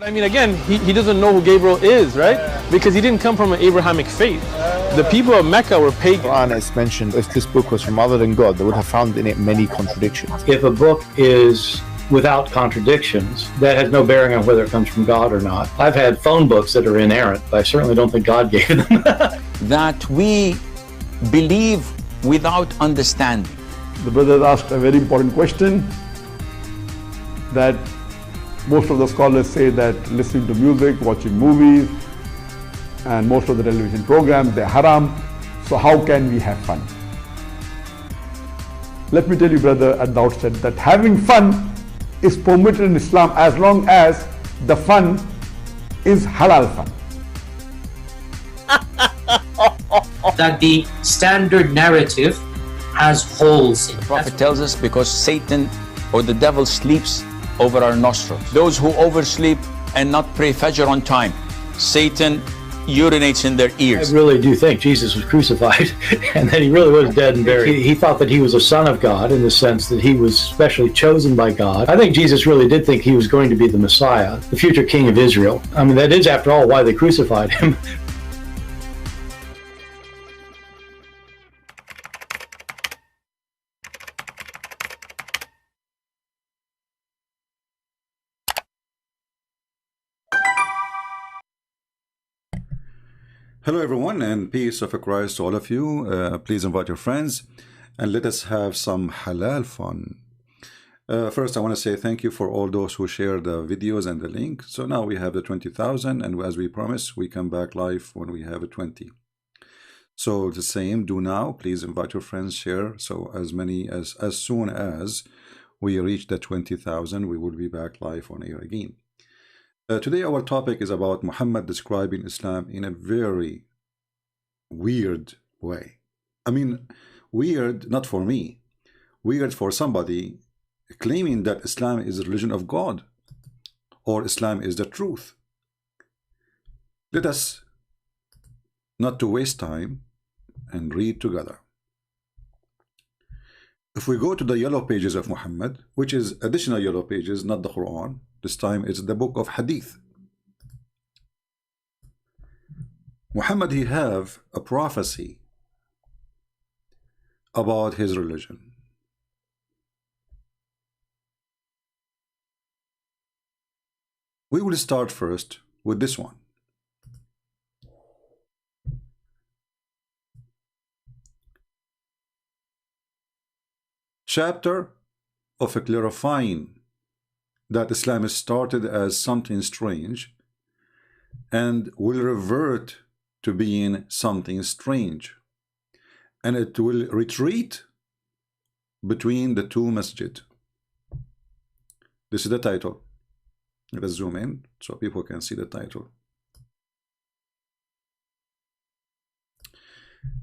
I mean, again, he doesn't know who Gabriel is, right? Because he didn't come from an Abrahamic faith. The people of Mecca were pagan. Quran has mentioned if this book was from other than God, they would have found in it many contradictions. If a book is without contradictions, that has no bearing on whether it comes from God or not. I've had phone books that are inerrant, but I certainly don't think God gave them. That we believe without understanding. The brother asked a very important question, that most of the scholars say that listening to music, watching movies, and most of the television programs, they're haram. So how can we have fun? Let me tell you, brother, at the outset that having fun is permitted in Islam as long as the fun is halal fun. That the standard narrative has holes in it. The Prophet tells us because Satan or the devil sleeps over our nostrils. Those who oversleep and not pray Fajr on time, Satan urinates in their ears. I really do think Jesus was crucified and that he really was dead and buried. He thought that he was a son of God in the sense that he was specially chosen by God. I think Jesus really did think he was going to be the Messiah, the future king of Israel. I mean, that is, after all, why they crucified him. Hello everyone, and peace of Christ to all of you. Please invite your friends and let us have some halal fun. First I want to say thank you for all those who share the videos and the link. So now we have the 20,000, and as we promised, we come back live when we have a 20. So the same, do now. Please invite your friends, share. So as soon as we reach the 20,000, we will be back live on air again. Today our topic is about Muhammad describing Islam in a very weird way. I mean, weird not for me, weird for somebody claiming that Islam is the religion of God or Islam is the truth. Let us not to waste time and read together. If we go to the yellow pages of Muhammad, which is additional yellow pages, not the Quran, this time it's the book of Hadith. Muhammad, he have a prophecy about his religion. We will start first with this one. Chapter of clarifying that Islam is started as something strange and will revert to being something strange, and it will retreat between the two masjid. This is the title. Let us zoom in so people can see the title.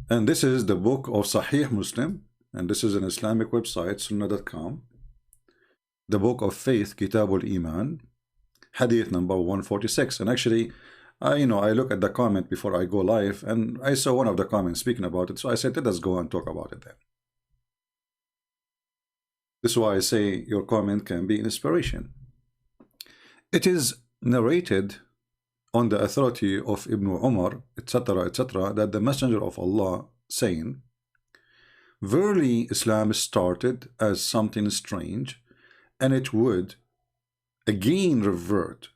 And this is the book of Sahih Muslim, and this is an Islamic website, sunnah.com. The book of faith, Kitabul Iman, hadith number 146. And actually, I look at the comment before I go live, and I saw one of the comments speaking about it, so I said, let us go and talk about it then. This is why I say your comment can be inspiration. It is narrated on the authority of Ibn Umar, etc., etc., that the Messenger of Allah saying, verily Islam started as something strange, and it would again revert,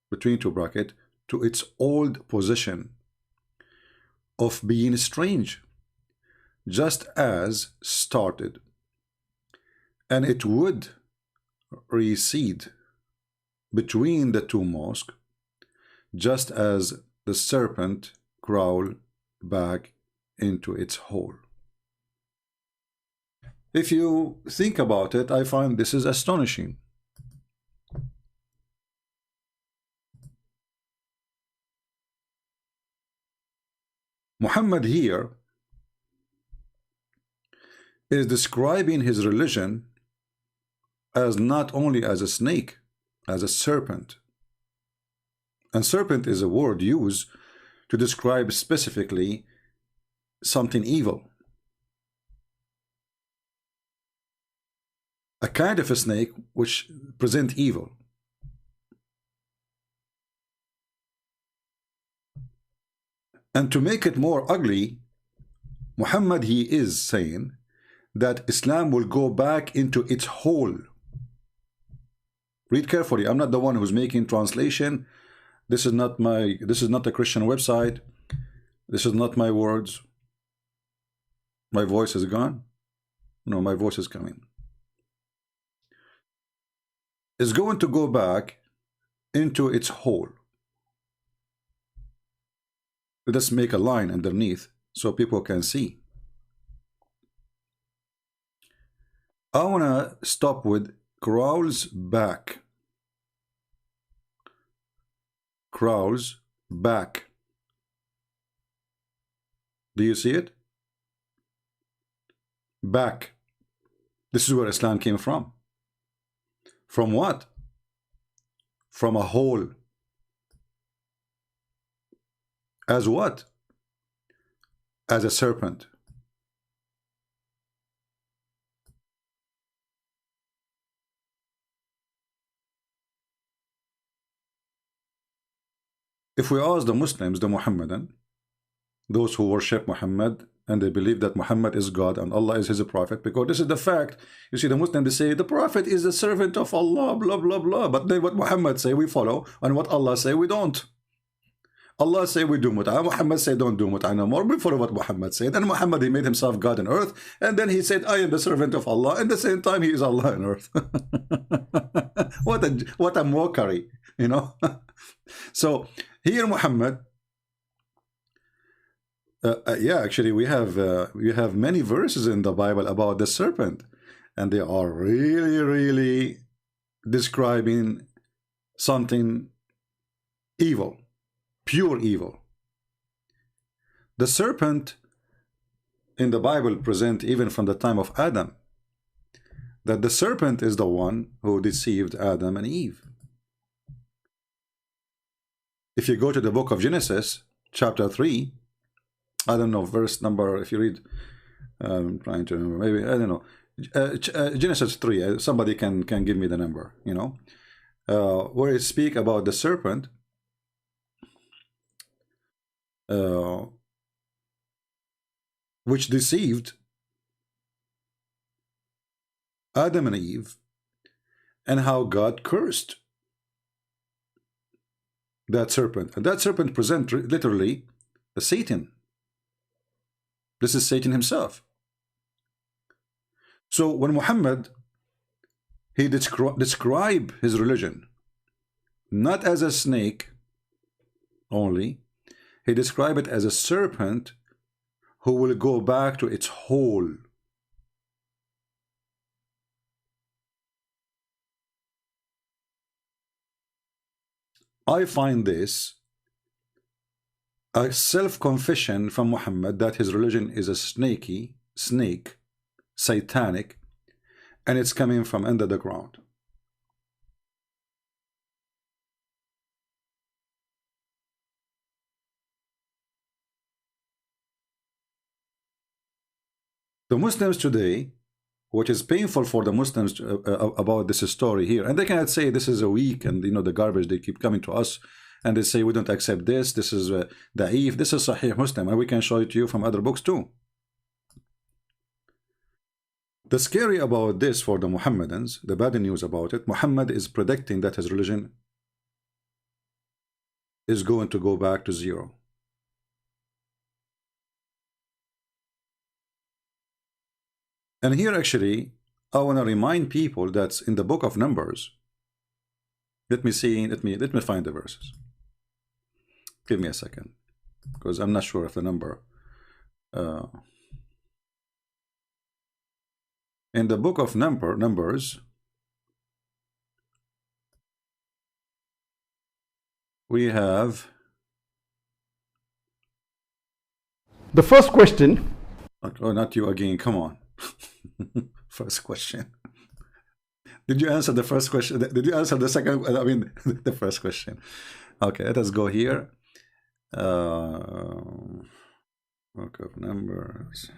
between two brackets, to its old position of being strange, just as started, and it would recede between the two mosques, just as the serpent crawl back into its hole. If you think about it, I find this is astonishing. Muhammad here is describing his religion as not only as a snake, as a serpent. And serpent is a word used to describe specifically something evil. A kind of a snake which present evil. And to make it more ugly, Muhammad, he is saying that Islam will go back into its hole. Read carefully. I'm not the one who's making translation. This is not a Christian website. This is not my words. My voice is gone. No, my voice is coming. It's going to go back into its hole. Let us make a line underneath so people can see. I want to stop with crawls back. Crawls back. Do you see it? Back. This is where Islam came from. From what? From a hole. As what? As a serpent. If we ask the Muslims, the Muhammadan, those who worship Muhammad and they believe that Muhammad is God and Allah is his prophet, because this is the fact. You see, the Muslims, they say the prophet is the servant of Allah, blah blah blah, but then what Muhammad say we follow, and what Allah say we don't. Allah say we do mut'ah, Muhammad say don't do mut'ah no more. We follow what Muhammad said, and Muhammad, he made himself God on earth, and then he said I am the servant of Allah, and at the same time he is Allah on earth. what a mockery, you know. So here Muhammad, yeah, actually we have many verses in the Bible about the serpent, and they are really describing something evil, pure evil. The serpent in the Bible present even from the time of Adam, that the serpent is the one who deceived Adam and Eve. If you go to the book of Genesis, chapter 3, I don't know, verse number, if you read, I'm trying to remember, maybe, I don't know, Genesis 3, somebody can give me the number, you know, where it speak about the serpent, which deceived Adam and Eve, and how God cursed that serpent. And that serpent present literally the Satan. This is Satan himself. So when Muhammad, he describe his religion not as a snake only, he described it as a serpent who will go back to its hole. I find this a self-confession from Muhammad that his religion is a snake, satanic, and it's coming from under the ground. The Muslims today, what is painful for the Muslims about this story here, and they cannot say this is a weak and, you know, the garbage, they keep coming to us and they say we don't accept this is da'if, this is Sahih Muslim, and we can show it to you from other books too. The scary about this for the Muhammadans, the bad news about it, Muhammad is predicting that his religion is going to go back to zero. And here actually, I want to remind people that's in the book of Numbers. Let me see, let me find the verses. Give me a second, because I'm not sure of the number. In the book of Numbers, we have The first question. Oh, not you again, come on. First question. Did you answer the first question? Did you answer the second? I mean, the first question. Okay, let us go here. Book of Numbers.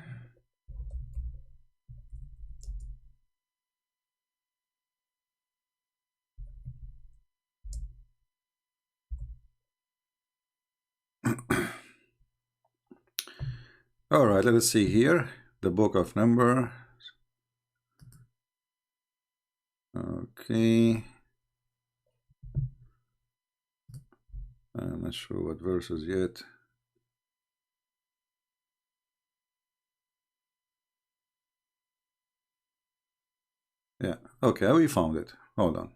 All right, let us see here. The book of Numbers. Okay. I'm not sure what verses yet. Yeah, okay, we found it. Hold on.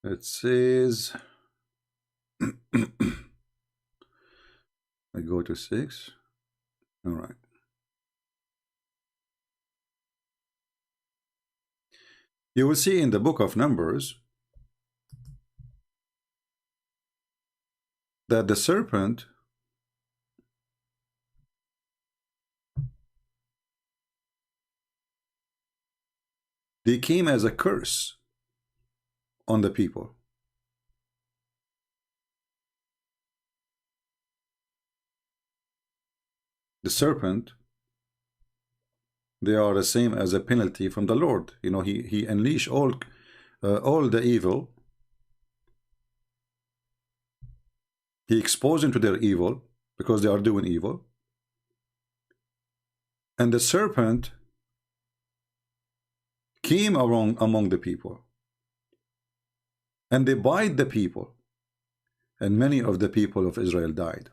It says, I go to 6. All right. You will see in the book of Numbers that the serpent they came as a curse on the people. The serpent, they are the same as a penalty from the Lord. You know, he unleashed all the evil. He exposed them to their evil because they are doing evil. And the serpent came among the people, and they bite the people, and many of the people of Israel died.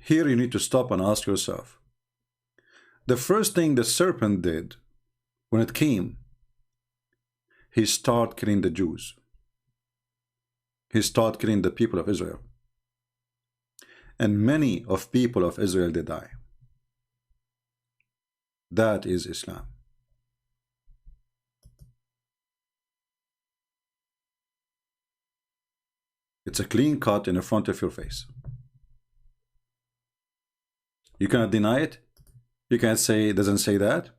Here you need to stop and ask yourself, the first thing the serpent did when it came, he started killing the Jews. He started killing the people of Israel. And many of people of Israel, they die. That is Islam. It's a clean cut in the front of your face. You cannot deny it. You can't say it doesn't say that.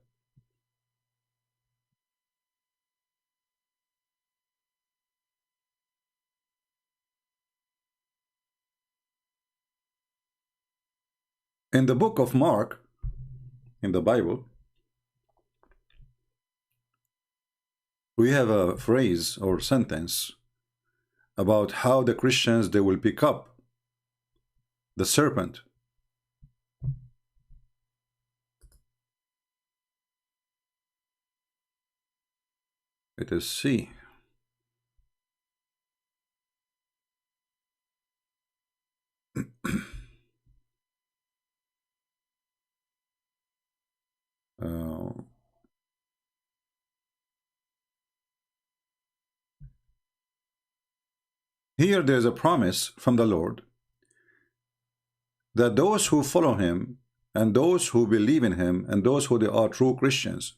In the book of Mark, in the Bible, we have a phrase or sentence about how the Christians, they will pick up the serpent. It is C. Here there's a promise from the Lord that those who follow him and those who believe in him and those who they are true Christians,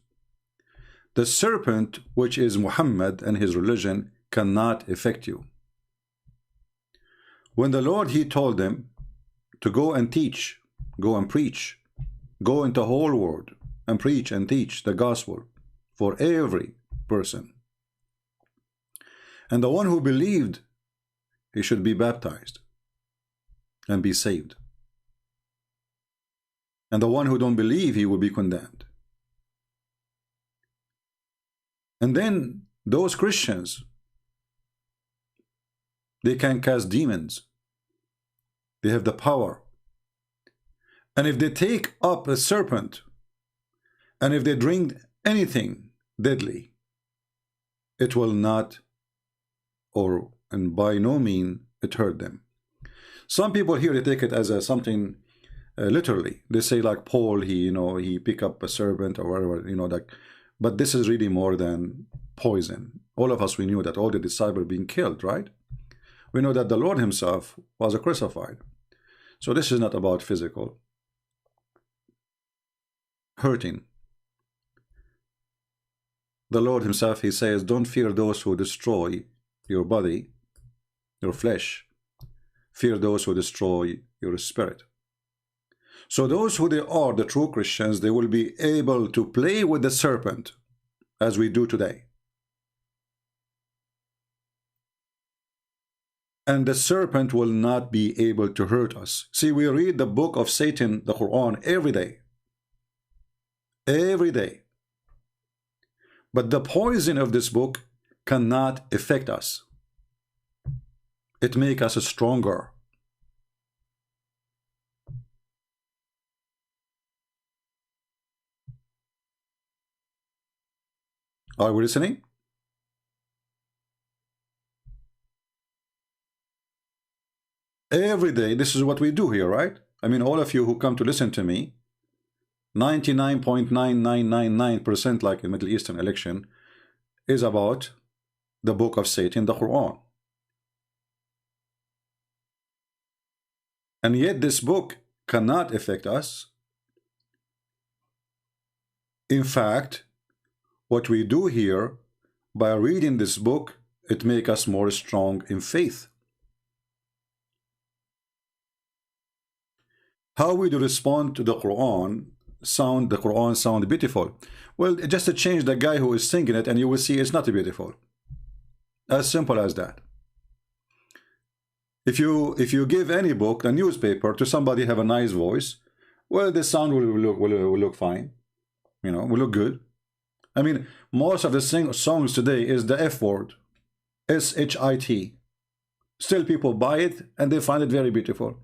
the serpent, which is Muhammad and his religion, cannot affect you. When the Lord, he told them to go and teach, go and preach, go into the whole world and preach and teach the gospel for every person. And the one who believed, he should be baptized and be saved. And the one who don't believe, he will be condemned. And then those Christians, they can cast demons. They have the power. And if they take up a serpent, and if they drink anything deadly, it will not, and by no means, it hurt them. Some people here, they take it as something literally. They say like Paul, he pick up a serpent or whatever, like. But this is really more than poison. All of us, we knew that all the disciples being killed, right? We know that the Lord himself was crucified. So this is not about physical hurting. The Lord himself, he says, don't fear those who destroy your body, your flesh. Fear those who destroy your spirit. So those who they are, the true Christians, they will be able to play with the serpent as we do today. And the serpent will not be able to hurt us. See, we read the book of Satan, the Quran, every day. Every day. But the poison of this book cannot affect us. It makes us stronger. Are we listening? Every day, this is what we do here, right? I mean, all of you who come to listen to me, 99.9999%, like in Middle Eastern election, is about the book of Satan, the Quran. And yet this book cannot affect us. In fact, what we do here, by reading this book, it makes us more strong in faith. How we do respond to the Quran sound beautiful. Well, just to change the guy who is singing it, and you will see it's not beautiful. As simple as that. If you give any book, a newspaper, to somebody have a nice voice, well, the sound will look fine. You know, will look good. I mean, most of the songs today is the F word, S-H-I-T. Still people buy it and they find it very beautiful.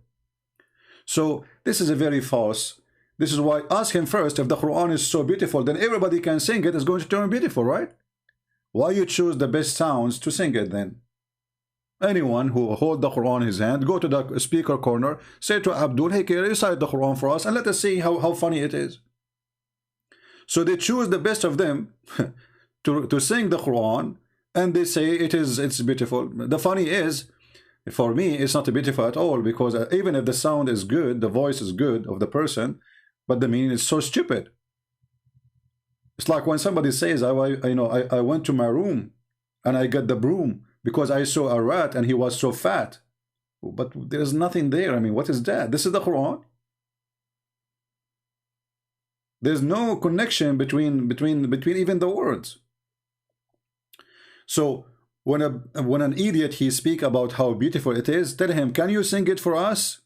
So this is a very false. This is why ask him first, if the Quran is so beautiful, then everybody can sing it, it's going to turn beautiful, right? Why you choose the best sounds to sing it then? Anyone who hold the Quran in his hand, go to the speaker corner, say to Abdul, hey, can you recite the Quran for us and let us see how funny it is. So they choose the best of them to sing the Quran, and they say it's beautiful. The funny is, for me, it's not beautiful at all, because even if the sound is good, the voice is good of the person, but the meaning is so stupid. It's like when somebody says, I went to my room and I got the broom because I saw a rat and he was so fat. But there's nothing there. I mean, what is that? This is the Quran. There's no connection between even the words. So when an idiot he speak about how beautiful it is, tell him, can you sing it for us?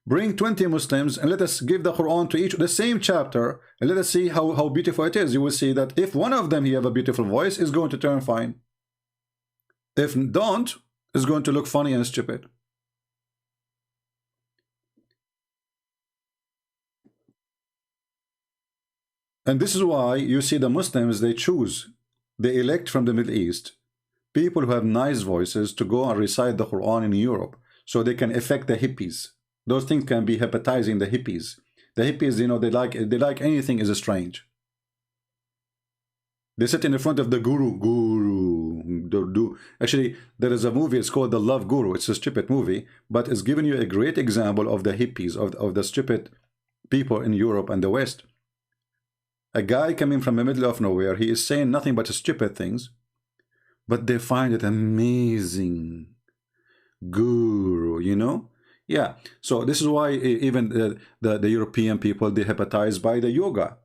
Bring 20 Muslims and let us give the Quran to each, the same chapter, and let us see how beautiful it is. You will see that if one of them he have a beautiful voice, it's going to turn fine. If don't, it's going to look funny and stupid. And this is why you see the Muslims, they elect from the Middle East people who have nice voices to go and recite the Quran in Europe, so they can affect the hippies. Those things can be hypnotizing the hippies. The hippies, you know, they like anything is strange. They sit in front of the guru. Actually, there is a movie, it's called The Love Guru. It's a stupid movie, but it's giving you a great example of the hippies, of the stupid people in Europe and the West. A guy coming from the middle of nowhere, he is saying nothing but stupid things, but they find it amazing. Guru, you know? Yeah, so this is why even the European people, they hypnotized by the yoga.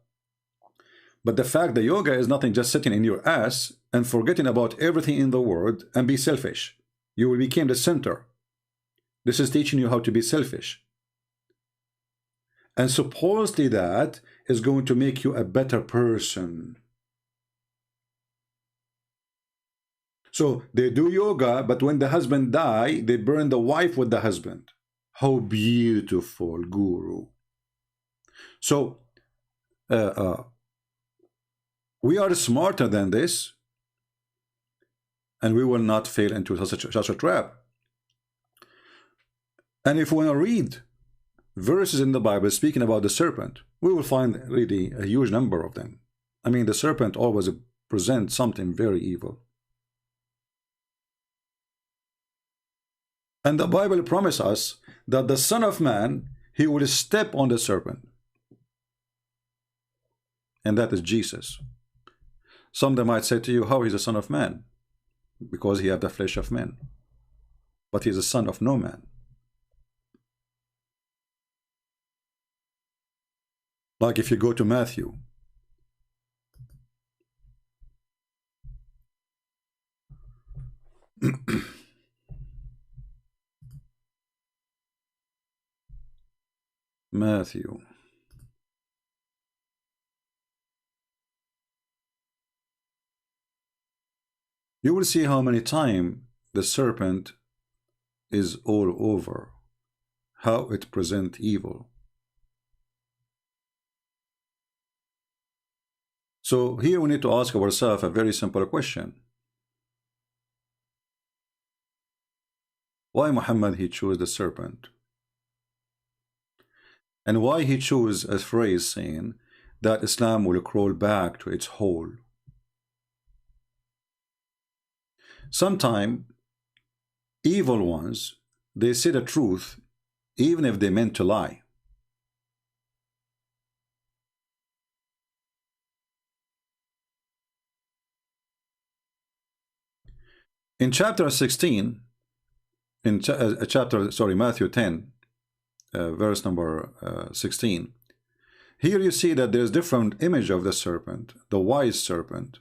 But the fact that yoga is nothing, just sitting in your ass and forgetting about everything in the world and be selfish. You will become the center. This is teaching you how to be selfish. And supposedly that is going to make you a better person. So they do yoga, but when the husband dies, they burn the wife with the husband. How beautiful, Guru. So we are smarter than this, and we will not fail into such a trap. And if we want to read verses in the Bible speaking about the serpent, we will find really a huge number of them. I mean, the serpent always presents something very evil. And the Bible promises us that the Son of Man, he will step on the serpent. And that is Jesus. Some they might say to you, how is the Son of Man? Because he has the flesh of man. But he is the son of no man. Like if you go to Matthew, Matthew you will see how many times the serpent is all over, how it presents evil. So here we need to ask ourselves a very simple question. Why Muhammad he chose the serpent? And why he chose a phrase saying that Islam will crawl back to its hole? Sometimes evil ones, they say the truth even if they meant to lie. In chapter 16, in Matthew 10, verse number 16, here you see that there's different image of the serpent, the wise serpent.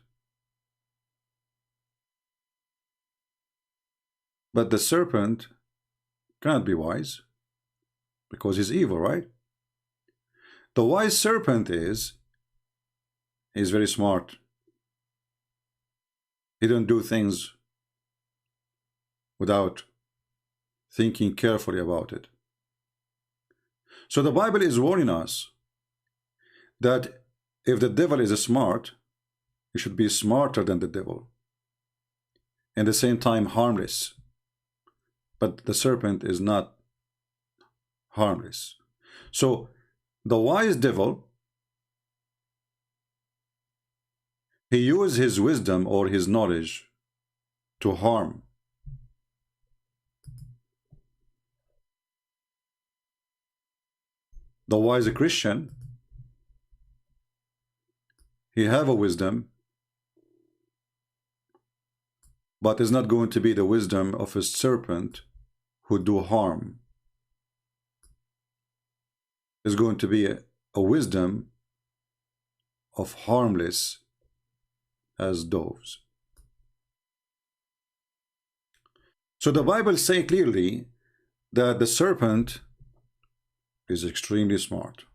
But the serpent cannot be wise because he's evil, right? The wise serpent he's very smart. He don't do things without thinking carefully about it. So the Bible is warning us that if the devil is smart, he should be smarter than the devil, and at the same time harmless. But the serpent is not harmless. So the wise devil, he uses his wisdom or his knowledge to harm. The wise Christian, he have a wisdom, but is not going to be the wisdom of a serpent who do harm. Is going to be a wisdom of harmless as doves. So the Bible say clearly that the serpent is extremely smart.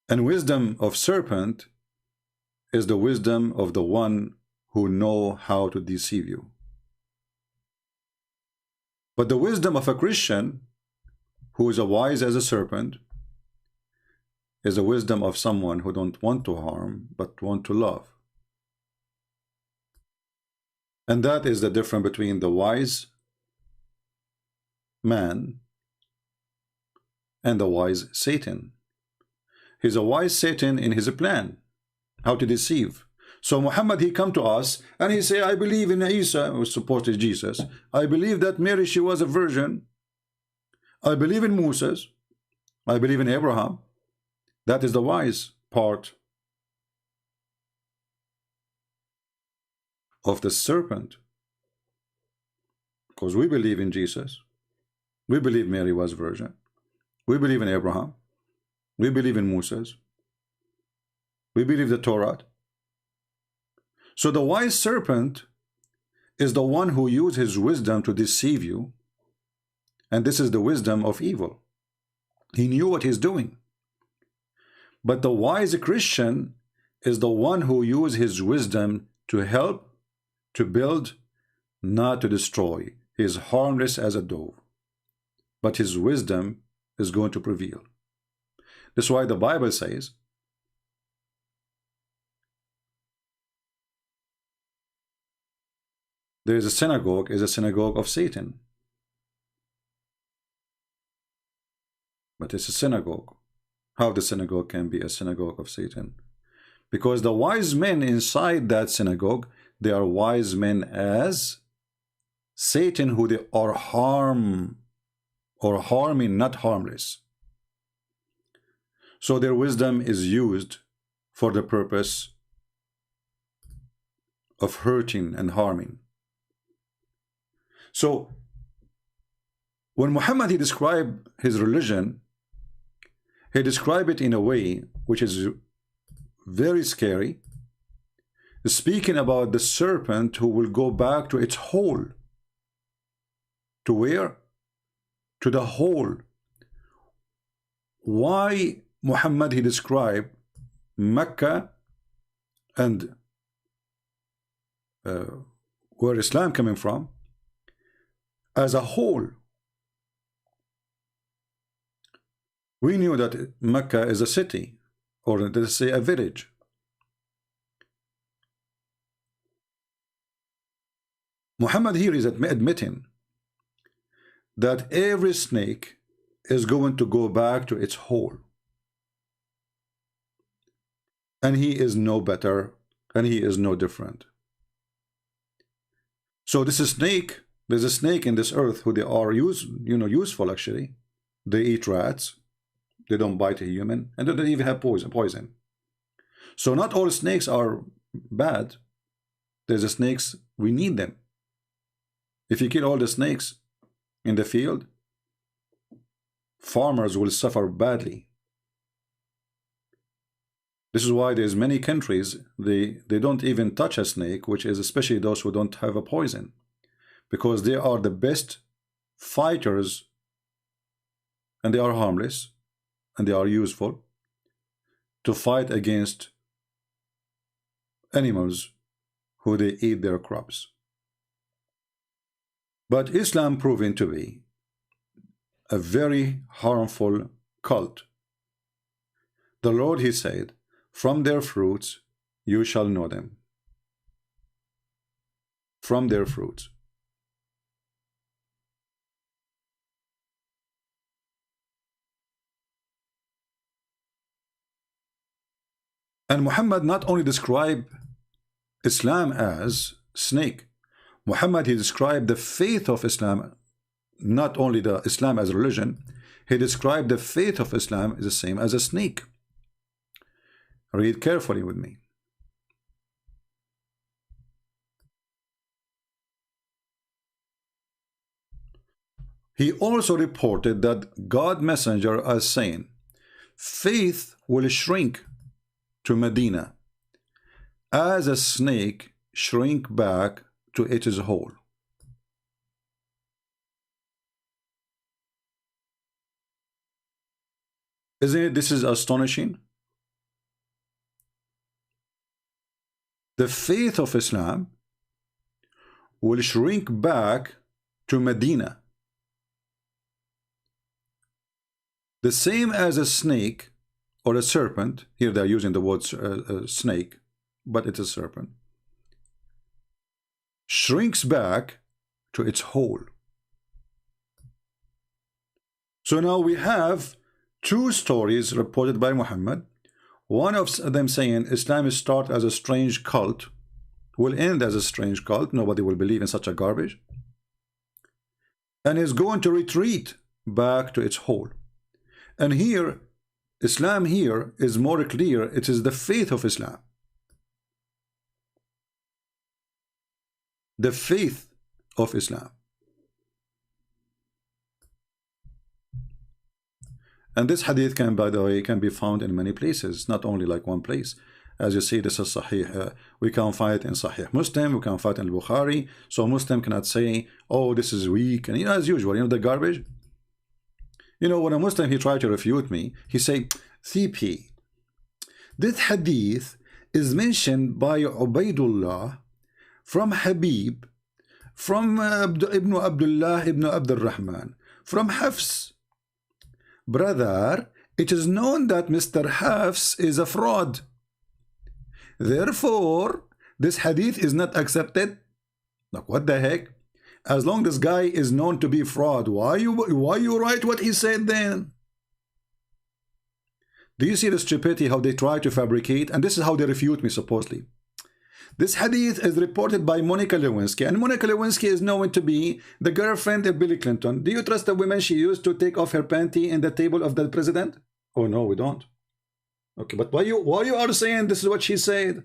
And wisdom of serpent is the wisdom of the one who know how to deceive you. But the wisdom of a Christian who is as wise as a serpent is the wisdom of someone who don't want to harm but want to love. And that is the difference between the wise man and the wise Satan. He's a wise Satan in his plan, how to deceive. So Muhammad, he come to us and he say, I believe in Isa, who supposedly Jesus. I believe that Mary, she was a virgin. I believe in Moses. I believe in Abraham. That is the wise part of the serpent. Because we believe in Jesus. We believe Mary was virgin. We believe in Abraham. We believe in Moses. We believe the Torah. So the wise serpent is the one who used his wisdom to deceive you. And this is the wisdom of evil. He knew what he's doing. But the wise Christian is the one who used his wisdom to help, to build, not to destroy. He is harmless as a dove. But his wisdom is going to prevail. That's why the Bible says, there is a synagogue of Satan. But it's a synagogue. How the synagogue can be a synagogue of Satan? Because the wise men inside that synagogue, they are wise men as Satan, who they are harming, not harmless. So their wisdom is used for the purpose of hurting and harming. So when Muhammad he described his religion, he described it in a way which is very scary, speaking about the serpent who will go back to its hole. To where? To the hole. Why Muhammad he described Mecca and where Islam coming from, as a whole, we knew that Mecca is a city, or let's say a village. Muhammad here is admitting that every snake is going to go back to its hole, and he is no better, and he is no different. So this is snake. There's a snake in this earth who they are useful actually. They eat rats. They don't bite a human, and they don't even have poison. So not all snakes are bad. There's a snakes, we need them. If you kill all the snakes in the field, farmers will suffer badly. This is why there's many countries, they don't even touch a snake, which is especially those who don't have a poison, because they are the best fighters, and they are harmless, and they are useful to fight against animals who they eat their crops. But Islam proven to be a very harmful cult. The Lord, he said, from their fruits you shall know them. From their fruits. And Muhammad not only described Islam as snake, Muhammad, he described the faith of Islam, not only the Islam as a religion, he described the faith of Islam as the same as a snake. Read carefully with me. He also reported that God messenger as saying, faith will shrink to Medina as a snake shrink back to its hole. Isn't it? This is astonishing. The faith of Islam will shrink back to Medina, the same as a snake or a serpent. Here they are using the word snake, but it's a serpent. Shrinks back to its hole. So now we have two stories reported by Muhammad. One of them saying Islam start as a strange cult, will end as a strange cult. Nobody will believe in such a garbage, and is going to retreat back to its hole. And here, Islam here is more clear. It is the faith of Islam. The faith of Islam. And this hadith can, by the way, can be found in many places, not only like one place. As you see, this is Sahih. We can find it in Sahih Muslim, we can find it in Bukhari. So Muslim cannot say, oh, this is weak. And as usual, the garbage. When a Muslim, he tried to refute me, he say, CP, this hadith is mentioned by Ubaidullah from Habib, from Ibn Abdullah ibn Abdul Rahman, from Hafs. Brother, it is known that Mr. Hafs is a fraud. Therefore, this hadith is not accepted. Like, what the heck? As long as this guy is known to be fraud, why you write what he said then? Do you see the stupidity how they try to fabricate? And this is how they refute me supposedly. This hadith is reported by Monica Lewinsky, and Monica Lewinsky is known to be the girlfriend of Bill Clinton. Do you trust the women she used to take off her panty in the table of the president? Oh no, we don't. Okay, but why you are saying this is what she said?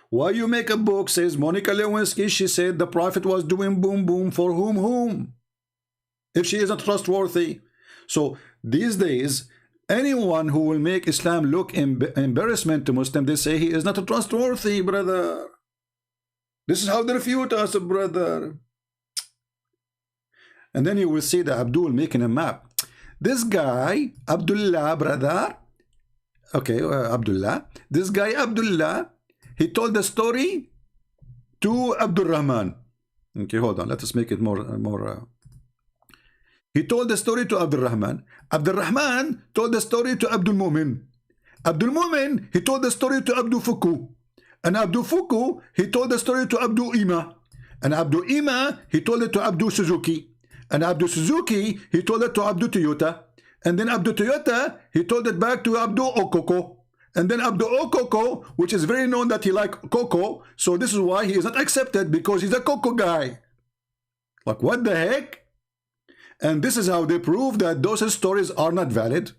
Why you make a book says Monica Lewinsky, she said the prophet was doing boom boom for whom? If she isn't trustworthy. So these days, anyone who will make Islam look embarrassment to Muslim, they say he is not trustworthy, brother. This is how they refute us, brother. And then you will see the Abdul making a map. This guy, Abdullah, brother. Okay, Abdullah. This guy, Abdullah, he told the story to Abdul Rahman. Okay, hold on. Let us make it more. He told the story to Abdul Rahman. Abdul Rahman told the story to Abdul Mumin. Abdul Mumin, he told the story to Abdul Fuku. And Abdul Fuku, he told the story to Abdul Ima. And Abdul Ima, he told it to Abdul Suzuki. And Abdul Suzuki, he told it to Abdul Toyota. And then Abdul Toyota, he told it back to Abdul Okoko. And then Abdul Okoko, which is very known that he likes cocoa. So this is why he is not accepted, because he's a cocoa guy. Like, what the heck? And this is how they prove that those stories are not valid.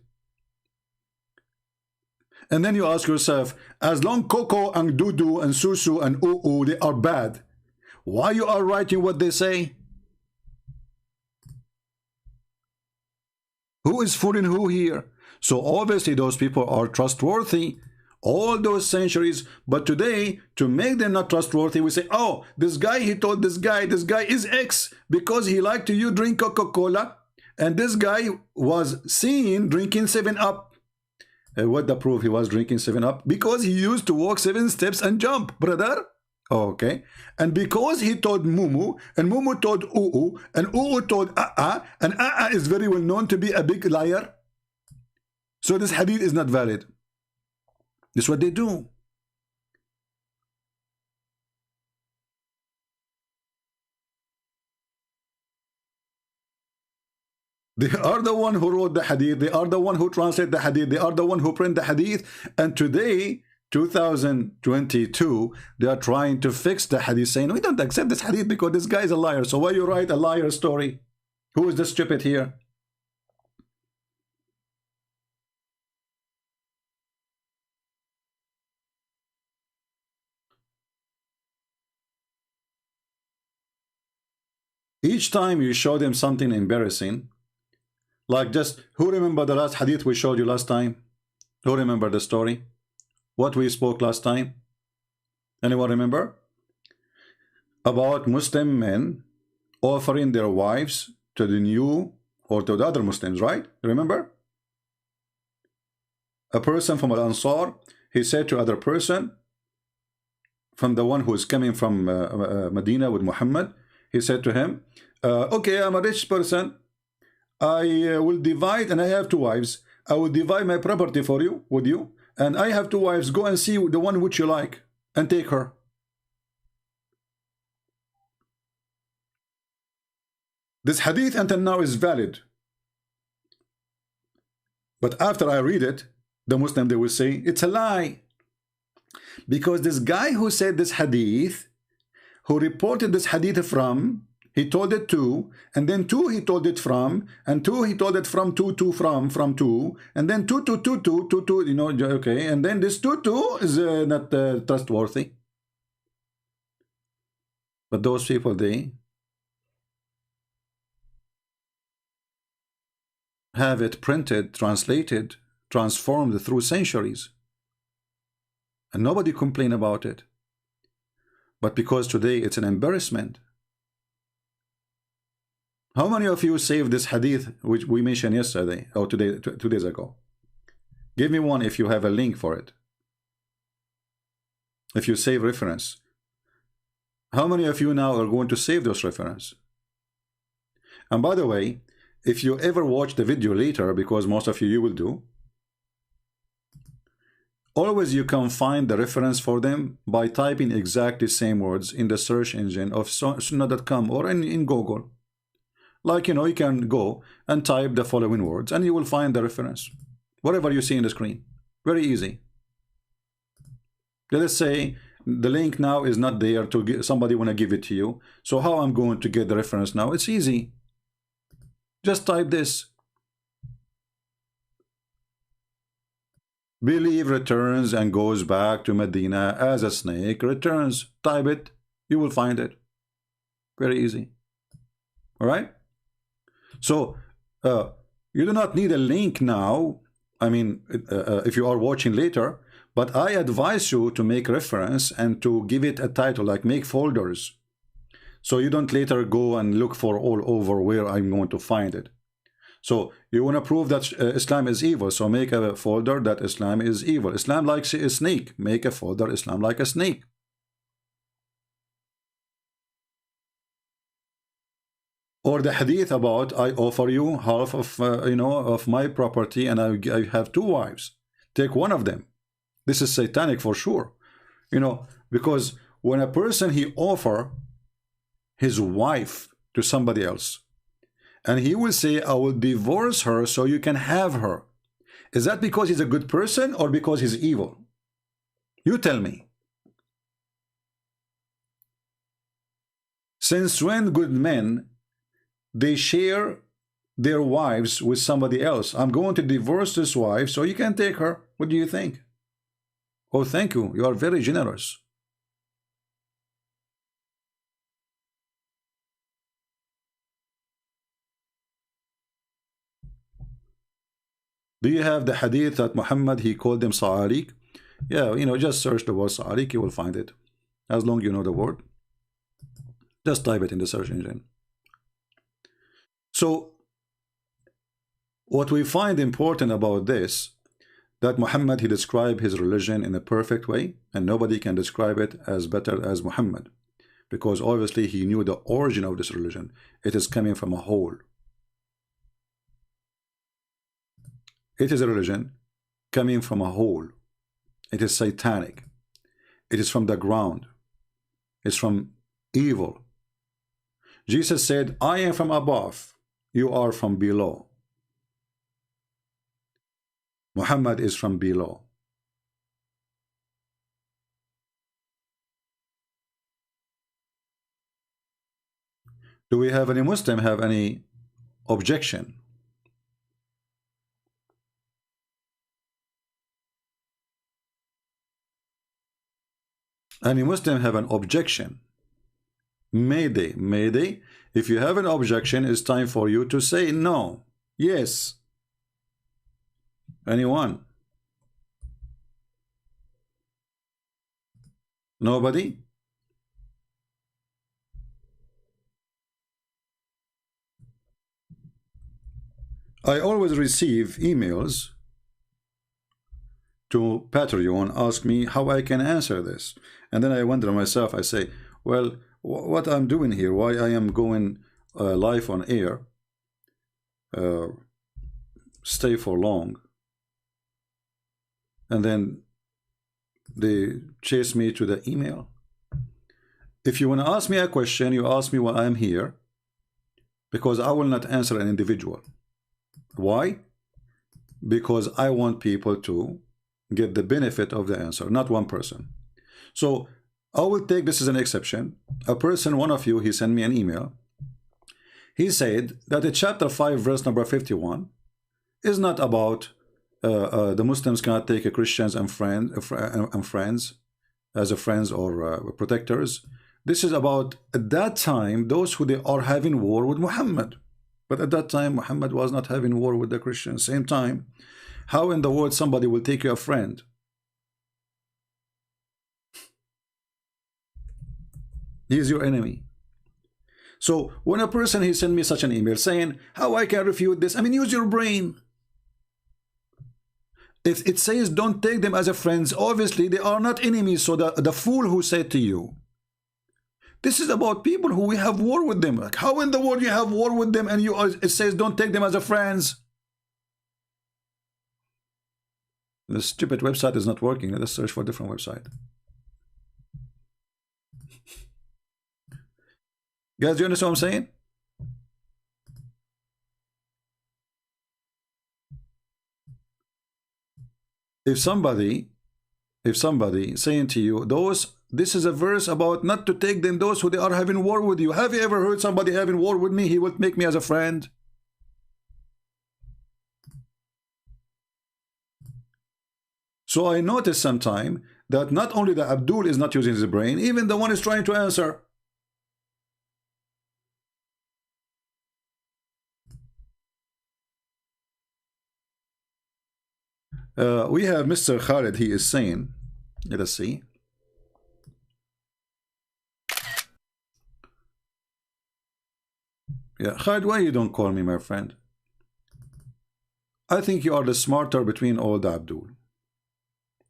And then you ask yourself, as long Coco and Dudu and Susu and Oo, they are bad, why you are writing what they say? Who is fooling who here? So obviously those people are trustworthy all those centuries, but today, to make them not trustworthy, we say, oh, this guy, he told this guy is X because he liked to drink Coca-Cola, and this guy was seen drinking 7-Up. What the proof he was drinking 7-Up? Because he used to walk 7 steps and jump, brother. Okay. And because he told Mumu, and Mumu told Oo, and Oo told and is very well known to be a big liar. So this hadith is not valid. This is what they do. They are the one who wrote the hadith. They are the one who translate the hadith. They are the one who print the hadith. And today, 2022, they are trying to fix the hadith, saying, we don't accept this hadith because this guy is a liar. So why you write a liar story? Who is the stupid here? Each time you show them something embarrassing, like just, who remember the last hadith we showed you last time? Who remember the story? What we spoke last time? Anyone remember? About Muslim men offering their wives to the new or to the other Muslims, right? Remember? A person from Al-Ansar, he said to other person, from the one who is coming from Medina with Muhammad, he said to him, okay, I'm a rich person. I will divide, and I have 2 wives. I will divide my property for you, with you, and I have 2 wives. Go and see the one which you like and take her. This hadith until now is valid. But after I read it, the Muslim, they will say, it's a lie. Because this guy who said this hadith, who reported this hadith from, he told it to, and then 2 he told it from, and 2 he told it from 2 from 2, and then 2 2, you know, okay, and then this 2 is not trustworthy. But those people, they have it printed, translated, transformed through centuries, and nobody complain about it. But because today it's an embarrassment. How many of you saved this hadith which we mentioned yesterday or today, 2 days ago? Give me one if you have a link for it. If you save reference. How many of you now are going to save those reference? And by the way, if you ever watch the video later, because most of you will do, always you can find the reference for them by typing exactly the same words in the search engine of sunnah.com or in Google. Like, you know, you can go and type the following words and you will find the reference. Whatever you see in the screen. Very easy. Let us say the link now is not there to give, somebody want to give it to you. So how I'm going to get the reference now? It's easy. Just type this. Believe returns and goes back to Medina as a snake returns. Type it. You will find it. Very easy. All right? So, you do not need a link now. I mean, if you are watching later, but I advise you to make reference and to give it a title, like make folders. So you don't later go and look for all over where I'm going to find it. So you want to prove that Islam is evil, so make a folder that Islam is evil. Islam likes a snake, make a folder Islam like a snake. Or the hadith about I offer you half of of my property and I have 2 wives, take one of them. This is satanic for sure, because when a person he offer his wife to somebody else and he will say I will divorce her so you can have her, is that because he's a good person or because he's evil? You tell me. Since when good men they share their wives with somebody else? I'm going to divorce this wife so you can take her. What do you think? Oh, thank you. You are very generous. Do you have the hadith that Muhammad he called them sa'arik? Yeah, just search the word sa'arik, you will find it. As long as you know the word, just type it in the search engine. So what we find important about this, that Muhammad he described his religion in a perfect way, and nobody can describe it as better as Muhammad, because obviously he knew the origin of this religion. It is coming from a hole. It is a religion coming from a hole. It is satanic. It is from the ground. It's from evil. Jesus said, I am from above, you are from below. Muhammad is from below. Do we have any Muslim have any objection? Any Muslim have an objection? Mayday, mayday. If you have an objection, it's time for you to say no. Yes. Anyone? Nobody? I always receive emails to Patreon ask me how I can answer this, and then I wonder myself, I say, well, what I'm doing here, why I am going live on air, stay for long, and then they chase me to the email. If you want to ask me a question, you ask me while I'm here, because I will not answer an individual. Why? Because I want people to get the benefit of the answer, not one person. So I will take this as an exception. A person, one of you, he sent me an email. He said that in chapter 5 verse number 51 is not about the Muslims cannot take Christians and friends as a friends or protectors. This is about at that time those who they are having war with Muhammad. But at that time Muhammad was not having war with the Christians. Same time, how in the world somebody will take you a friend? He is your enemy. So when a person he sent me such an email saying how I can refute this, I mean, use your brain. If it says don't take them as a friends, obviously they are not enemies. So the fool who said to you, this is about people who we have war with them. Like, how in the world you have war with them and it says don't take them as a friends? The stupid website is not working. Let us search for a different website. Guys, do you understand what I'm saying? If somebody saying to you, this is a verse about not to take them, those who they are having war with you. Have you ever heard somebody having war with me? He will make me as a friend. So I noticed sometime that not only the Abdul is not using his brain, even the one is trying to answer. We have Mr. Khalid, he is saying, let us see. Yeah, Khalid, why you don't call me my friend? I think you are the smarter between all the Abdul.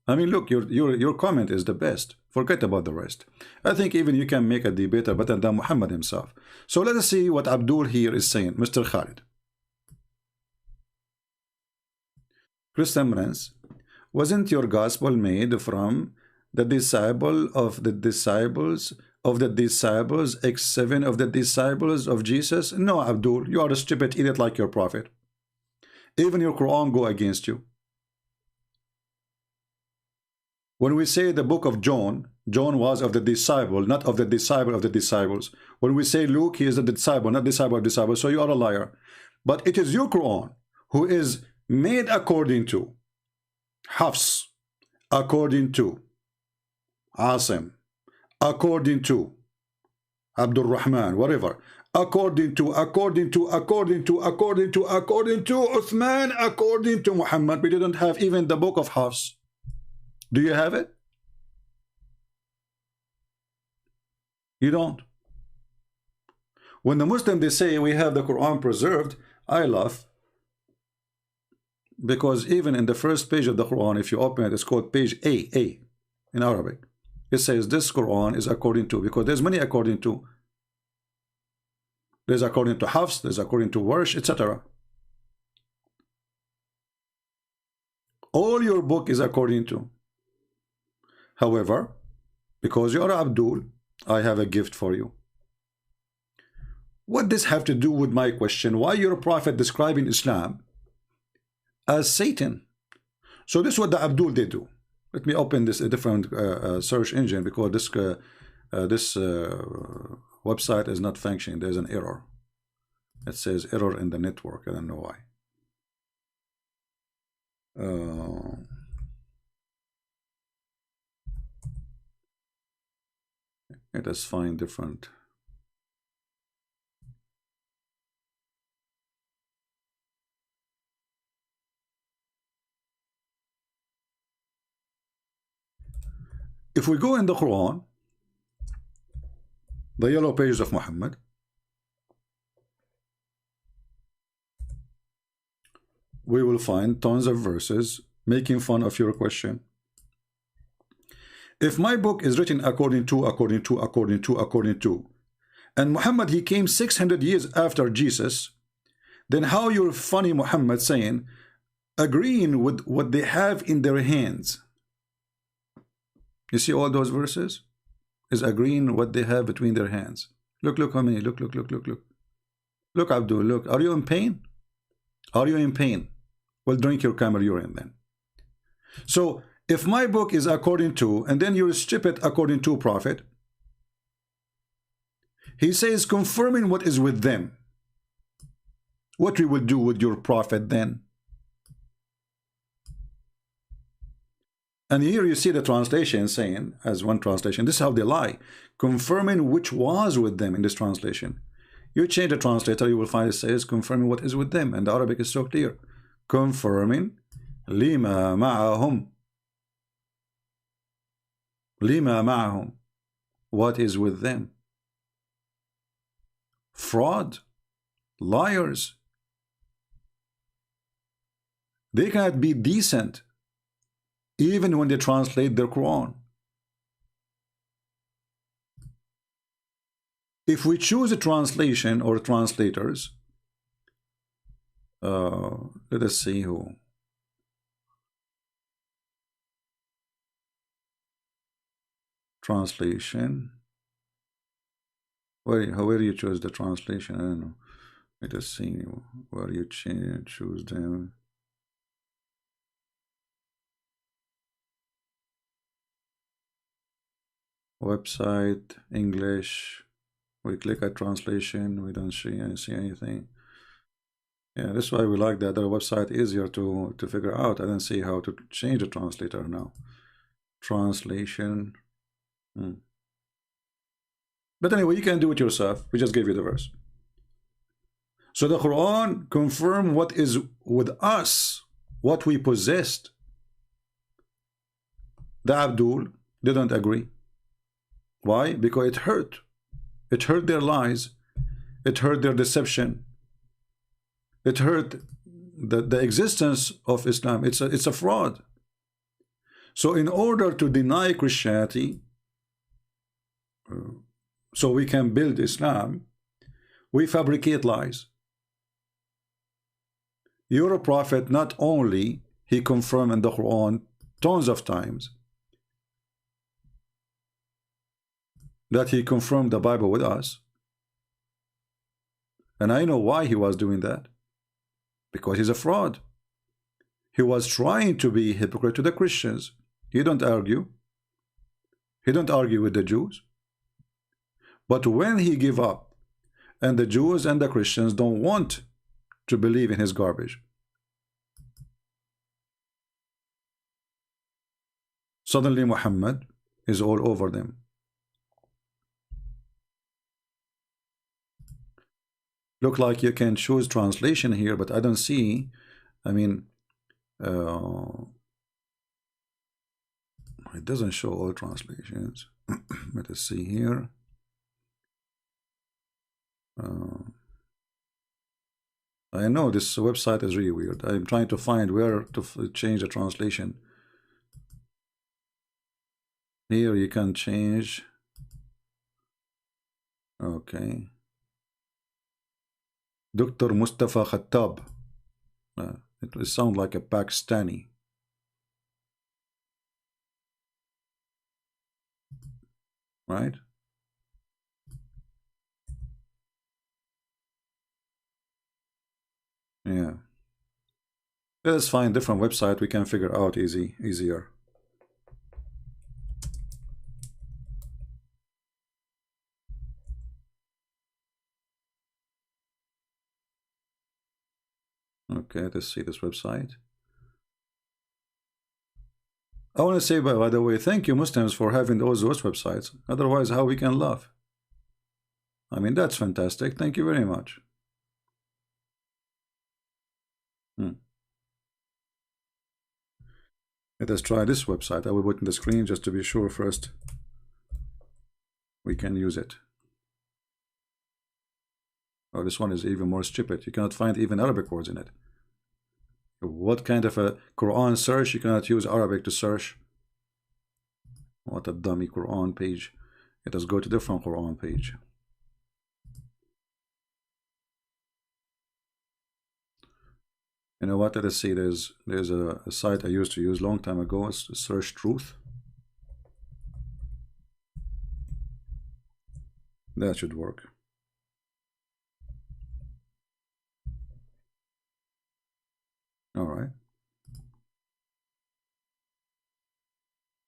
I mean, look, your comment is the best. Forget about the rest. I think even you can make a debater better than Muhammad himself. So let us see what Abdul here is saying. Mr. Khalid. Christian Prince, wasn't your gospel made from the disciple of the disciples of the disciples, X7 of the disciples of Jesus? No, Abdul, you are a stupid idiot like your prophet. Even your Quran go against you. When we say the book of John, John was of the disciple, not of the disciple of the disciples. When we say Luke, he is a disciple, not disciple of disciples. So you are a liar. But it is your Quran who is made according to Hafs, according to Asim, according to Abdul Rahman, whatever, according to Uthman, according to Muhammad. We didn't have even the book of Hafs. Do you have it? You don't. When the Muslims, they say we have the Quran preserved, I laugh. Because even in the first page of the Quran, if you open it, it's called page A in Arabic. It says this Quran is according to, because there's many according to. There's according to Hafs, there's according to Warsh, etc. All your book is according to. However, because you are Abdul, I have a gift for you. What does have to do with my question? Why your prophet describing Islam as Satan? So this is what the Abdul they do. Let me open this a different search engine, because this website is not functioning. There's an error. It says error in the network. I don't know why. Let us find different. If we go in the Quran, the yellow pages of Muhammad, we will find tons of verses making fun of your question. If my book is written according to, and Muhammad, he came 600 years after Jesus, then how you're funny Muhammad saying, agreeing with what they have in their hands. You see all those verses? Is agreeing what they have between their hands. Look how many, look. Look, Abdul, look. Are you in pain? Are you in pain? Well, drink your camel urine then. So, if my book is according to, and then you strip it according to Prophet, he says confirming what is with them. What we will do with your Prophet then? And here you see the translation saying, as one translation, this is how they lie, confirming which was with them in this translation. You change the translator, you will find it says confirming what is with them, and the Arabic is so clear. Confirming lima ma'ahum. Lima ma'ahum. What is with them? Fraud. Liars. They cannot be decent even when they translate their Quran. If we choose a translation or translators, let us see who. Translation. Where do you choose the translation? I don't know. Let us see where you choose them. Website, English. We click at translation, we don't see anything. Yeah, that's why we like the other website, easier to figure out. I don't see how to change the translator now. Translation. But anyway, you can do it yourself. We just gave you the verse. So the Quran confirm what is with us, what we possessed. The Abdul didn't agree. Why? Because it hurt. It hurt their lies. It hurt their deception. It hurt the existence of Islam. It's a fraud. So in order to deny Christianity, so we can build Islam, we fabricate lies. Your prophet, not only he confirmed in the Quran tons of times that he confirmed the Bible with us, and I know why he was doing that, because he's a fraud. He was trying to be a hypocrite to the Christians. He don't argue. He don't argue with the Jews. But when he give up, and the Jews and the Christians don't want to believe in his garbage, suddenly Muhammad is all over them. Look like you can choose translation here, but I don't see. I mean, it doesn't show all translations. Let us see here. I know this website is really weird. I'm trying to find where to change the translation. Here you can change. Okay. Dr. Mustafa Khattab. It will sound like a Pakistani. Right? Yeah. Let us find different website we can figure out easier. Okay, let's see this website. I want to say, by the way, thank you Muslims for having those websites. Otherwise, how we can love? I mean, that's fantastic. Thank you very much. Let us try this website. I will put in the screen just to be sure first we can use it. Oh, this one is even more stupid. You cannot find even Arabic words in it. What kind of a Quran search? You cannot use Arabic to search. What a dummy Quran page. Let us go to different Quran page. You know what? Let us see. There's a site I used to use long time ago. It's Search Truth. That should work. All right.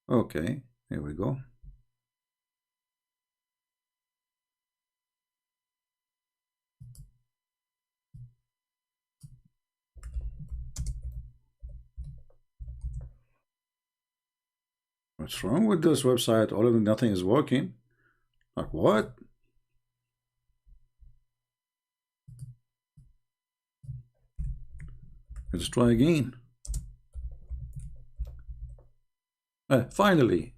Okay, here we go. What's wrong with this website? All of them, nothing is working. Like what? Let's try again. Finally.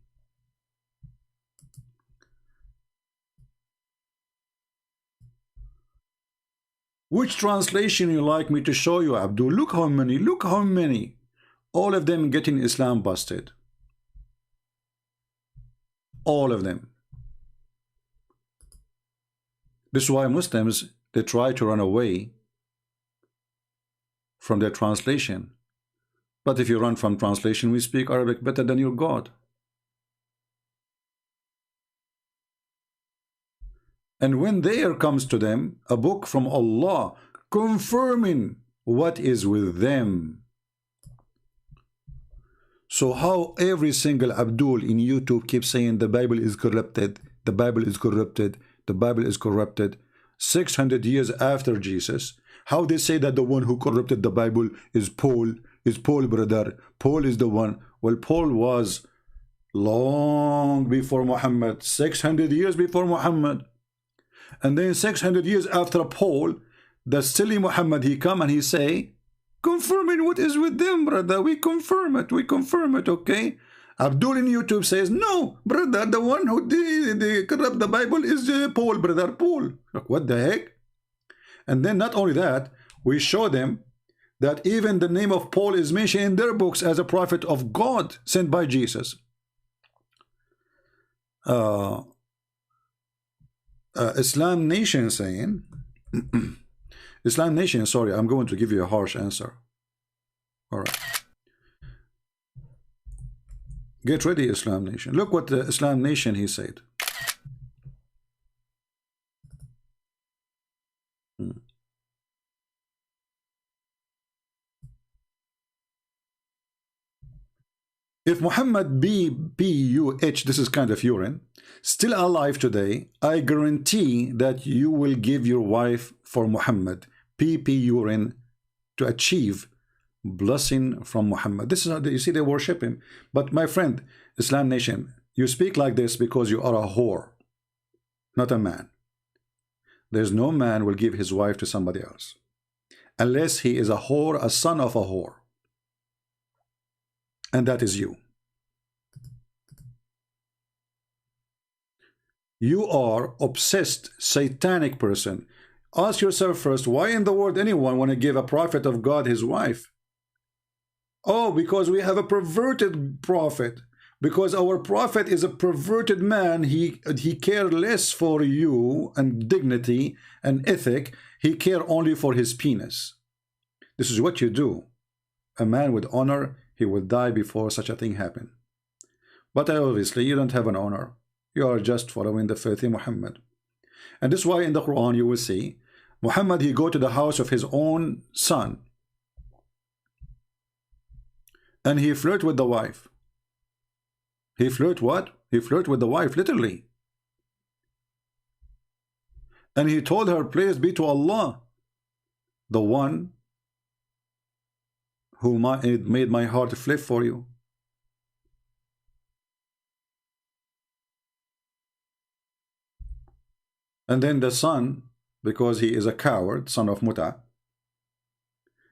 Which translation you like me to show you, Abdul? Look how many. Look how many. All of them getting Islam busted. All of them. This is why Muslims, they try to run away from their translation. But if you run from translation, we speak Arabic better than your God. And when there comes to them a book from Allah confirming what is with them. So how every single Abdul in YouTube keeps saying the Bible is corrupted, the Bible is corrupted, the Bible is corrupted, 600 years after Jesus, how they say that the one who corrupted the Bible is Paul, brother. Paul is the one. Well, Paul was long before Muhammad, 600 years before Muhammad. And then 600 years after Paul, the silly Muhammad, he come and he say, confirming what is with them, brother. We confirm it, okay? Abdul in YouTube says, no, brother, the one who did corrupt the Bible is Paul, brother, Paul. Look, what the heck? And then not only that, we show them that even the name of Paul is mentioned in their books as a prophet of God sent by Jesus. Islam Nation saying, Islam Nation, sorry, I'm going to give you a harsh answer. All right. Get ready, Islam Nation. Look what the Islam Nation he said. If Muhammad B.P.U.H, this is kind of urine, still alive today, I guarantee that you will give your wife for Muhammad P.P. urine to achieve blessing from Muhammad. This is how you see they worship him. But my friend, Islam Nation, you speak like this because you are a whore, not a man. There's no man will give his wife to somebody else unless he is a whore, a son of a whore. And that is you. You are obsessed, satanic person. Ask yourself first, why in the world anyone want to give a prophet of God his wife? Oh, because we have a perverted prophet. Because our prophet is a perverted man. He care less for you and dignity and ethic. He care only for his penis. This is what you do. A man with honor, he will die before such a thing happen. But obviously you don't have an honor. You are just following the filthy Muhammad. And this is why in the Quran you will see Muhammad, he go to the house of his own son and he flirt with the wife. He flirt what? He flirt with the wife, literally. And he told her, praise be to Allah, the one who made my heart flip for you. And then the son, because he is a coward, son of Muta,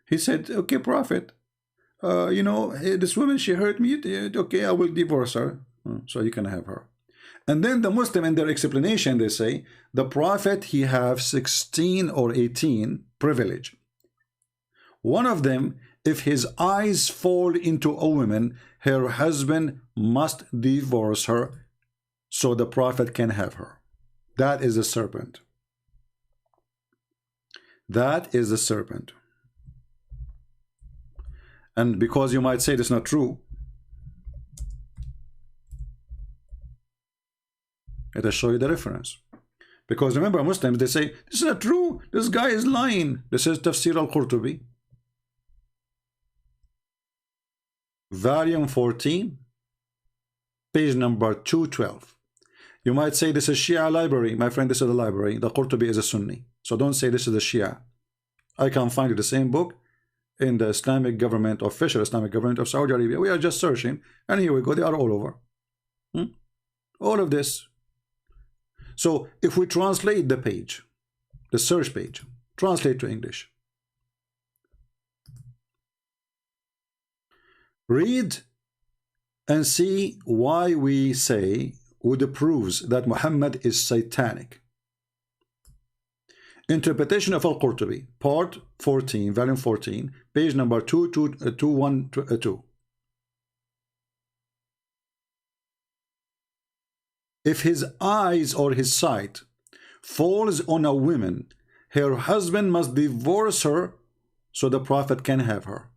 he said, okay, prophet, you know, this woman, she hurt me, okay, I will divorce her, so you can have her. And then the Muslim, in their explanation, they say, the prophet, he have 16 or 18 privilege. One of them, if his eyes fall into a woman, her husband must divorce her so the prophet can have her. That is a serpent. That is a serpent. And because you might say this is not true, let us show you the reference. Because remember, Muslims, they say, this is not true, this guy is lying. This is Tafsir al-Qurtubi, volume 14, page number 212. You might say this is Shia library. My friend, this is the library. The Qurtubi is a Sunni. So don't say this is the Shia. I can find you the same book in the Islamic government, official Islamic government of Saudi Arabia. We are just searching, and here we go. They are all over. All of this. So if we translate the page, the search page, translate to English. Read and see why we say would proves that Muhammad is satanic. Interpretation of Al-Qurtubi, part 14, volume 14, page number 212. If his eyes or his sight falls on a woman, her husband must divorce her so the prophet can have her.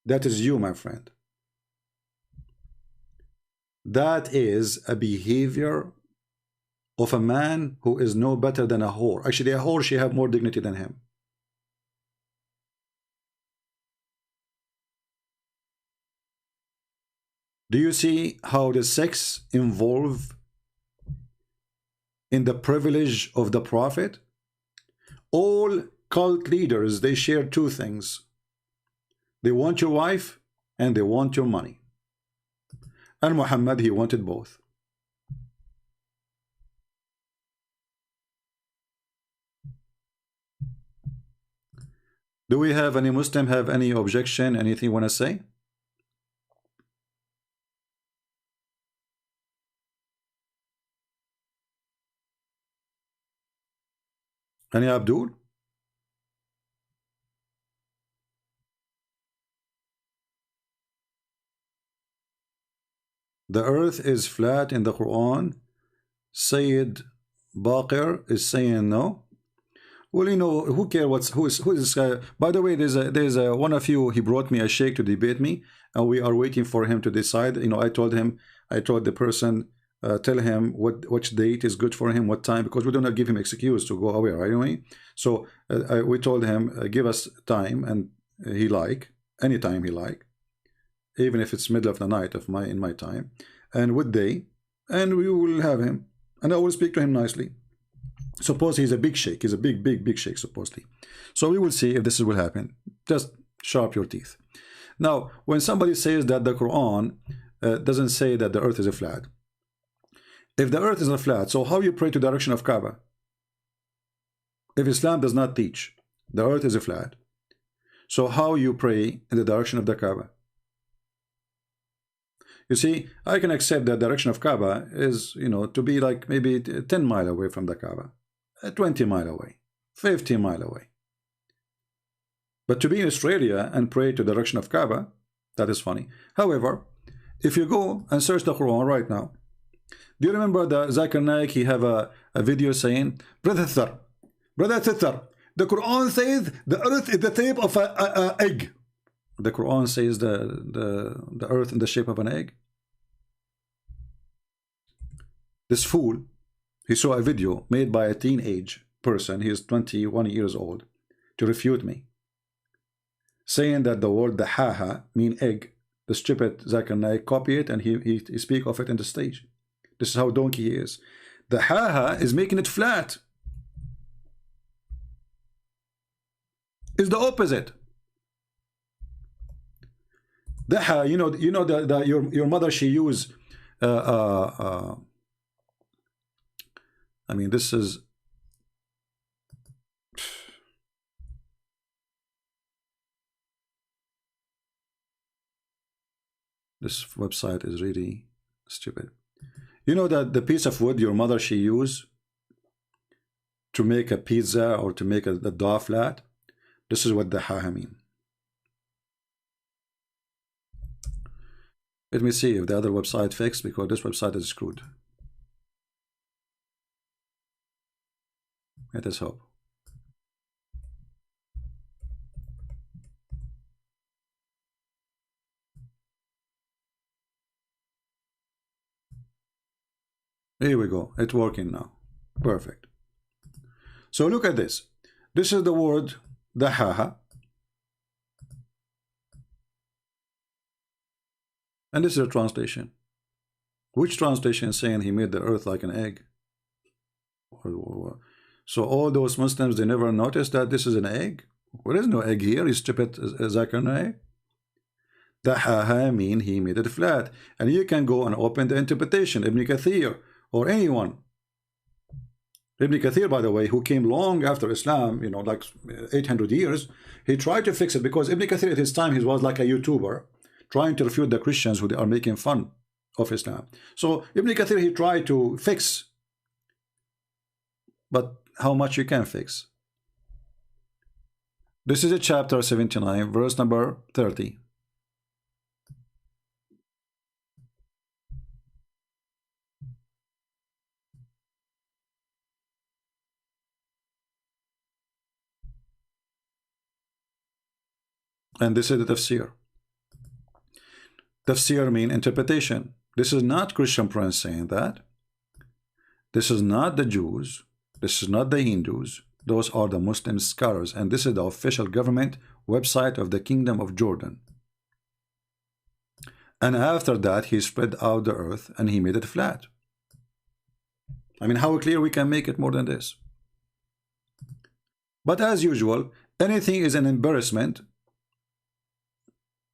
That is you, my friend. That is a behavior of a man who is no better than a whore. Actually, a whore, she have more dignity than him. Do you see how the sex involve in the privilege of the prophet? All cult leaders, they share two things. They want your wife and they want your money. And Muhammad, he wanted both. Do we have any Muslim have any objection, anything you want to say? Any Abdul? The earth is flat in the Quran. Sayyid Baqir is saying no. Well, you know, who cares who is this guy? By the way, there's a one of you, he brought me a sheikh to debate me, and we are waiting for him to decide. You know, I told the person, tell him which date is good for him, what time, because we don't give him excuse to go away, right? Anyway, so we told him, give us time, and he any time he even if it's middle of the night in my time, and what day, and we will have him, and I will speak to him nicely. Suppose he's a big sheikh, he's a big sheikh supposedly. So we will see if this will happen. Just sharp your teeth. Now, when somebody says that the Quran doesn't say that the earth is a flat, if the earth is a flat, so how you pray to the direction of Kaaba? If Islam does not teach the earth is a flat, so how you pray in the direction of the Kaaba? You see, I can accept that direction of Kaaba is, you know, to be like maybe 10 miles away from the Kaaba, 20 miles away, 50 miles away. But to be in Australia and pray to the direction of Kaaba, that is funny. However, if you go and search the Quran right now, do you remember the Zakir Naik? He have a video saying, Brother Thithar, the Quran says the earth is the shape of an egg. The Quran says the earth in the shape of an egg. This fool, he saw a video made by a teenage person, he is 21 years old, to refute me, saying that the word the haha mean egg. The stupid Zakir Naik copy it and he speak of it in the stage. This is how donkey he is. The haha is making it flat. It's the opposite. The ha, you know your mother, she use I mean, this is this website is really stupid. You know that the piece of wood your mother, she use to make a pizza or to make the dough flat, this is what the ha mean. Let me see if the other website fixed, because this website is screwed. Let us hope. Here we go. It's working now. Perfect. So look at this. This is the word the haha. And this is a translation. Which translation is saying he made the earth like an egg? So all those Muslims, they never noticed that this is an egg? There is no egg here, you stupid Zakir Naik. The haha mean he made it flat. And you can go and open the interpretation, Ibn Kathir or anyone. Ibn Kathir, by the way, who came long after Islam, you know, like 800 years, he tried to fix it, because Ibn Kathir at his time, he was like a YouTuber trying to refute the Christians who are making fun of Islam. So Ibn Kathir, he tried to fix, but how much you can fix? This is a chapter 79, verse number 30. And this is the tafsir. Tafsir mean interpretation. This is not Christian prince saying that. This is not the Jews. This is not the Hindus. Those are the Muslim scholars. And this is the official government website of the Kingdom of Jordan. And after that, he spread out the earth and he made it flat. I mean, how clear we can make it more than this? But as usual, anything is an embarrassment.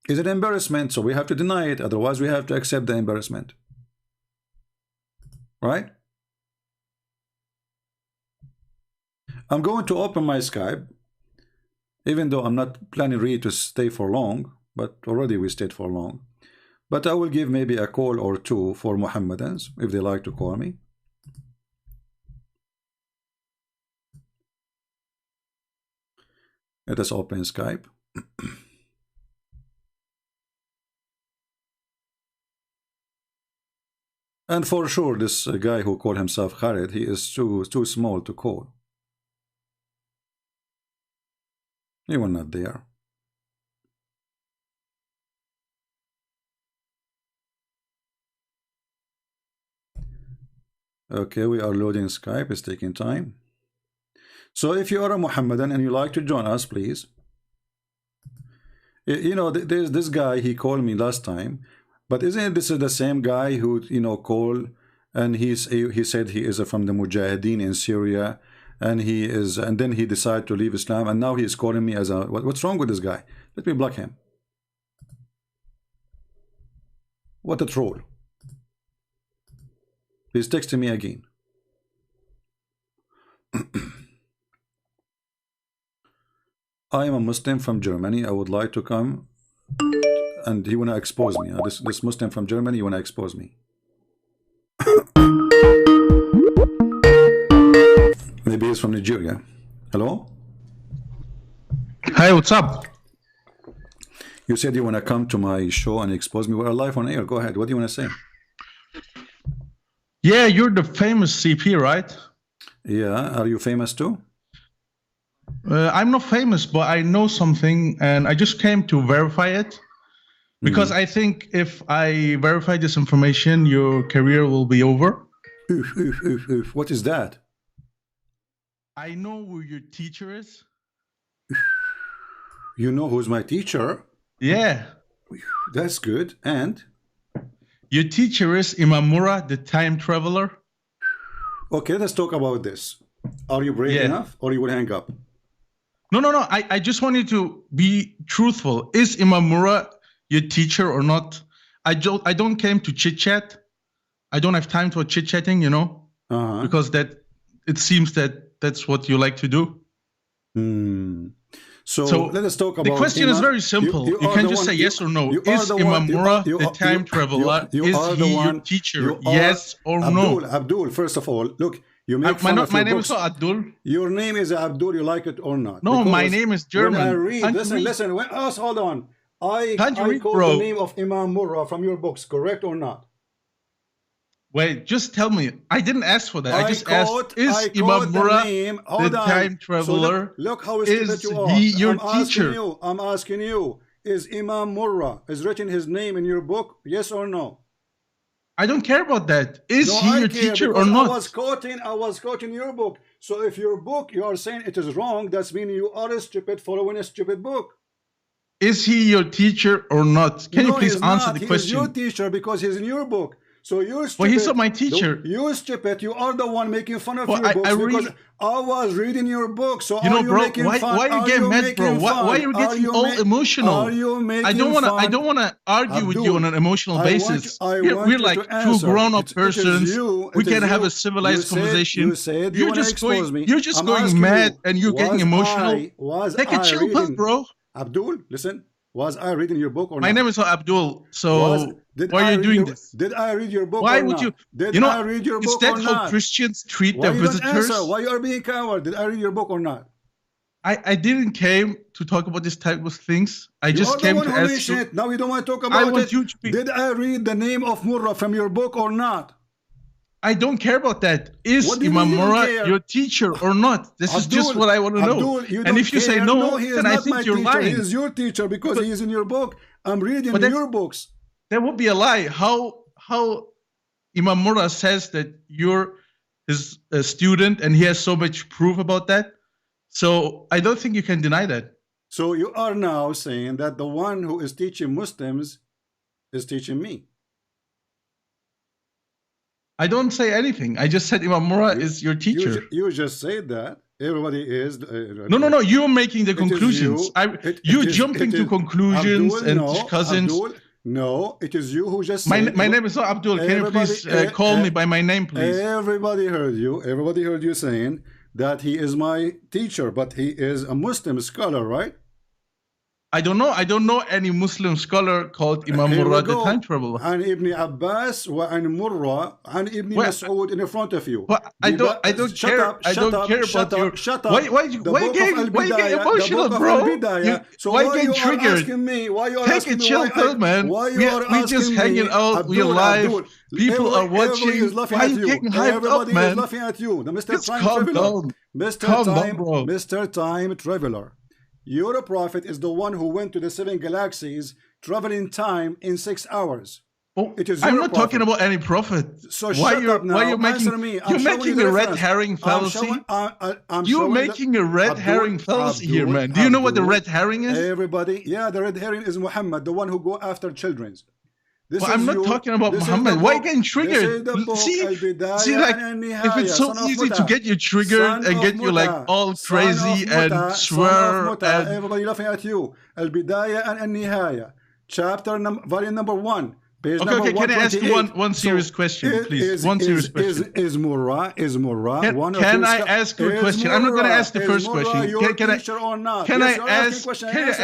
Is an embarrassment, so we have to deny it. Otherwise, we have to accept the embarrassment. Right? I'm going to open my Skype, even though I'm not planning really to stay for long, but already we stayed for long. But I will give maybe a call or two for Mohammedans, if they like to call me. Let us open Skype. And for sure, this guy who called himself Khalid, he is too small to call. He was not there. Okay, we are loading Skype. It's taking time. So if you are a Muhammadan and you like to join us, please. You know, there's this guy, he called me last time, but isn't this the same guy who, you know, called and he said he is from the Mujahideen in Syria, and then he decided to leave Islam, and now he is calling me as a, what's wrong with this guy? Let me block him. What a troll. He's texting me again. I am a Muslim from Germany. I would like to come, and he wanna expose me. This Muslim from Germany, he wanna expose me. Maybe he's from Nigeria. Hello? Hi, what's up? You said you wanna come to my show and expose me. We're live on air. Go ahead. What do you wanna say? Yeah, you're the famous CP, right? Yeah. Are you famous too? I'm not famous, but I know something, and I just came to verify it. Because I think if I verify this information, your career will be over. What is that? I know who your teacher is. You know who's my teacher? Yeah. That's good. And? Your teacher is Imamura, the time traveler. Okay, let's talk about this. Are you brave enough, or you will hang up? No. I just want you to be truthful. Is Imamura your teacher or not? I don't came to chit chat. I don't have time for chit chatting, you know, because it seems that's what you like to do. So let us talk about the question is very simple. You can just say yes or no. Is Imamura the time traveler? Is he your teacher? Yes or no? Abdul, first of all, look. You make fun of my name is not Abdul. Your name is Abdul. You like it or not? No, my name is German. When I read, listen. Hold on. I call the name of Imam Murrah from your books, correct or not? Wait, just tell me. I didn't ask for that. I just asked, is Imam Murrah the time traveler? So look how stupid you are. Is he your teacher? I'm asking you, is Imam Murrah, is written his name in your book, yes or no? I don't care about that. Is he your teacher or not? I was quoting your book. So if your book, you are saying it is wrong, that's meaning you are stupid following a stupid book. Is he your teacher or not? Can you please answer the question? He is your teacher because he's in your book. So you're stupid. Well, he's not my teacher. You're stupid. You are the one making fun of your books because I was reading your book. So you know, bro, why you get mad, bro? Why you getting all emotional? Are you making I don't wanna argue with you on an emotional basis. We're like two grown-up persons. We can have a civilized conversation. You're just going mad and you're getting emotional. Take a chill pill, bro. Abdul, listen. Was I reading your book or not? My name is Abdul. So why are you doing this? Did I read your book? Why would you? Did I read your book or not? Is that how Christians treat their visitors? Why you are being coward? Did I read your book or not? I didn't came to talk about this type of things. I just came to ask you. Now you don't want to talk about it. Did I read the name of Murrah from your book or not? I don't care about that. Is Imam Murrah your teacher or not? This is just what I want to know. And if you say no, then I think you're lying. He is your teacher because he is in your book. I'm reading your books. That would be a lie. How Imam Murrah says that you're his student and he has so much proof about that. So I don't think you can deny that. So you are now saying that the one who is teaching Muslims is teaching me. I don't say anything. I just said Imam Murrah is your teacher. You just said that. Everybody is. No. You're making the conclusions. You're jumping to conclusions and cousins. No, it is you who just said. My name is not Abdul. Can you please call me by my name, please? Everybody heard you. Everybody heard you saying that he is my teacher, but he is a Muslim scholar, right? I don't know any Muslim scholar called Imam Here we Murrah the go. time traveler. عن ابن عباس وعن مرة عن ابن Well, مسعود in front of you. But I don't Shut care. up, I don't care shut about your. up, shut up. Why getting emotional, bro? So why why getting you triggered? are asking me? Why you are Take asking a me? chill pill, man. Why you we are we asking just me? hanging out. We're Abdul, live. Abdul. People are watching. Everybody is laughing Why at you you. getting hyped Everybody up, man? is laughing at you. The Mr. Just Time calm Traveler. down. Mr. Calm Time, down, bro. Mr. Time Traveler. Your prophet is the one who went to the 7 galaxies, traveling time in 6 hours. Oh, It is I'm your not prophet. talking about any prophet. So why shut you're up now. why you're making Answer me. you're showing making you the a red reference. herring fallacy? I'm You're showing making a red Abdul, herring fallacy here, Abdul, man. Do you know what the Abdul, red herring is? Everybody, yeah, the red herring is Muhammad, the one who go after children. Well, I'm not talking about Muhammad. Why are you getting triggered? See, like, if it's so easy to get you triggered and get you like all crazy and swear and... Everybody laughing at you. Al-Bidayah and Al-Nihaya. Volume number 1. Page number can I ask you one serious question, please? One serious question. Is Murrah Can I ask you a question? I'm not going to ask the first question. Can I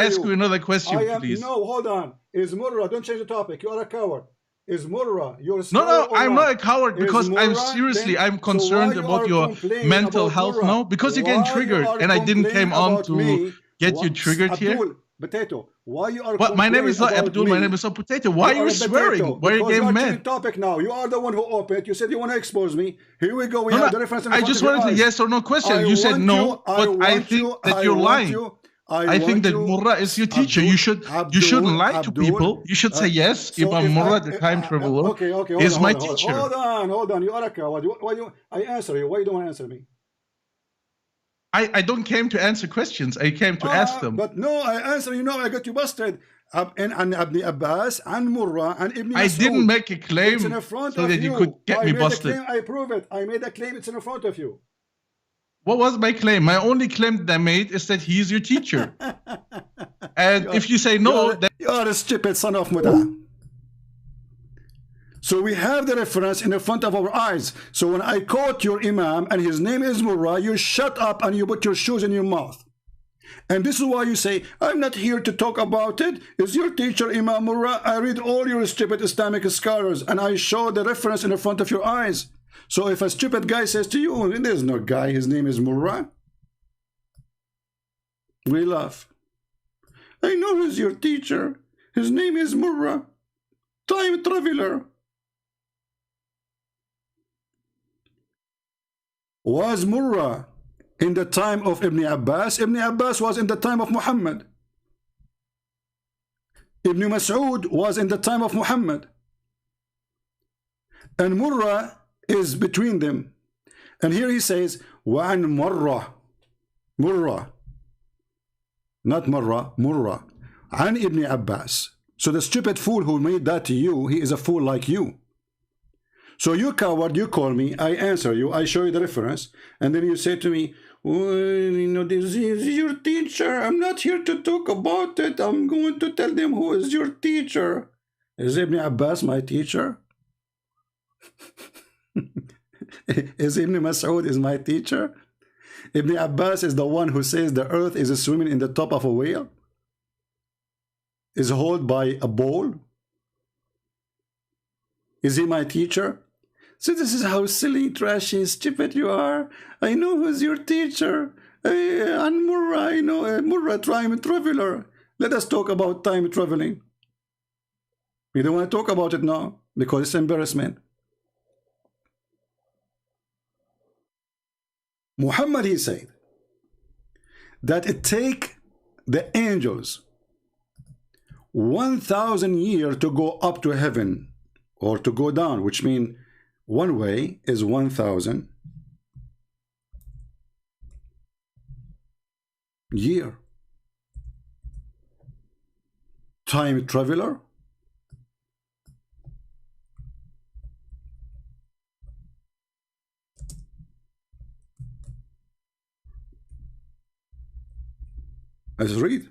ask you another question, please? No, hold on. Is Murrah, don't change the topic. You are a coward. Is Murrah your No, I'm not a coward because I'm concerned about your mental health now. Because you're getting triggered and I didn't came on to get you triggered here. Potato, why you are But my name is not Abdul, my name is not Potato. Why are you swearing? Why are you getting mad? Topic now. You are the one who opened. You said you want to expose me. Here we go. We have the reference in I just wanted a yes or no question. You said no, but I think that you're lying. I think that Murrah is your teacher. You shouldn't lie to people. You should say yes. Imam Murrah, the time traveler, is my teacher. Hold on. You are a coward. I answer you. Why you don't want to answer me? I don't came to answer questions. I came to ask them. But no, I answer. You know, I got you busted. And Ibn Abbas and Murrah and Ibn Mas'ud. I didn't make a claim so that you could get me busted. I prove it. I made a claim. It's in front of you. What was my claim? My only claim that I made is that he is your teacher. And if you say no, then you are a stupid son of Muta. So we have the reference in the front of our eyes. So when I quote your Imam and his name is Murrah, you shut up and you put your shoes in your mouth. And this is why you say, I'm not here to talk about it. It's your teacher, Imam Murrah. I read all your stupid Islamic scholars and I show the reference in the front of your eyes. So if a stupid guy says to you, there's no guy, his name is Murrah, we laugh. I know who's your teacher. His name is Murrah, time traveler. Was Murrah in the time of Ibn Abbas? Ibn Abbas was in the time of Muhammad. Ibn Mas'ud was in the time of Muhammad. And Murrah is between them. And here he says, وَعَنْ Murrah. Not Murrah, Murrah. عن Ibn Abbas. So the stupid fool who made that to you, he is a fool like you. So you coward, you call me, I answer you, I show you the reference, and then you say to me, well, you know, this is your teacher. I'm not here to talk about it. I'm going to tell them who is your teacher. Is Ibn Abbas my teacher? Is Ibn Mas'ud is my teacher? Ibn Abbas is the one who says the earth is swimming in the top of a whale? Is held by a bowl? Is he my teacher? So this is how silly, trashy, stupid you are. I know who's your teacher. And Murrah, I know Murrah, time traveler. Let us talk about time traveling. We don't want to talk about it now because it's embarrassment. Muhammad, he said that it take the angels 1,000 years to go up to heaven or to go down, which means one way is 1,000 year. Time traveler. Let's read.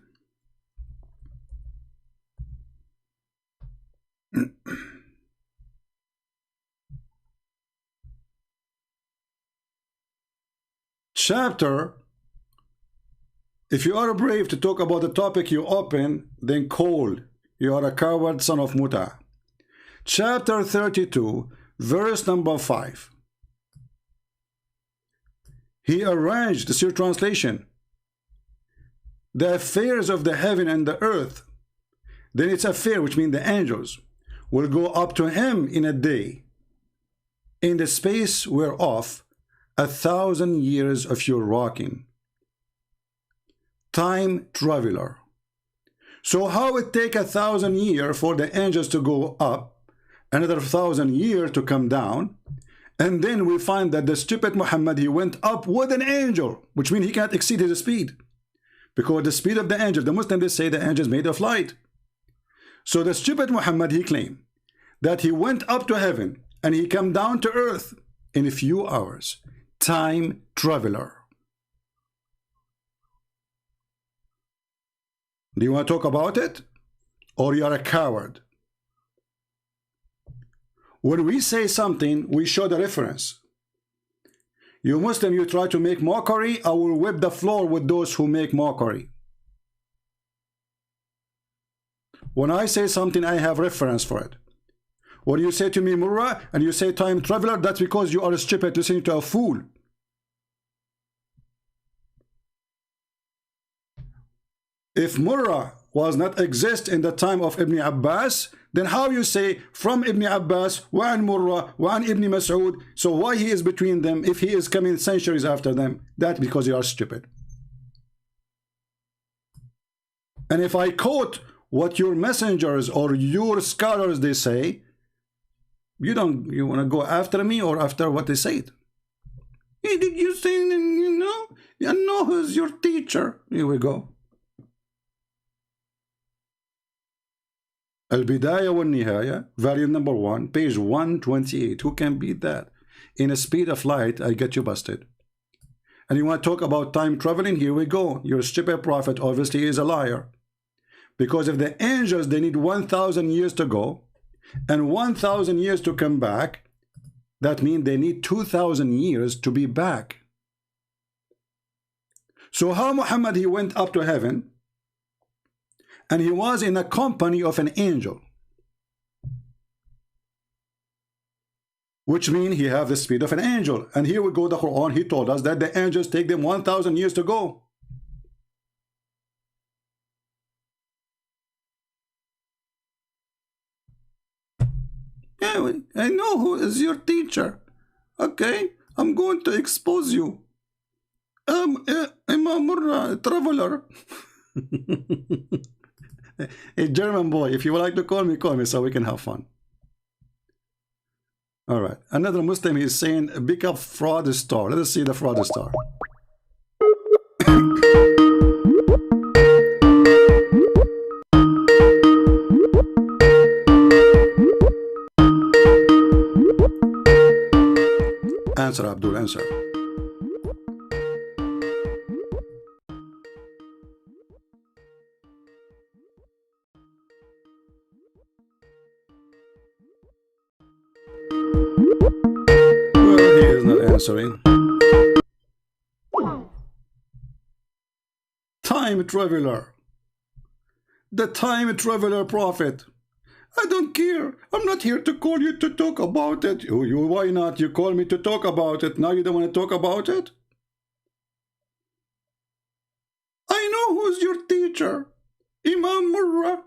Chapter If you are brave to talk about the topic you open, then cold. You are a coward, son of Muta. Chapter 32, verse number 5. He arranged, this is your translation, the affairs of the heaven and the earth. Then its affair, which means the angels, will go up to him in a day, in the space whereof 1,000 years of your walking. Time traveler. So how it take 1,000 years for the angels to go up, another 1,000 years to come down, and then we find that the stupid Muhammad, he went up with an angel, which means he can't exceed his speed, because the speed of the angel, the Muslims, they say the angel is made of light. So the stupid Muhammad, he claimed that he went up to heaven and he came down to earth in a few hours. Time traveler. Do you want to talk about it? Or you are a coward? When we say something, we show the reference. You Muslim, you try to make mockery, I will whip the floor with those who make mockery. When I say something, I have reference for it. When you say to me, Murrah, and you say time traveler, that's because you are stupid listening to a fool. If Murrah was not exist in the time of Ibn Abbas, then how you say from Ibn Abbas, Wa'an Murrah, Wa'an Ibn Mas'ud, so why he is between them if he is coming centuries after them? That's because you are stupid. And if I quote what your messengers or your scholars they say, you want to go after me or after what they said? Hey, did you say, you know who's your teacher? Here we go. Al-Bidayah wal-Nihaya, volume number 1, page 128. Who can beat that? In a speed of light, I get you busted. And you want to talk about time traveling? Here we go. Your stupid prophet obviously is a liar. Because if the angels, they need 1,000 years to go and 1,000 years to come back, that means they need 2,000 years to be back. So how Muhammad, he went up to heaven and he was in a company of an angel, which means he have the speed of an angel. And here we go, the Quran, he told us that the angels take them 1,000 years to go. Yeah, I know who is your teacher. Okay, I'm going to expose you. Imam Murrah, traveler. A German boy, if you would like to call me so we can have fun. All right, another Muslim is saying, pick up fraud star. Let us see the fraud star. Answer, Abdul, answer. Well, he is not answering. Time traveler. The time traveler prophet. I don't care. I'm not here to call you to talk about it. Why not? You call me to talk about it. Now you don't want to talk about it? I know who's your teacher. Imam Murrah.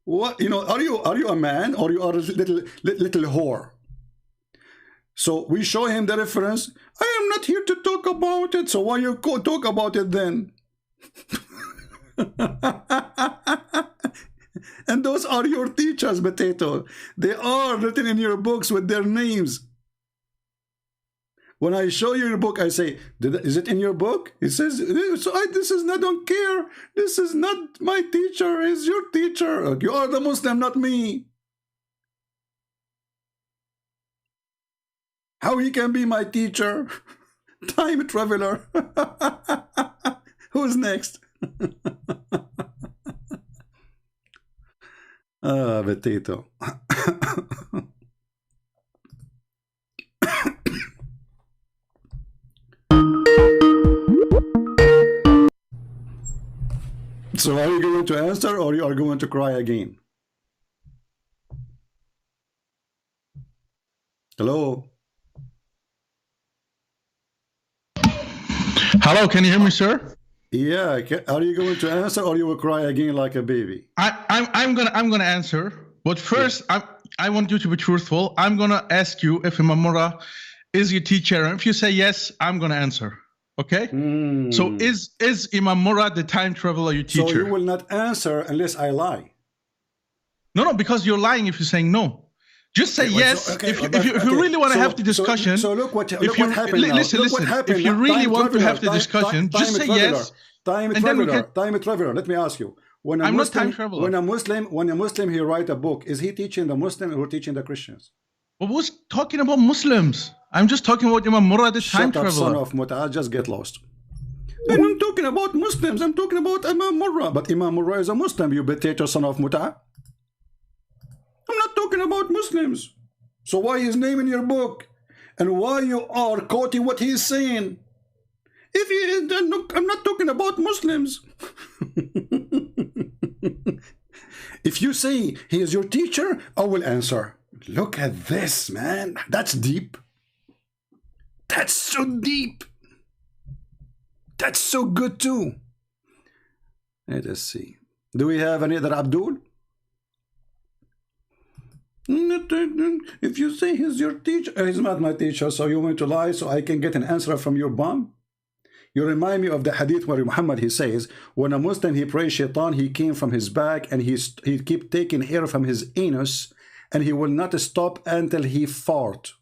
What? Are you a man or you are a little whore? So we show him the reference. I am not here to talk about it. So why you talk about it then? And those are your teachers, Potato. They are written in your books with their names. When I show you your book, I say, is it in your book? It says, this is not, I don't care. This is not my teacher, it's your teacher. You are the Muslim, not me. How he can be my teacher? Time traveler. Who's next? Potato. So are you going to answer or you are going to cry again? Hello? Hello, can you hear me, sir? Yeah, are you going to answer or you will cry again like a baby? I'm gonna answer, but first I want you to be truthful. I'm gonna ask you if Imam Murrah is your teacher, and if you say yes, I'm gonna answer. Okay? So is Imam Murrah the time traveler your teacher? So you will not answer unless I lie. No, because you're lying if you're saying no. Just say yes. So, okay, if you really want to have the discussion. So look what happened now. Listen. If you really want to have the discussion, just say yes. Time traveler. Let me ask you. When I'm not time traveler. When a Muslim he write a book, is he teaching the Muslim or teaching the Christians? But who's talking about Muslims? I'm just talking about Imam Murrah, the time traveler. Son of Mut'ah, just get lost. And I'm talking about Muslims. I'm talking about Imam Murrah. But Imam Murrah is a Muslim, you potato son of Mut'ah. I'm not talking about Muslims. So why his name in your book? And why you are quoting what he is saying? If he is, I'm not talking about Muslims. If you say he is your teacher, I will answer. Look at this, man. That's deep. That's so deep. That's so good too. Let us see. Do we have any other Abdul? If you say he's your teacher, he's not my teacher, so you want to lie so I can get an answer from your bomb? You remind me of the hadith where Muhammad, he says, when a Muslim, he prays shaitan, he came from his back and he keep taking hair from his anus and he will not stop until he fart.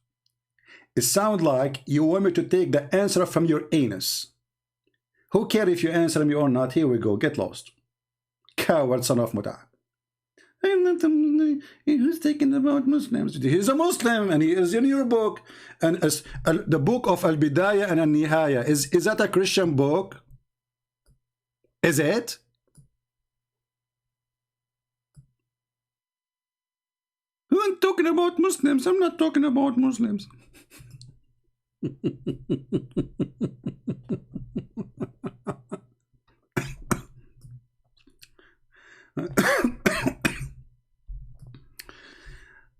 It sounds like you want me to take the answer from your anus. Who cares if you answer me or not? Here we go. Get lost. Coward son of Mut'ah. I'm not who's talking about Muslims. He's a Muslim and he is in your book. And the book of Al-Bidayah and Al-Nihaya, is that a Christian book? Is it? I'm talking about Muslims. I'm not talking about Muslims.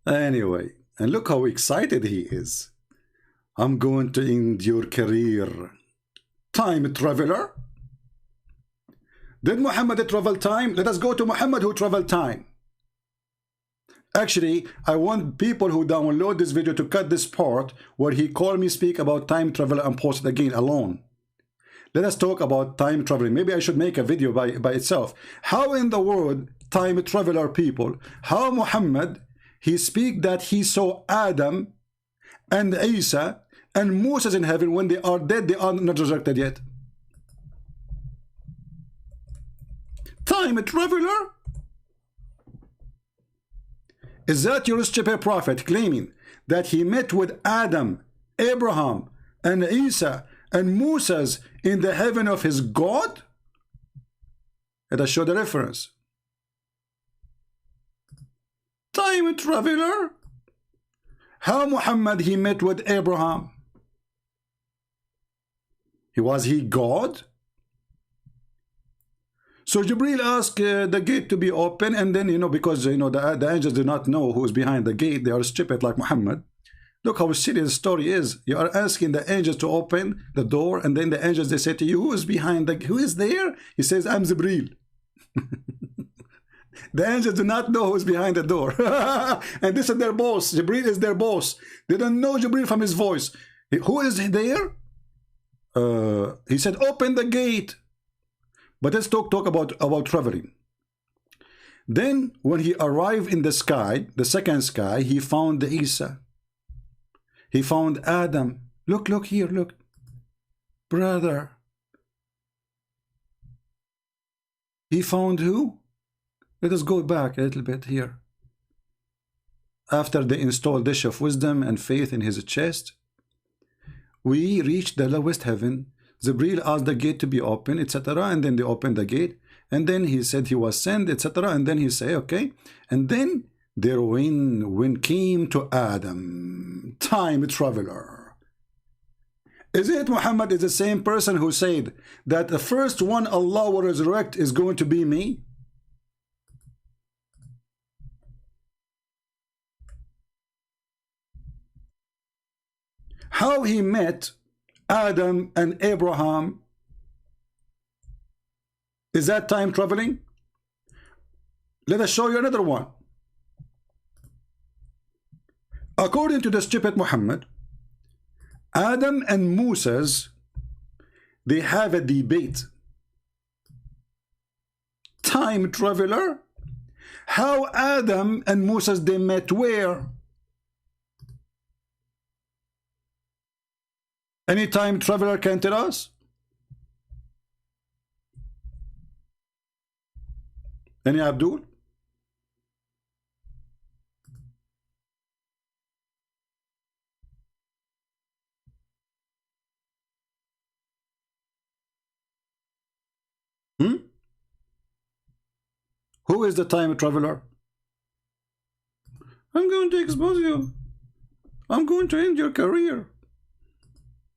Anyway, and look how excited he is. I'm going to end your career. Time traveler? Did Muhammad travel time? Let us go to Muhammad who traveled time. Actually, I want people who download this video to cut this part where he called me speak about time travel and post it again alone. Let us talk about time traveling. Maybe I should make a video by itself. How in the world time traveler people, how Muhammad, he speak that he saw Adam and Isa and Moses in heaven when they are dead, they are not resurrected yet. Time traveler? Is that your stupid prophet claiming that he met with Adam, Abraham, and Isa and Moses in the heaven of his God? Let us show the reference. Time traveler? How Muhammad he met with Abraham? Was he God? So Jibril asked the gate to be open, and then, because, the angels do not know who is behind the gate. They are stupid like Muhammad. Look how serious the story is. You are asking the angels to open the door, and then the angels, they say to you, who is behind who is there? He says, I'm Jibril. The angels do not know who is behind the door. And this is their boss. Jibril is their boss. They don't know Jibril from his voice. Who is there? He said, open the gate. But let's talk about traveling. Then when he arrived in the sky, the second sky, he found the Isa. He found Adam. Look here, look. Brother. He found who? Let us go back a little bit here. After they installed dish of wisdom and faith in his chest, we reached the lowest heaven. Jibril asked the gate to be open, etc. And then they opened the gate. And then he said he was sent, etc. And then he said, okay. And then their wind came to Adam, time traveler. Is it Muhammad is the same person who said that the first one Allah will resurrect is going to be me? How he met Adam and Abraham, is that time traveling? Let us show you another one. According to the stupid Muhammad, Adam and Moses, they have a debate. Time traveler? How Adam and Moses they met where? Any time traveler can tell us? Any Abdul? Who is the time traveler? I'm going to expose you. I'm going to end your career.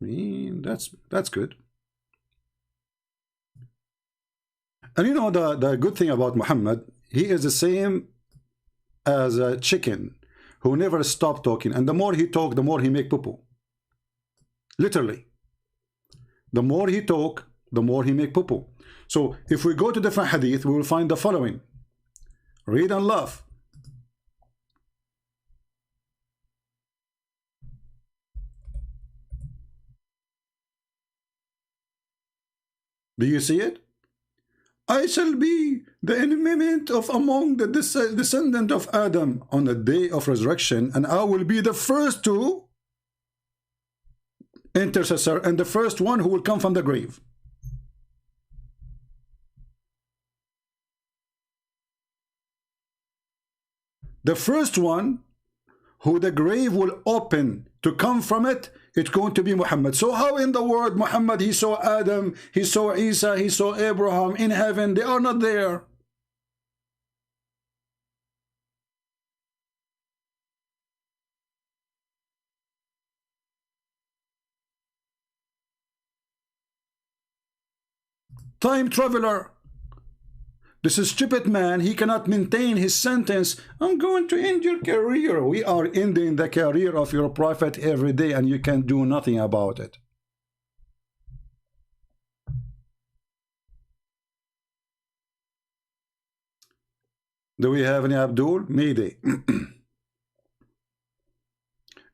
That's good. And you know the good thing about Muhammad, he is the same as a chicken who never stopped talking, and the more he talk, the more he make poo-poo. Literally. The more he talk, the more he make poo-poo. So if we go to different hadith, we will find the following. Read and laugh. Do you see it? I shall be the enemy of among the descendant of Adam on the day of resurrection, and I will be the first to intercessor and the first one who will come from the grave. The first one who the grave will open to come from it, it's going to be Muhammad. So how in the world Muhammad, he saw Adam, he saw Isa, he saw Abraham in heaven? They are not there. Time traveler. This is stupid man, he cannot maintain his sentence. I'm going to end your career. We are ending the career of your prophet every day, and you can do nothing about it. Do we have any Abdul? Mayday.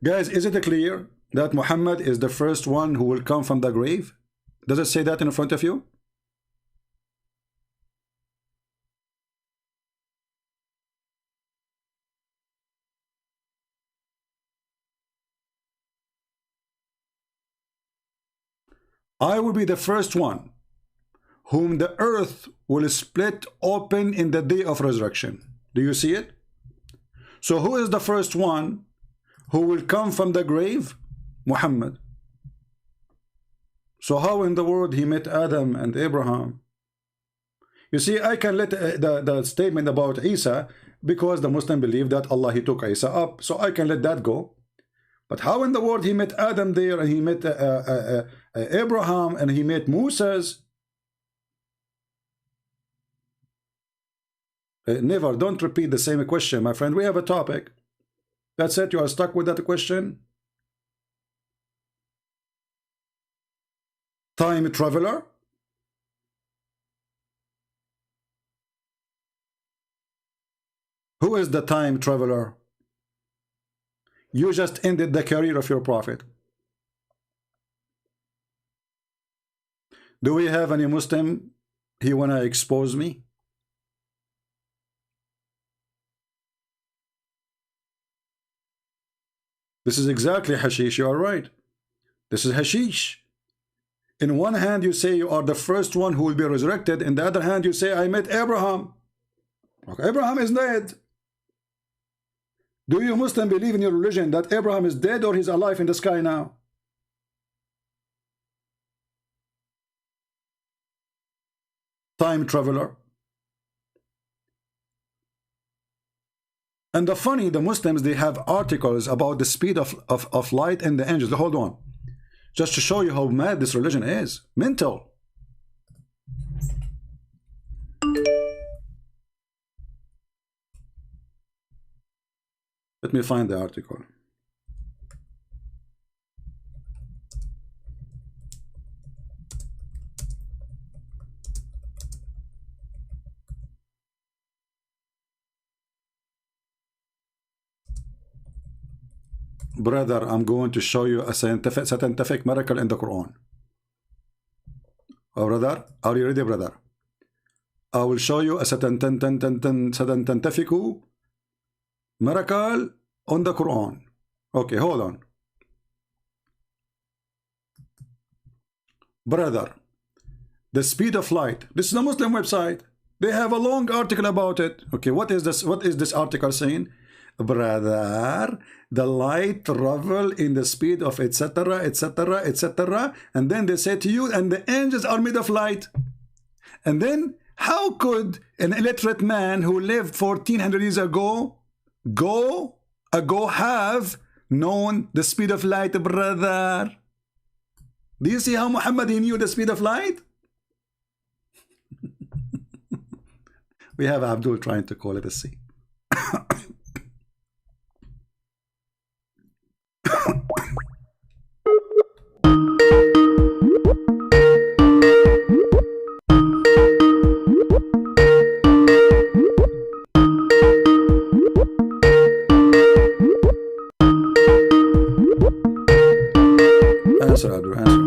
Guys, is it clear that Muhammad is the first one who will come from the grave? Does it say that in front of you? I will be the first one whom the earth will split open in the day of resurrection. Do you see it? So who is the first one who will come from the grave? Muhammad. So how in the world he met Adam and Abraham? You see, I can let the statement about Isa, because the Muslim believe that Allah, he took Isa up, so I can let that go. But how in the world he met Adam there, and he met Abraham, and he met Moses? Never. Don't repeat the same question, my friend. We have a topic. That's it. You are stuck with that question. Time traveler. Who is the time traveler? You just ended the career of your prophet. Do we have any Muslim? He wanna expose me? This is exactly hashish. You are right. This is hashish. In one hand you say you are the first one who will be resurrected. In the other hand you say I met Abraham. Okay, Abraham is dead. Do you Muslim believe in your religion that Abraham is dead or he's alive in the sky now? Time traveler. And the funny, the Muslims, they have articles about the speed of light and the angels. Hold on. just to show you how mad this religion is. Mental. Let me find the article. Brother, I'm going to show you a scientific miracle in the Quran. Oh, brother, are you ready, brother? I will show you a scientific miracle on the Quran. Okay, hold on. Brother, the speed of light. This is a Muslim website. They have a long article about it. Okay, what is this? What is this article saying? Brother, the light travel in the speed of etc., etc., etc. And then they say to you, and the angels are made of light. And then how could an illiterate man who lived 1400 years ago have known the speed of light, brother? Do you see how Muhammad knew the speed of light? We have Abdul trying to call it a C. Answer, Abdul, answer.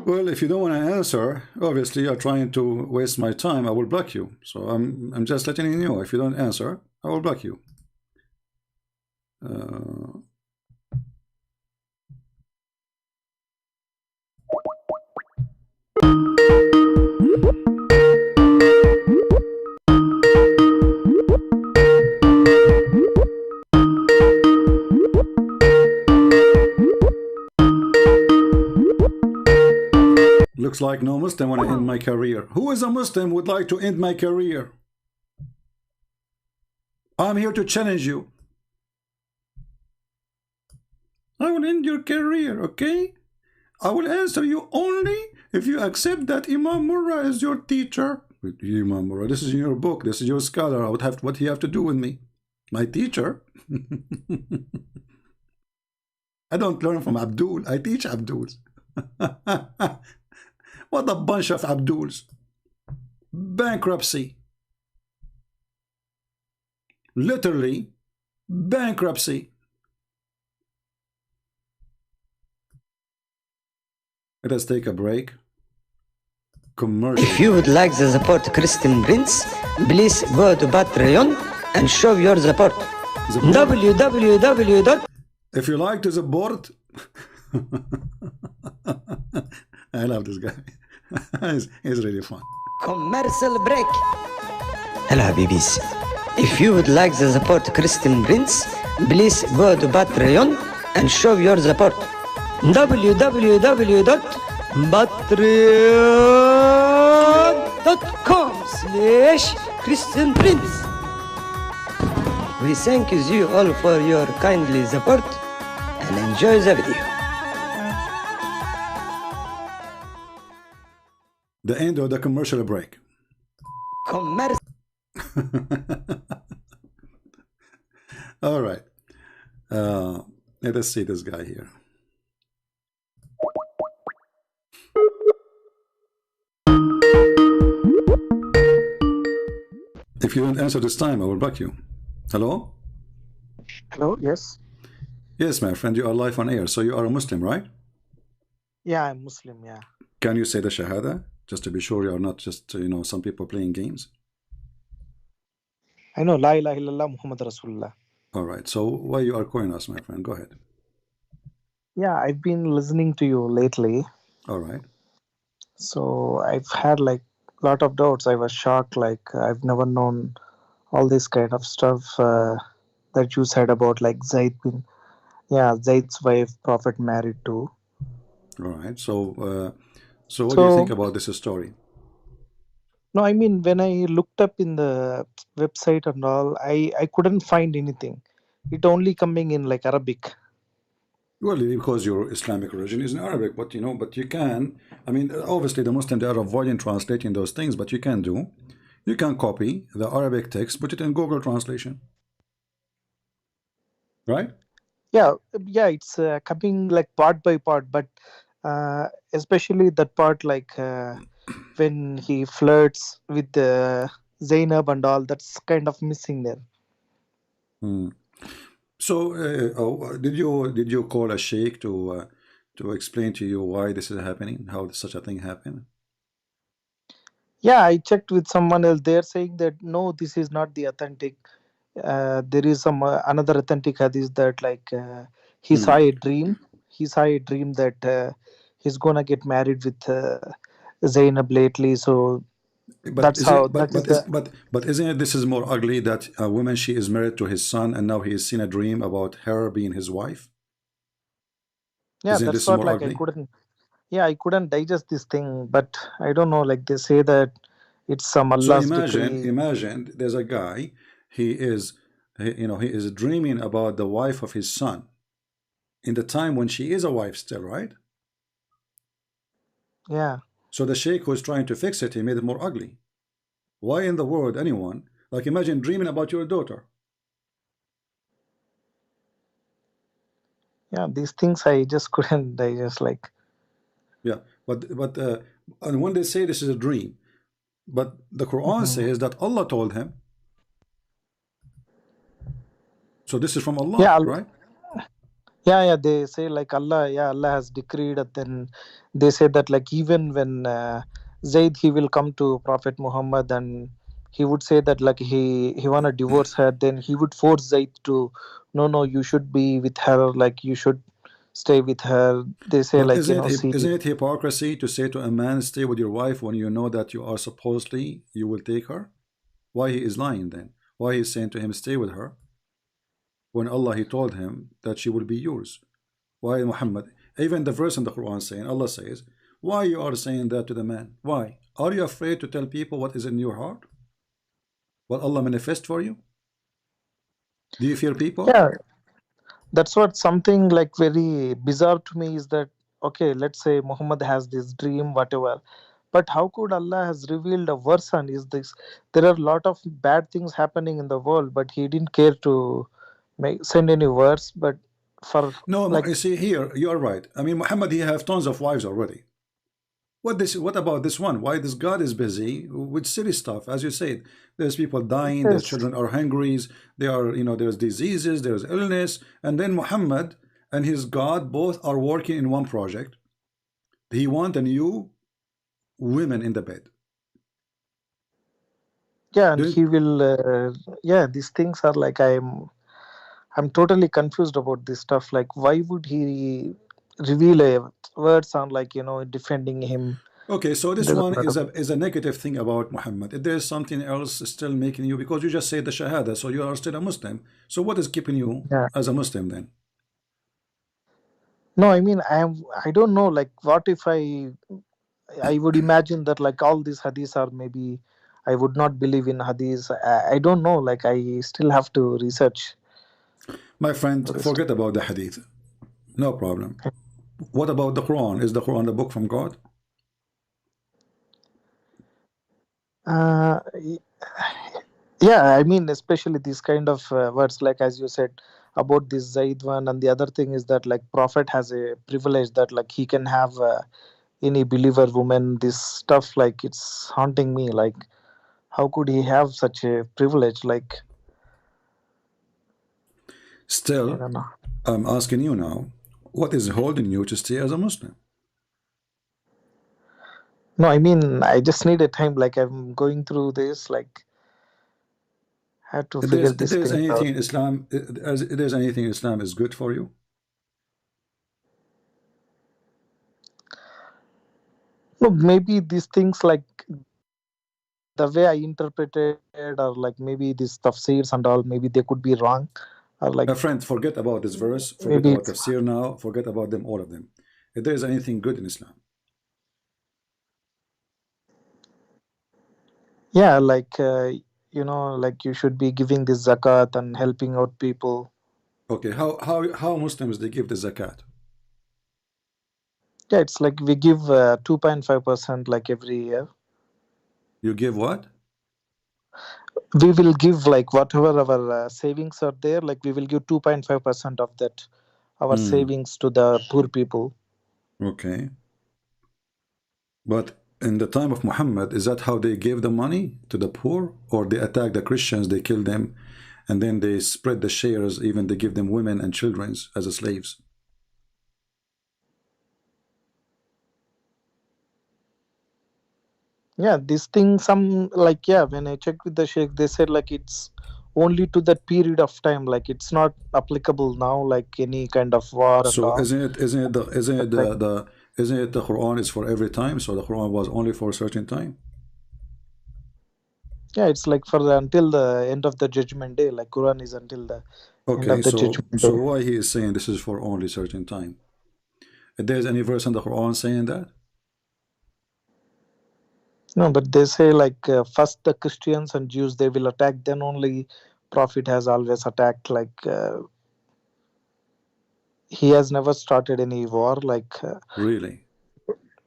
Well, if you don't want to answer, obviously you're trying to waste my time. I will block you. So I'm just letting you know. If you don't answer, I will block you. Looks like no Muslim want to end my career. Who is a Muslim would like to end my career? I'm here to challenge you. I will end your career, okay? I will answer you only if you accept that Imam Murrah is your teacher. Imam Murrah, this is in your book. This is your scholar. I would have what he have to do with me? My teacher? I don't learn from Abdul. I teach Abduls. What a bunch of Abduls. Bankruptcy. Literally bankruptcy. Let us take a break. Commercial. If you would like to support Christian Prince, please go to Patreon and show your support. www. If you like to support, I love this guy. he's really fun. Commercial break. Hello, Habibis. If you would like to support Christian Prince, please go to Patreon and show your support. www.patreon.com/Christian Prince. We thank you all for your kindly support and enjoy the video. The end of the commercial break. Commercial. All right. Let us see this guy here. If you don't answer this time, I will block you. Hello? Hello, yes. Yes, my friend, you are live on air. So you are a Muslim, right? Yeah, I'm Muslim, yeah. Can you say the Shahada? Just to be sure you are not just, some people playing games. I know, La ilaha illallah Muhammad Rasulullah. All right. So why you are calling us, my friend? Go ahead. Yeah, I've been listening to you lately. All right. So I've had like a lot of doubts. I was shocked. Like I've never known all this kind of stuff that you said about like Zayd's wife, Prophet married to. All right. So what do you think about this story? No, I mean when I looked up in the website and all, I couldn't find anything. It only coming in like Arabic. Well, because your Islamic origin is in Arabic, but you know, but you can. I mean, obviously the Muslims they are avoiding translating those things, but you can do. You can copy the Arabic text, put it in Google Translation, right? Yeah, yeah, it's coming like part by part, but especially that part like when he flirts with Zainab and all, that's kind of missing there. Hmm. So, did you call a sheikh to explain to you why this is happening, how such a thing happened? Yeah, I checked with someone else. They're saying that no, this is not the authentic. There is some another authentic hadith that like he saw a dream. He saw a dream that he's gonna get married with Zainab lately. So But that's is how it that is but is the but isn't it this is more ugly that a woman she is married to his son and now he has seen a dream about her being his wife? yeah. Isn't That's this what more like I ugly? couldn't. Yeah, I couldn't digest this thing, but I don't know. Like they say that it's some So Allah's imagine, decree. imagine there's a guy, you know, he is dreaming about the wife of his son in the time when she is a wife still, right? Yeah, So the sheikh who is trying to fix it, he made it more ugly. Why in the world anyone, like imagine dreaming about your daughter. yeah. These things I just couldn't digest. Like Yeah, but and when they say this is a dream, but the Quran mhm. says that Allah told him. So this is from yeah, Allah, right? yeah, yeah. They say like Allah, yeah, Allah has decreed, and then they say that like even when Zaid he will come to Prophet Muhammad and he would say that like he wanna divorce her, then he would force Zaid to no, you should be with her, like you should stay with her. They say But like see. isn't it hypocrisy to say to a man, stay with your wife when you know that you are supposedly you will take her? Why he is lying then? Why he is saying to him, stay with her, when Allah he told him that she will be yours? Why Muhammad? Even the verse in the Quran saying, Allah says, why you are saying that to the man? Why? Are you afraid to tell people what is in your heart? What Allah manifest for you? Do you fear people? Yeah, that's what something like very bizarre to me is that okay, let's say Muhammad has this dream, whatever. But how could Allah has revealed a verse on is this? There are a lot of bad things happening in the world, but He didn't care to send any verse. But for No, like, you see here, you are right. I mean, Muhammad, he have tons of wives already. What about this one? Why this God is busy with silly stuff? As you said, there's people dying, their yes, children are hungry, there are, you know, there's diseases, there's illness, and then Muhammad and his God both are working in one project. He want a new women in the bed. yeah, and Do He will. Yeah, these things are like I'm totally confused about this stuff. Like, why would He reveal a words on like defending him? Okay, so this Doesn't one matter. is a negative thing about Muhammad. If there is something else still making you, because you just say the Shahada, so you are still a Muslim. So what is keeping you Yeah. as a Muslim then? No, I mean I don't know. Like, what if I would imagine that like all these hadiths are maybe I would not believe in hadiths. I don't know. Like I still have to research My friend, for this. forget about the Hadith. No problem. What about the Quran? Is the Quran the book from God? Uh, y- yeah, I mean especially these kind of words like as you said about this Zaid one, and the other thing is that like Prophet has a privilege that like he can have any believer woman. This stuff like it's haunting me. Like how could he have such a privilege? Like I Still, don't know. I'm asking you now, what is holding you to stay as a Muslim? No, I mean, I just need a time. Like I'm going through this. Like, had to figure If this there's thing out. anything in Islam, if there's anything in Islam is good for you, No, maybe these things like the way I interpreted, or like maybe these tafsirs and all, maybe they could be wrong, or like my friend, forget about this verse, forget maybe about it's tafsir now, forget about them, all of them. If there is anything good in Islam, Yeah, like like you should be giving this zakat and helping out people. Okay, how Muslims they give the zakat? Yeah, it's like we give 2.5% like every year. You give what? We will give like whatever our savings are there, like we will give 2.5% of that, our savings to the poor people. Okay. But in the time of Muhammad, is that how they gave the money to the poor? Or they attack the Christians, they kill them, and then they spread the shares, even they give them women and children as slaves? Yeah, this thing, some like, yeah, when I checked with the sheikh, they said like it's only to that period of time, like it's not applicable now, like any kind of war and So all. isn't it the Quran is for every time? So the Quran was only for a certain time? Yeah, it's like for until the end of the judgment day, like Quran is until the end Okay, of the so judgment day. why he is saying this is for only certain time? If there's any verse in the Quran saying that? No, but they say like first the Christians and Jews they will attack, then only Prophet has always attacked. Like he has never started any war. Like Really?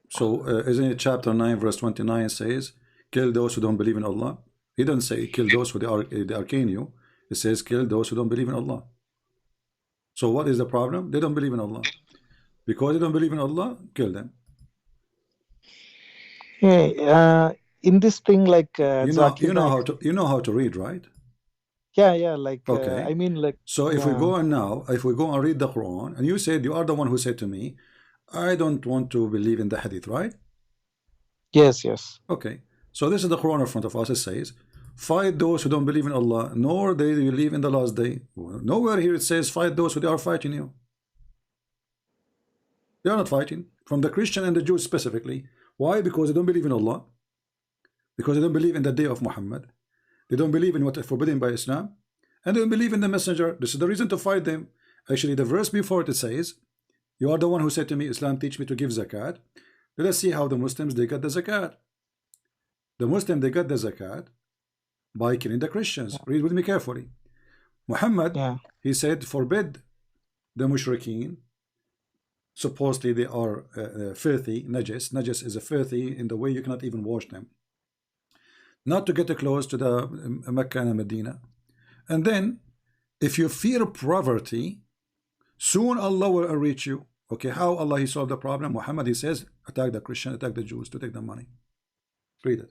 So isn't it chapter 9 verse 29 says, kill those who don't believe in Allah? He doesn't say kill those who they arcane you. It says kill those who don't believe in Allah. So what is the problem? They don't believe in Allah. Because they don't believe in Allah, kill them. yeah, in this thing, like you know how to read, right? yeah, like Okay. I mean, like so if we go and read the Quran, and you said you are the one who said to me, I don't want to believe in the hadith, right? Yes. Okay. So this is the Quran in front of us. It says, fight those who don't believe in Allah, nor they believe in the last day. Nowhere here it says fight those who are fighting you. They are not fighting. From the Christian and the Jews specifically. Why? Because they don't believe in Allah. Because they don't believe in the day of Muhammad. They don't believe in what is forbidden by Islam. And they don't believe in the messenger. This is the reason to fight them. Actually, the verse before it says, you are the one who said to me, Islam teach me to give zakat. Let us see how the Muslims, they got the zakat. The Muslim, they got the zakat by killing the Christians. Read with me carefully. Muhammad, he said, forbid the mushrikeen. Supposedly they are filthy, najis. Najis is a filthy in the way you cannot even wash them. Not to get close to the Mecca and Medina. And then, if you fear poverty, soon Allah will reach you. Okay, how Allah he solved the problem? Muhammad, he says, attack the Christian, attack the Jews to take the money. Read it.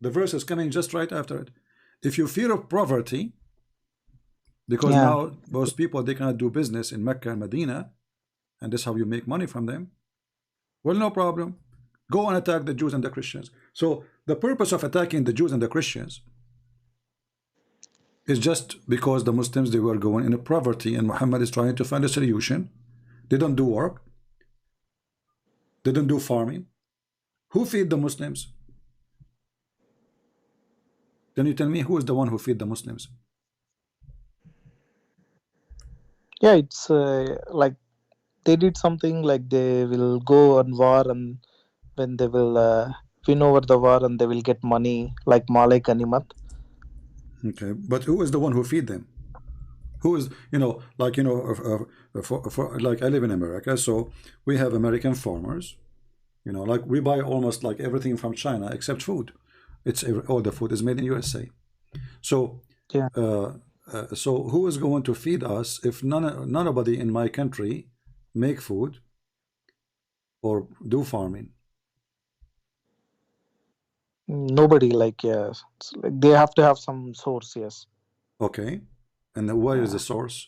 The verse is coming just right after it. If you fear of poverty, because now most people, they cannot do business in Mecca and Medina, and that's how you make money from them. Well, no problem. Go and attack the Jews and the Christians. So the purpose of attacking the Jews and the Christians is just because the Muslims, they were going in poverty, and Muhammad is trying to find a solution. They don't do work. They don't do farming. Who feed the Muslims? Can you tell me who is the one who feed the Muslims? Yeah, it's like they did something like they will go on war, and when they will win over the war, and they will get money like Malay Ganimat. Okay, but who is the one who feed them? Who is, like, like I live in America, so we have American farmers, like we buy almost like everything from China except food. All the food is made in USA. So so who is going to feed us if nobody in my country make food or do farming? Nobody, like it's like they have to have some source. Yes. Okay, and where is the source?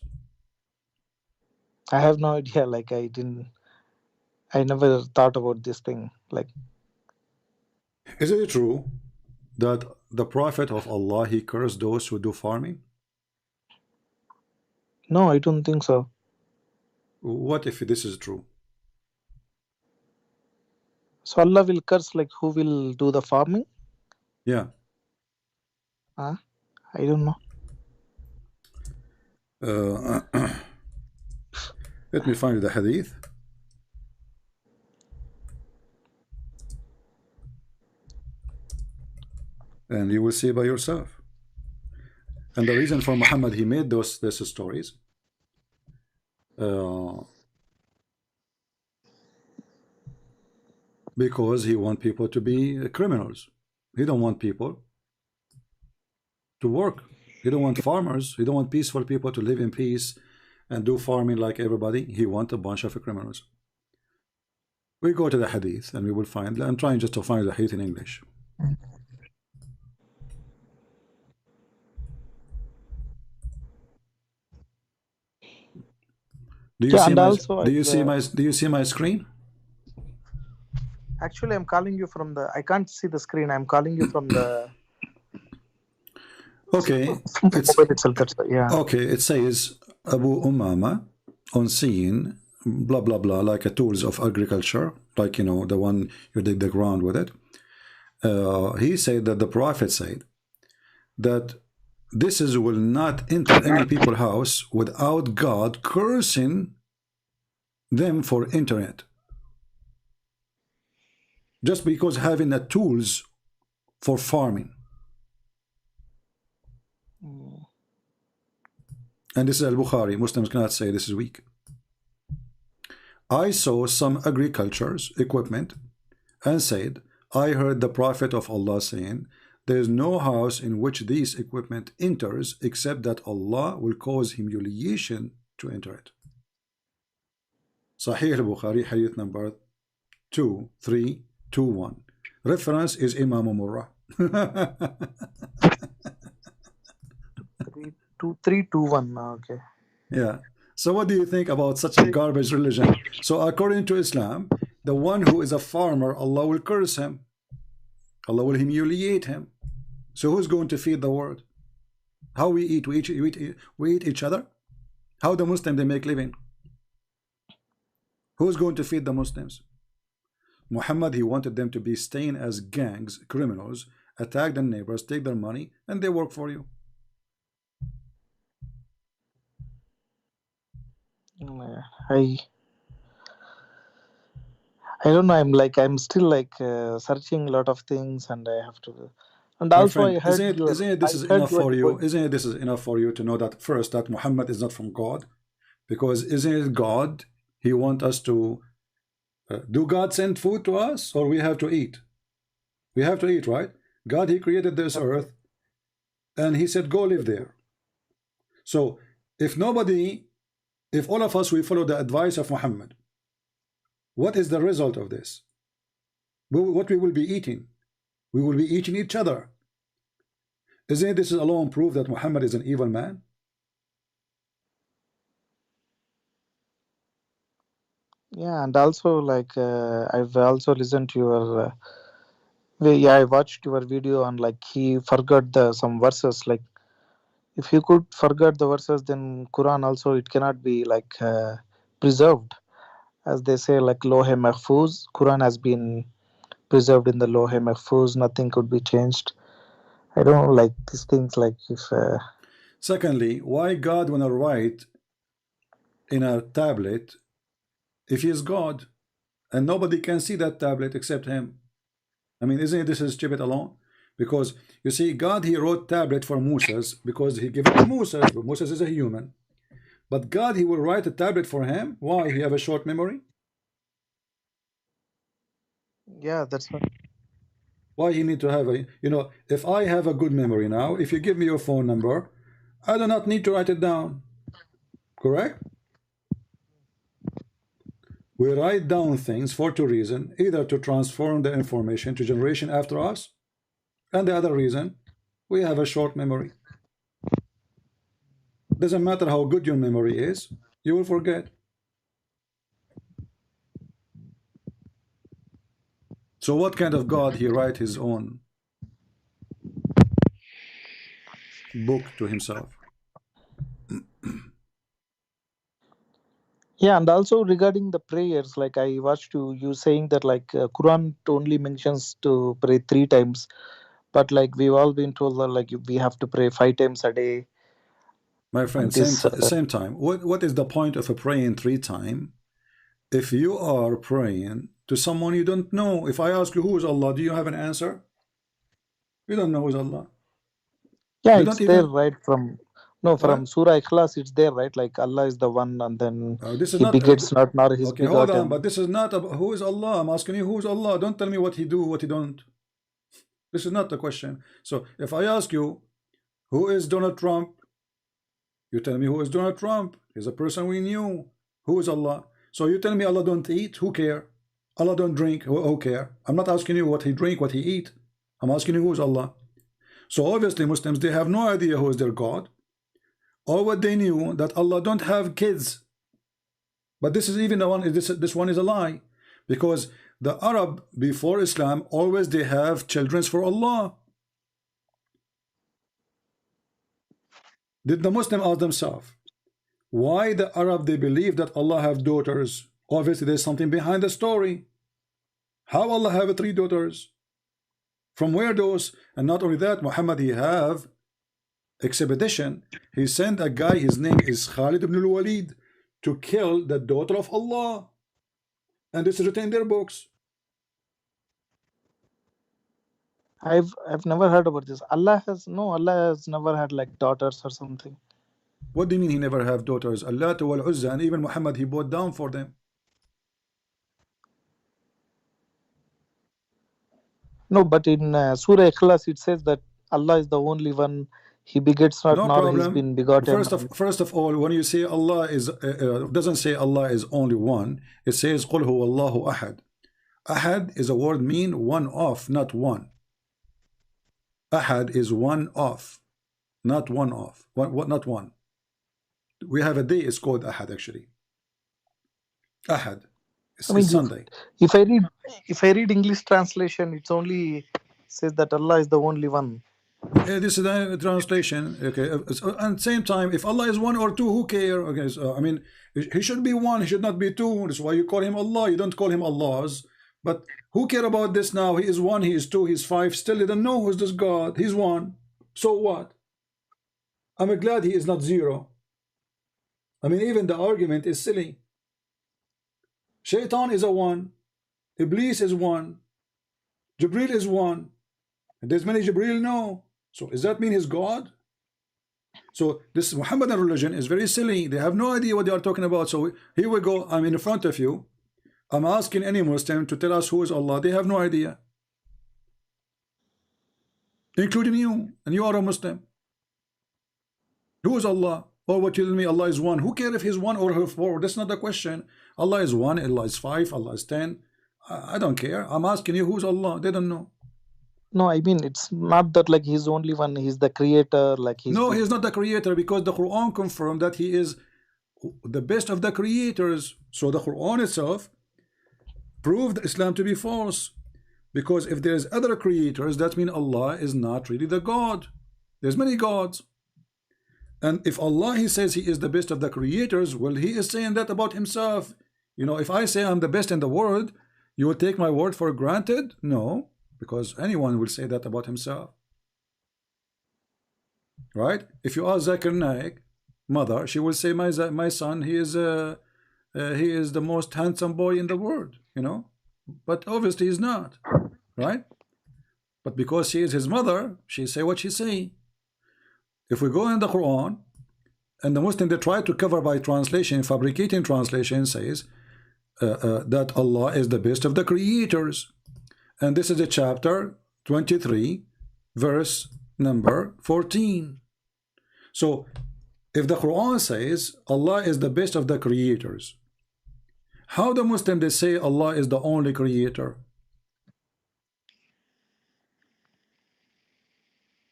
I have no idea. Like I never thought about this thing. Like, is it true that the Prophet of Allah, he cursed those who do farming? No, I don't think so. What if this is true? So Allah will curse like who will do the farming? Yeah. I don't know. Let me find the hadith. and you will see by yourself. And the reason for Muhammad he made these stories because he wants people to be criminals. He don't want people to work. He don't want farmers. He don't want peaceful people to live in peace and do farming like everybody. He wants a bunch of criminals. We go to the hadith and we will find. I'm trying just to find the hadith in English. Do you see my screen? Actually, I'm calling you from the. I can't see the screen. I'm calling you from the. Okay. Okay. It says Abu Umama on seeing blah blah blah like a tools of agriculture, like the one you dig the ground with it. He said that the Prophet said that this will not enter any people's house without God cursing them for entering it. Just because having the tools for farming. And this is Al-Bukhari. Muslims cannot say this is weak. I saw some agriculture's equipment and said, I heard the Prophet of Allah saying, there is no house in which these equipment enters except that Allah will cause humiliation to enter it. Sahih al-Bukhari, hadith number 2321. Reference is Imam Murrah. 2321. Okay. Yeah. So what do you think about such a garbage religion? So according to Islam, the one who is a farmer, Allah will curse him. Allah will humiliate him. So who's going to feed the world? How we eat? We eat each other? How the Muslims they make living? Who's going to feed the Muslims? Muhammad, he wanted them to be staying as gangs, criminals, attack their neighbors, take their money, and they work for you. I don't know. I'm still searching a lot of things, and I have to. And my also, friend, I heard isn't it this is enough for you? Isn't it this is enough for you to know that first that Muhammad is not from God? Because isn't it God? He wants us to do God send food to us, or we have to eat? We have to eat, right? God, he created this earth, and he said, go live there. So if all of us we follow the advice of Muhammad, what is the result of this? What we will be eating? We will be eating each other. Isn't this alone proof that Muhammad is an evil man? Yeah, and also I've also listened to your. I watched your video on he forgot some verses. If you could forget the verses, then Quran also it cannot be preserved, as they say Lohe Mahfuz. Quran has been preserved in the Lohe Mahfuz. Nothing could be changed. I don't like these things. If secondly, why God wanna write in a tablet if he is God and nobody can see that tablet except him? I mean, isn't this is stupid alone? Because you see, God he wrote tablet for Moses because he gave it to Moses, but Moses is a human. But God he will write a tablet for him. Why? He have a short memory? Yeah, that's right. Why he need to have a, if I have a good memory now, if you give me your phone number, I do not need to write it down. Correct? We write down things for two reasons, either to transform the information to generation after us, and the other reason, we have a short memory. Doesn't matter how good your memory is, you will forget. So what kind of God he write his own book to himself? Yeah, and also regarding the prayers, I watched you saying that Quran only mentions to pray 3 times, but we've all been told that we have to pray 5 times a day. My friend, same time. What is the point of a praying 3 times if you are praying to someone you don't know? If I ask you who is Allah, do you have an answer? You don't know who is Allah. Yeah, You it's don't there even. right from from What? Surah Ikhlas. It's there right, like Allah is the one, and then This is He not. begets not, nor His Okay, hold on. But begotten. this is not about who is Allah. I'm asking you who is Allah. Don't tell me what He do, what He don't. This is not the question. So if I ask you who is Donald Trump, you tell me who is Donald Trump. He's a person we knew. Who is Allah? So you tell me Allah don't eat. Who care? Allah don't drink. Who care? I'm not asking you what He drink, what He eat. I'm asking you who is Allah. So obviously Muslims, they have no idea who is their God. Or what they knew, that Allah don't have kids. But this is even the one, this one is a lie. Because the Arab before Islam, always they have children for Allah. Did the Muslim ask themselves, why the Arab, they believe that Allah have daughters? Obviously there's something behind the story. How Allah have 3 daughters? From where those? And not only that, Muhammad, he have expedition. He sent a guy, his name is Khalid ibn al-Walid, to kill the daughter of Allah. And this is written in their books. I've never heard about this. Allah has never had like daughters or something. What do you mean he never have daughters? Allah wal Uzza, and even Muhammad, he bowed down for them. No, but in Surah Ikhlas it says that Allah is the only one. He begets not, No nor problem. He's been begotten. First of all, when you say Allah is, doesn't say Allah is only one. It says قُلْ هُوَ اللَّهُ أَحَدٌ. Ahad is a word mean one of, not one. Ahad is one of, not one of. What? Not one. We have a day. It's called Ahad actually. Ahad. It's Sunday. If I read English translation, it's only says that Allah is the only one. This is the translation. Okay. At the same time, if Allah is 1 or 2, who care? Okay. So I mean, He should be 1. He should not be 2. That's why you call Him Allah. You don't call Him Allahs. But who care about this now? He is 1. He is 2. He is 5. Still, they don't know who's this God. He's 1. So what? I'm glad He is not 0. I mean, even the argument is silly. Shaitan is a 1. Iblis is 1. Jibril is 1. And there's many Jibril, no. So does that mean he's God? So this Muhammadan religion is very silly. They have no idea what they are talking about. So here we go. I'm in front of you. I'm asking any Muslim to tell us who is Allah. They have no idea. Including you. And you are a Muslim. Who is Allah? Or what you tell me Allah is 1. Who cares if he's 1 or 4? That's not the question. Allah is 1, Allah is 5, Allah is 10. I don't care. I'm asking you who's Allah. They don't know. No, I mean, it's not that like He's only one. He's the creator. Like No, He's not the creator, because the Quran confirmed that He is the best of the creators. So the Quran itself proved Islam to be false. Because if there's other creators, that means Allah is not really the God. There's many gods. And if Allah, He says He is the best of the creators, well, He is saying that about Himself. You know, if I say I'm the best in the world, you will take my word for granted? No, because anyone will say that about himself. Right? If you ask Zakir Naik, mother, she will say, my son, he is the most handsome boy in the world, you know. But obviously he's not, right? But because she is his mother, she say what she say. If we go in the Quran, and the Muslim, they try to cover by translation, fabricating translation, says that Allah is the best of the creators. And this is a chapter 23, verse number 14. So if the Quran says Allah is the best of the creators, how the Muslim they say Allah is the only creator?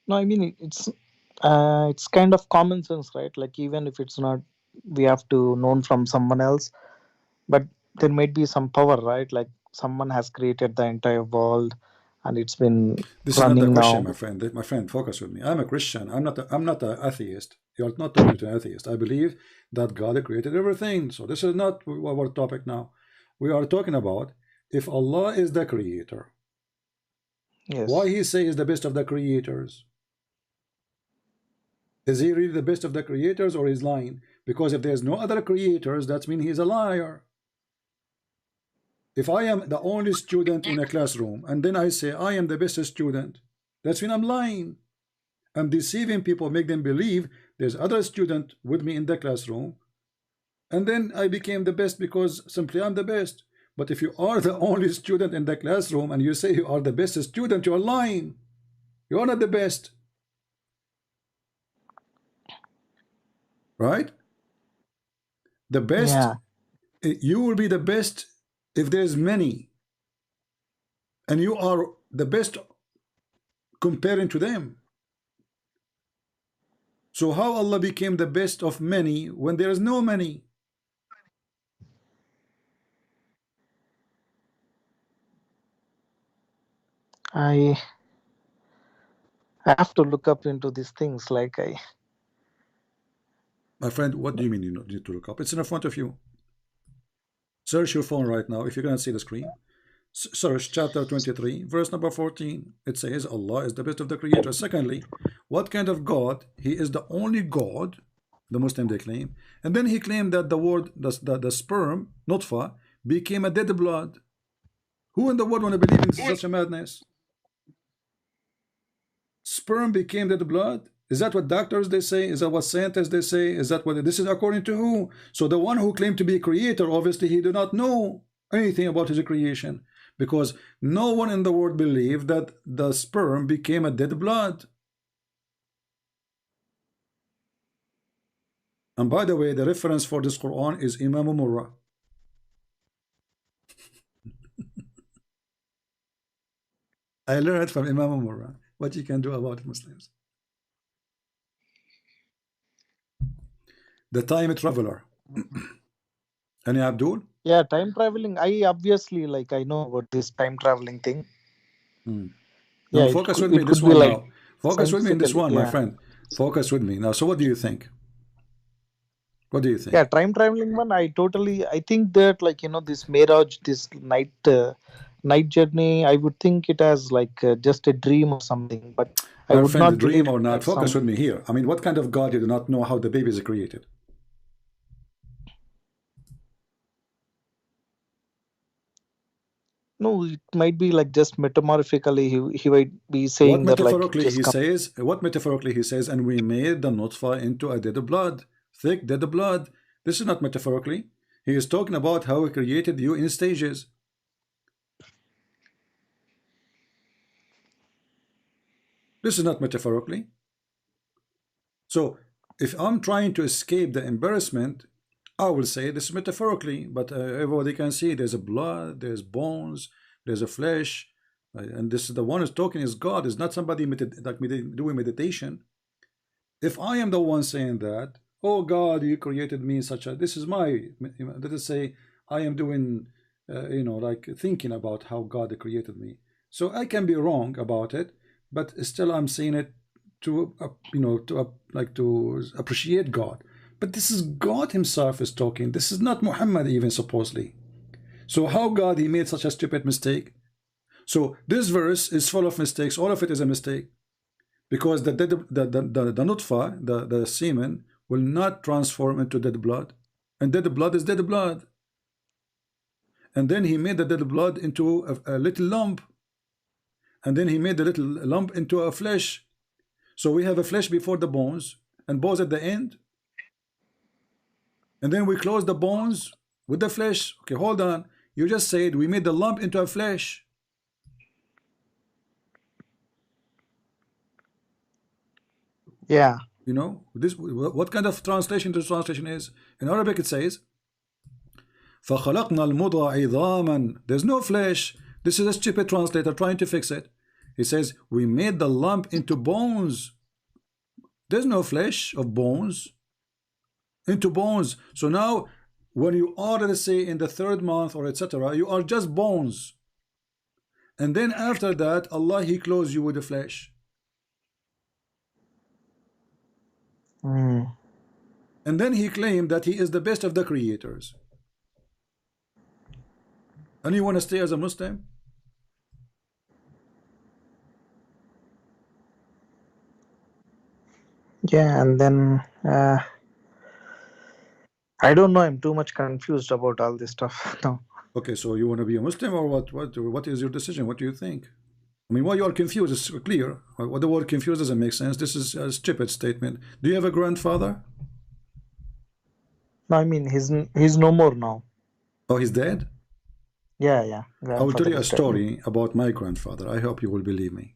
No, I mean it's kind of common sense, right? Like even if it's not, we have to know from someone else, but there might be some power, right? Like someone has created the entire world, and it's been this running is not the question, now. my friend. My friend, focus with me. I'm a Christian. I'm not an atheist. You're not talking to an atheist. I believe that God created everything. So this is not our topic now. We are talking about if Allah is the creator. Yes. Why He say is the best of the creators? Is He really the best of the creators, or is lying? Because if there's no other creators, that means He's a liar. If I am the only student in a classroom, and then I say I am the best student, That's when I'm lying. I'm deceiving people, make them believe there's other student with me in the classroom, and then I became the best because simply I'm the best. But if you are the only student in the classroom and you say you are the best student, you are lying. You are not the best. Right? The best, Yeah. you will be the best if there's many. And you are the best comparing to them. So how Allah became the best of many when there is no many? I have to look up into these things. Like My friend, what do you mean you need to look up? It's in front of you. Search your phone right now. If you're going to see the screen, search chapter 23, verse number 14. It says Allah is the best of the creators. Secondly, what kind of God? He is the only God, the Muslim they claim. And then he claimed that the word, the sperm, nutfa, became a dead blood. Who in the world want to believe in such a madness? Sperm became dead blood? Is that what doctors they say? Is that what scientists they say? Is that what this is according to who? So the one who claimed to be a creator, obviously he did not know anything about his creation, because no one in the world believed that the sperm became a dead blood. And by the way, the reference for this Quran is Imam Murrah. I learned from Imam Murrah what you can do about Muslims. The time traveler. Any Abdul? yeah, time traveling. I obviously I know about this time traveling thing. Now focus with me this one now. Focus with me in this one, my yeah. friend. Focus with me now. So what do you think? What do you think? Yeah, time traveling one. I think that this Mirage, this night journey. I would think it as just a dream or something. But I would friend, not dream or not. Focus with me here. I mean, what kind of God you do not know how the baby is created? No, it might be just metamorphically. He might be saying what that metaphorically he says. What metaphorically he says, and we made the nutfa into a dead blood, thick dead blood. This is not metaphorically. He is talking about how he created you in stages. This is not metaphorically. So if I'm trying to escape the embarrassment, I will say this metaphorically, but everybody can see there's a blood, there's bones, there's a flesh, and this is the one who's talking is God, is not somebody doing meditation. If I am the one saying that, oh God, you created me in such a, this is my, let us say I am doing, thinking about how God created me. So I can be wrong about it, but still I'm saying it to, to appreciate God. But this is God himself is talking. This is not Muhammad even supposedly. So how God he made such a stupid mistake? So this verse is full of mistakes. All of it is a mistake, because the nutfa, the semen, will not transform into dead blood, and dead blood is dead blood. And then he made the dead blood into a little lump, and then he made the little lump into a flesh. So we have a flesh before the bones, and bones at the end. And then we close the bones with the flesh. Okay, hold on. You just said we made the lump into a flesh. Yeah. You know, this what kind of translation this translation is? In Arabic it says فَخَلَقْنَا الْمُضْغَ عِظَامًا. There's no flesh. This is a stupid translator trying to fix it. He says we made the lump into bones. There's no flesh of bones. Into bones. So now when you are, let's say, in the 3rd month or etc., you are just bones, and then after that Allah he clothes you with the flesh. And then he claimed that he is the best of the creators. And you want to stay as a Muslim? Yeah, and then I don't know. I'm too much confused about all this stuff now. Okay, so you want to be a Muslim or what? What is your decision? What do you think? I mean, why you are confused is clear. What the word confused doesn't make sense. This is a stupid statement. Do you have a grandfather? No, I mean he's no more now. Oh, he's dead? Yeah, yeah. I will tell Grandfather you a is dead. story about my grandfather. I hope you will believe me.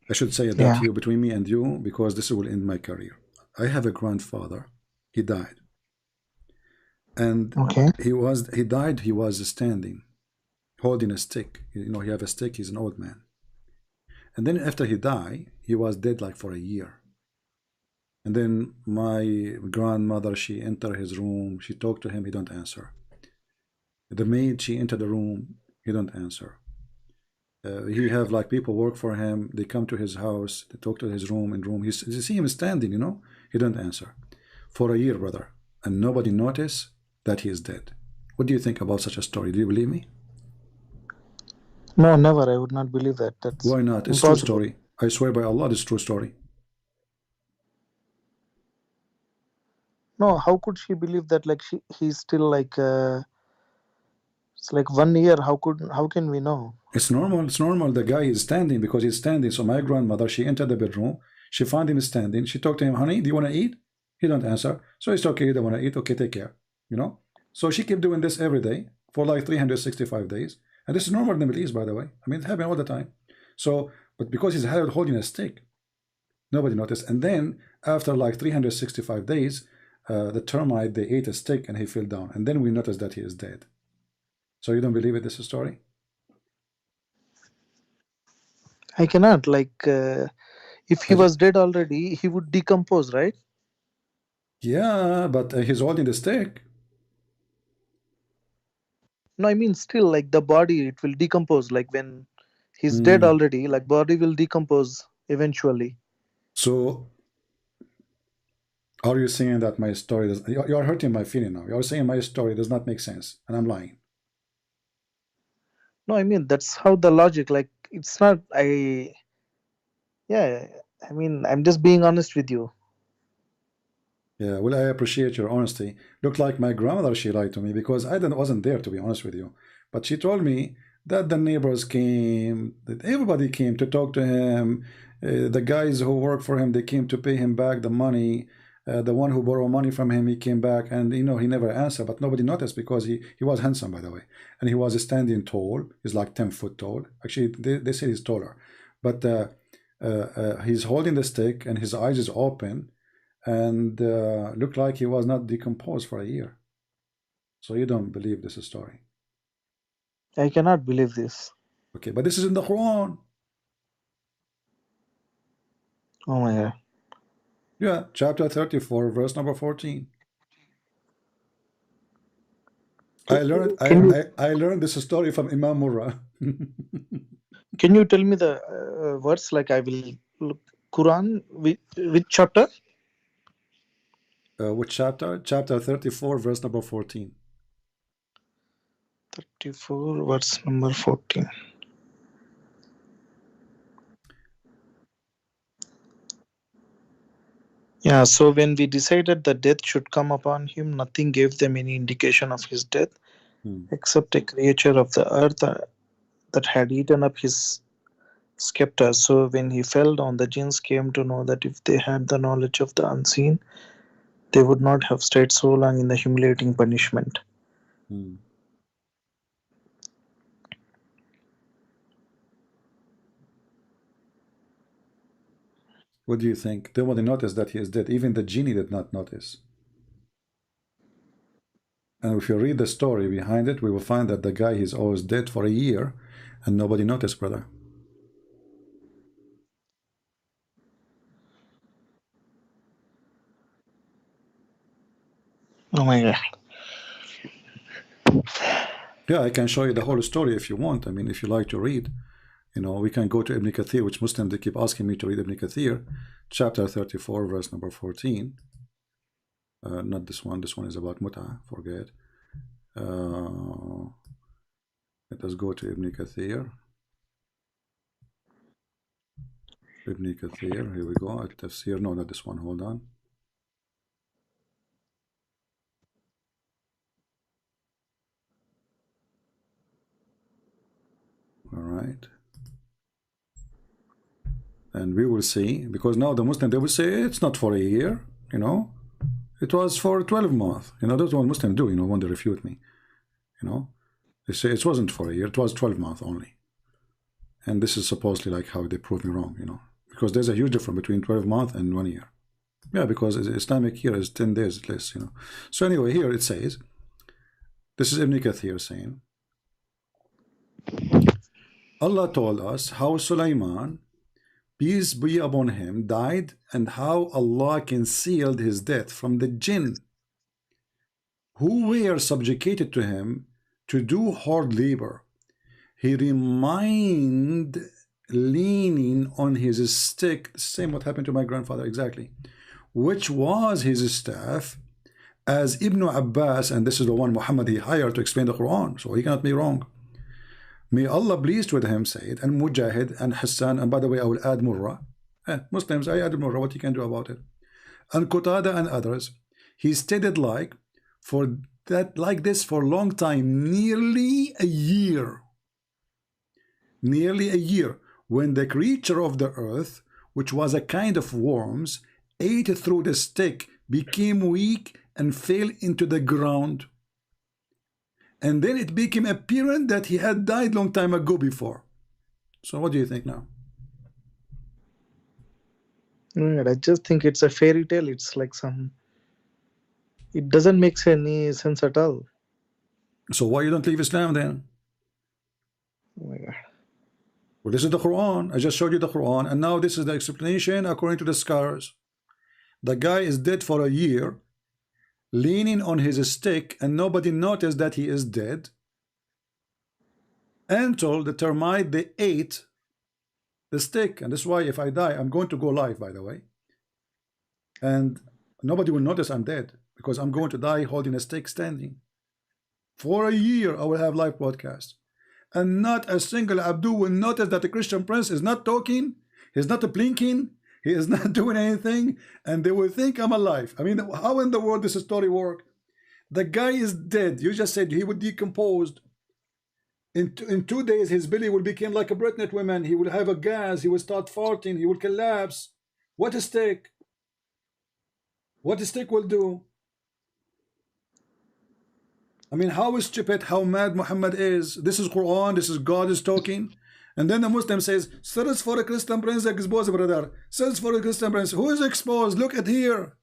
I should say that Yeah. here between me and you, because this will end my career. I have a grandfather. He died. And Okay. he died, he was standing, holding a stick. You know, he have a stick, he's an old man. And then after he died, he was dead like for a year. And then my grandmother, she entered his room, she talked to him, he don't answer. The maid, she entered the room, he don't answer. He have like people work for him, they come to his house, they talk to his room, you see him standing, you know, he don't answer. For a year, brother, and nobody noticed that he is dead. What do you think about such a story? Do you believe me? No, never. I would not believe that. That's Why not? It's impossible. true story. I swear by Allah, it's true story. No, how could she believe that? Like he's still like it's like 1 year. How can we know? It's normal. It's normal. The guy is standing because he's standing. So my grandmother, she entered the bedroom. She found him standing. She talked to him, honey, do you want to eat? He don't answer. So it's okay. You don't want to eat. Okay, take care. You know. So she kept doing this every day for like 365 days. And this is normal in the Middle East, by the way. I mean, it happened all the time. So, but because he's holding a stick, nobody noticed. And then after like 365 days, the termite, they ate a stick and he fell down. And then we noticed that he is dead. So you don't believe it? This is a story? I cannot. Like if he was dead already, he would decompose, right? Yeah, but he's holding the stick. No, I mean still like the body, it will decompose. Like when he's dead already, like body will decompose eventually. So are you saying that my story does, you are hurting my feeling now. You are saying my story does not make sense and I'm lying. No, I mean that's how the logic, like it's not yeah, I mean I'm just being honest with you. Yeah, well, I appreciate your honesty. Looked like my grandmother, she lied to me because I wasn't there, to be honest with you. But she told me that the neighbors came, that everybody came to talk to him. The guys who work for him, they came to pay him back the money. The one who borrowed money from him, he came back, and you know, he never answered, but nobody noticed because he was handsome, by the way. And he was standing tall. He's like 10 foot tall. Actually, they say he's taller. But he's holding the stick and his eyes is open. And looked like he was not decomposed for a year. So you don't believe this story? I cannot believe this. Okay, but this is in the Quran. Oh my God. Yeah, chapter 34, verse number 14. I learned this story from Imam Murrah. Can you tell me the words? Like I will look Quran which chapter? Which chapter? Chapter 34, verse number 14. 34, verse number 14. Yeah, so when we decided that death should come upon him, nothing gave them any indication of his death, except a creature of the earth that had eaten up his scepter. So when he fell down, the jinns came to know that if they had the knowledge of the unseen, they would not have stayed so long in the humiliating punishment. What do you think? Nobody noticed that he is dead. Even the genie did not notice. And if you read the story behind it, we will find that the guy is always dead for a year and nobody noticed, brother. Oh my God. Yeah, I can show you the whole story if you want. I mean, if you like to read, you know, we can go to Ibn Kathir, which Muslims, they keep asking me to read Ibn Kathir, chapter 34, verse number 14. Not this one. This one is about Mut'ah. Forget. Let us go to Ibn Kathir. Ibn Kathir, here we go. At Tafsir, no, not this one. Hold on. All right. and we will see, because now the Muslim, they will say it's not for a year, you know, it was for 12 months. You know, that's what Muslims do, you know, when they refute me. You know, they say it wasn't for a year, it was 12 months only. And this is supposedly like how they prove me wrong, you know, because there's a huge difference between 12 months and 1 year. Yeah, because Islamic year is 10 days less, you know. So anyway, here it says, this is Ibn Kathir saying, Allah told us how Sulaiman, peace be upon him, died, and how Allah concealed his death from the jinn who were subjugated to him to do hard labor. He remained leaning on his stick, same what happened to my grandfather exactly, which was his staff, as Ibn Abbas, and this is the one Muhammad he hired to explain the Quran, so he cannot be wrong. May Allah pleased with him said, and Mujahid and Hassan, and by the way I will add Murrah. Muslims, I add Murrah, what you can do about it. And Qatada and others, he stated like this for a long time, nearly a year, when the creature of the earth, which was a kind of worms, ate through the stick, became weak and fell into the ground. And then it became apparent that he had died long time ago before. So what do you think now? I just think it's a fairy tale. It's like it doesn't make any sense at all. So why you don't leave Islam then? Oh my God. Well, this is the Quran. I just showed you the Quran, and now this is the explanation according to the scholars. The guy is dead for a year, leaning on his stick, and nobody noticed that he is dead, until the termite, they ate the stick. And that's why if I die, I'm going to go live, by the way, and nobody will notice I'm dead, because I'm going to die holding a stick standing. For a year I will have live broadcast, and not a single Abdul will notice that the Christian prince is not talking, he's not blinking, he is not doing anything, and they will think I'm alive. I mean, how in the world does this story work? The guy is dead. You just said he would decompose. In 2 days, his belly will become like a pregnant woman. He will have a gas. He will start farting. He will collapse. What a stick. What a stick will do. I mean, how stupid, how mad Muhammad is. This is Quran. This is God is talking. And then the Muslim says, search for a Christian prince exposed, brother. Search for a Christian prince. Who is exposed? Look at here.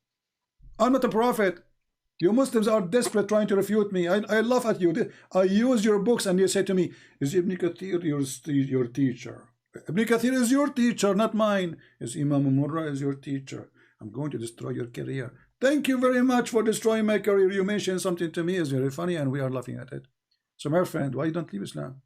I'm not a prophet. You Muslims are desperate trying to refute me. I laugh at you. I use your books and you say to me, is Ibn Kathir your teacher? Ibn Kathir is your teacher, not mine. Is Imam Murrah is your teacher? I'm going to destroy your career. Thank you very much for destroying my career. You mentioned something to me is very funny and we are laughing at it. So my friend, why you don't leave Islam?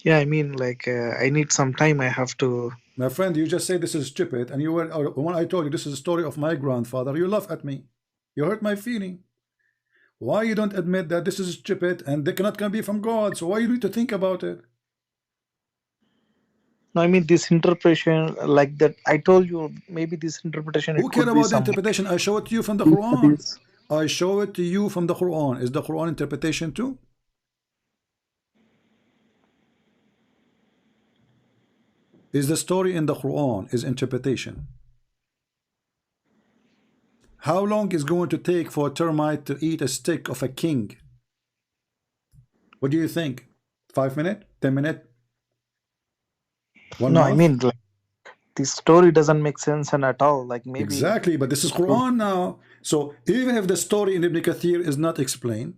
Yeah, I mean, like, I need some time. I have to. My friend, you just say this is stupid, and you were when I told you this is a story of my grandfather, you laugh at me. You hurt my feeling. Why you don't admit that this is stupid and they cannot be from God? So why you need to think about it? No, I mean this interpretation, like that. I told you maybe this interpretation. Who cares about the interpretation? I show it to you from the Quran. I show it to you from the Quran. Is the Quran interpretation too? Is the story in the Quran is interpretation? How long is going to take for a termite to eat a stick of a king? What do you think? 5 minutes? 10 minutes? No, month? I mean, like, this story doesn't make sense and at all. Like maybe exactly, but this is Quran now. So even if the story in Ibn Kathir is not explained,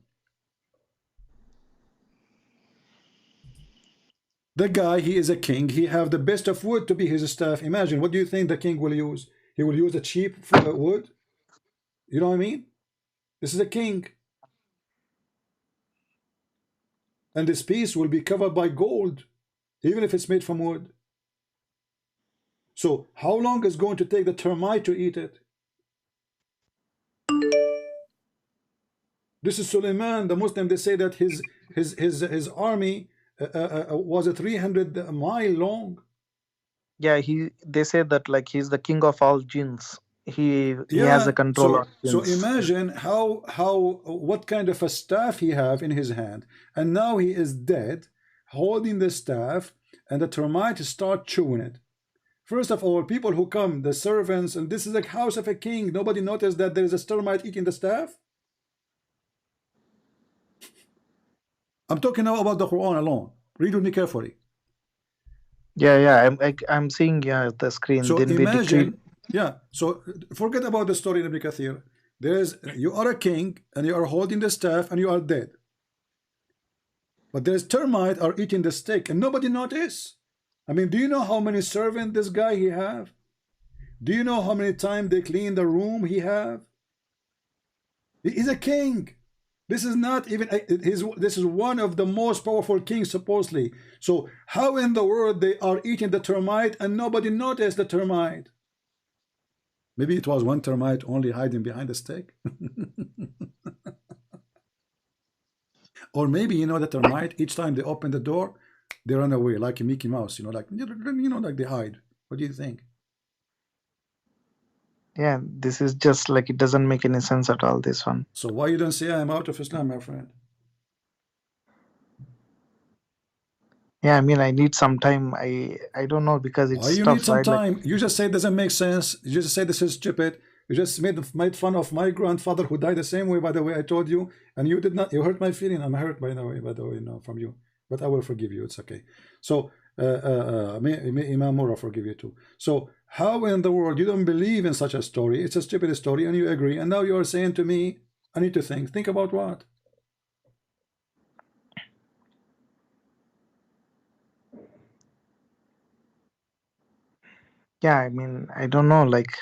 the guy, he is a king. He have the best of wood to be his staff. Imagine, what do you think the king will use? He will use a cheap wood. You know what I mean? This is a king. And this piece will be covered by gold, even if it's made from wood. So how long is going to take the termite to eat it? This is Suleiman, the Muslim. They say that his army was a 300 mile long. Yeah, they say that like he's the king of all jinns. He has a control of jinns. So imagine what kind of a staff he have in his hand, and now he is dead, holding the staff, and the termites start chewing it. First of all, people who come, the servants, and this is the house of a king, nobody noticed that there is a termite eating the staff? I'm talking now about the Quran alone. Read with me carefully. Yeah, I'm seeing the screen. So Then imagine, so forget about the story in Ibn Kathir. You are a king and you are holding the staff and you are dead. But there's termites are eating the stick and nobody notice. I mean, do you know how many servants this guy he have? Do you know how many times they clean the room he have? He's a king. This is not even this is one of the most powerful kings supposedly. So how in the world they are eating the termite and nobody noticed the termite? Maybe it was one termite only hiding behind the stick. Or maybe, you know, the termite, each time they open the door, they run away like a Mickey Mouse, you know, like they hide. What do you think? Yeah, this is just like, it doesn't make any sense at all, this one. So why you don't say I'm out of Islam, my friend? Yeah, I mean, I need some time. I don't know, because it's why you tough, need some right? time? Like, you just say it doesn't make sense. You just say this is stupid. You just made fun of my grandfather who died the same way, by the way, I told you, and you did not. You hurt my feeling. I'm hurt, by the way, no, from you. But I will forgive you. It's okay. So may Imam Mura forgive you too. So how in the world you don't believe in such a story? It's a stupid story, and you agree. And now you are saying to me, I need to think. Think about what? yeah, I mean, I don't know, like,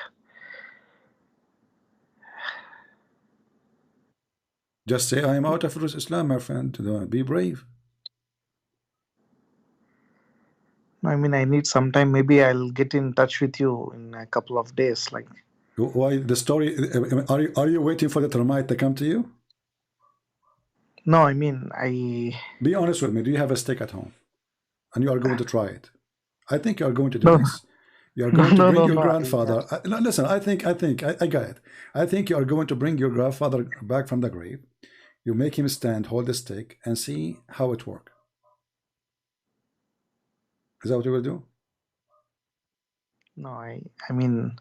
Just say I am out of Islam, my friend. Be brave. I mean, I need some time. Maybe I'll get in touch with you in a couple of days. Like, why the story? Are you waiting for the termite to come to you? no, I mean, Be honest with me. Do you have a stick at home, and you are going to try it? I think you are going to do this. You are going to bring your grandfather. Listen, I got it. I think you are going to bring your grandfather back from the grave. You make him stand, hold the stick, and see how it works. Is that what you will do? No, I mean,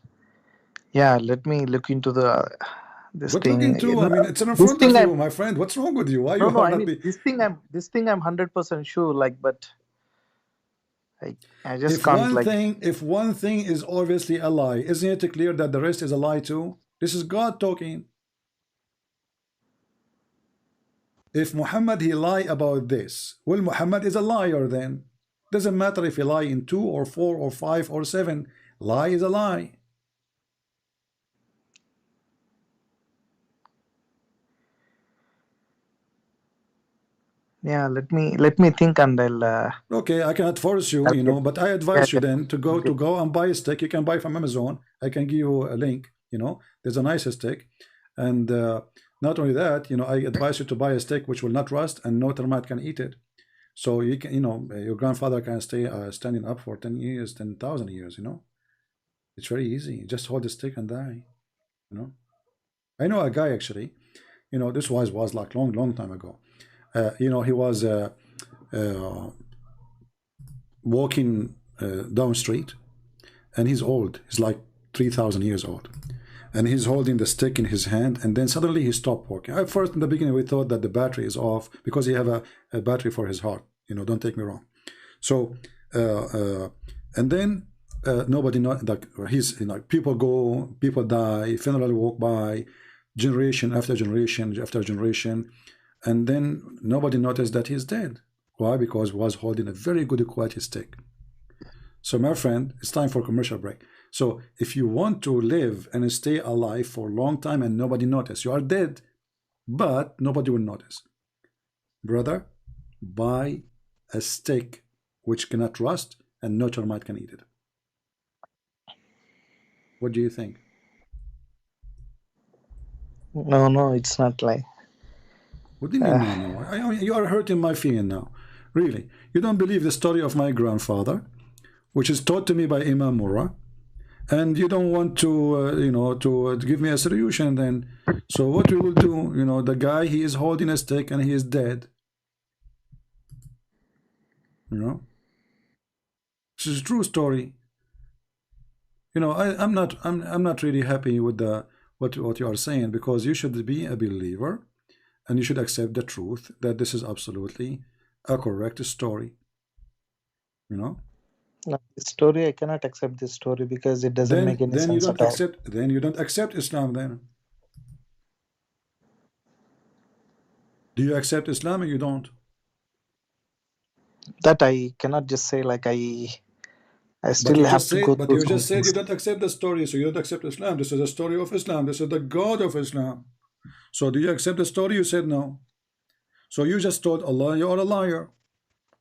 yeah, let me look into this what thing. Looking into? I mean, it's in front of you, my friend. What's wrong with you? Why you I not mean, be... this thing I'm 100% sure, like, but I just can't, like... If one thing is obviously a lie, isn't it clear that the rest is a lie too? This is God talking. If Muhammad, he lie about this, well, Muhammad is a liar then. Doesn't matter if he lie in 2 or 4 or 5 or 7. Lie is a lie. Yeah, let me think, and I'll... Okay, I cannot force you, you know, but I advise you then to go and buy a stick. You can buy from Amazon. I can give you a link, you know. There's a nice stick. And not only that, you know, I advise you to buy a stick which will not rust and no termite can eat it. So you can, you know, your grandfather can stay standing up for 10 years, 10,000 years, you know. It's very easy. Just hold the stick and die, you know. I know a guy actually, you know, this was like long time ago. You know, he was walking down street, and he's old. He's like 3,000 years old, and he's holding the stick in his hand, and then suddenly he stopped walking. At first, in the beginning, we thought that the battery is off because he have a battery for his heart. You know, don't take me wrong. So, and then nobody know that he's, you know, people go, people die, funeral walk by, generation after generation after generation. And then nobody noticed that he's dead. Why? Because he was holding a very good quality stick. So my friend, it's time for a commercial break. So if you want to live and stay alive for a long time and nobody notice, you are dead, but nobody will notice. Brother, buy a stick which cannot rust and no termite can eat it. What do you think? No, it's not like... What do you mean, no? You are hurting my feeling now. Really. You don't believe the story of my grandfather, which is taught to me by Imam Mura, and you don't want to, you know, to give me a solution then. So what we will do, you know, the guy, he is holding a stick and he is dead. You know, this is a true story. You know, I'm not really happy with the what you are saying, because you should be a believer and you should accept the truth that this is absolutely a correct story. You know. No, this story, I cannot accept this story because it doesn't make any Then you sense don't at all. accept. Then you don't accept Islam. Then do you accept Islam or you don't? That I cannot just say like I But still you have just to said. go But through you some just said things. you don't accept the story, so you don't accept Islam. This is the story of Islam. This is the God of Islam. So do you accept the story? You said no. So you just told Allah you are a liar,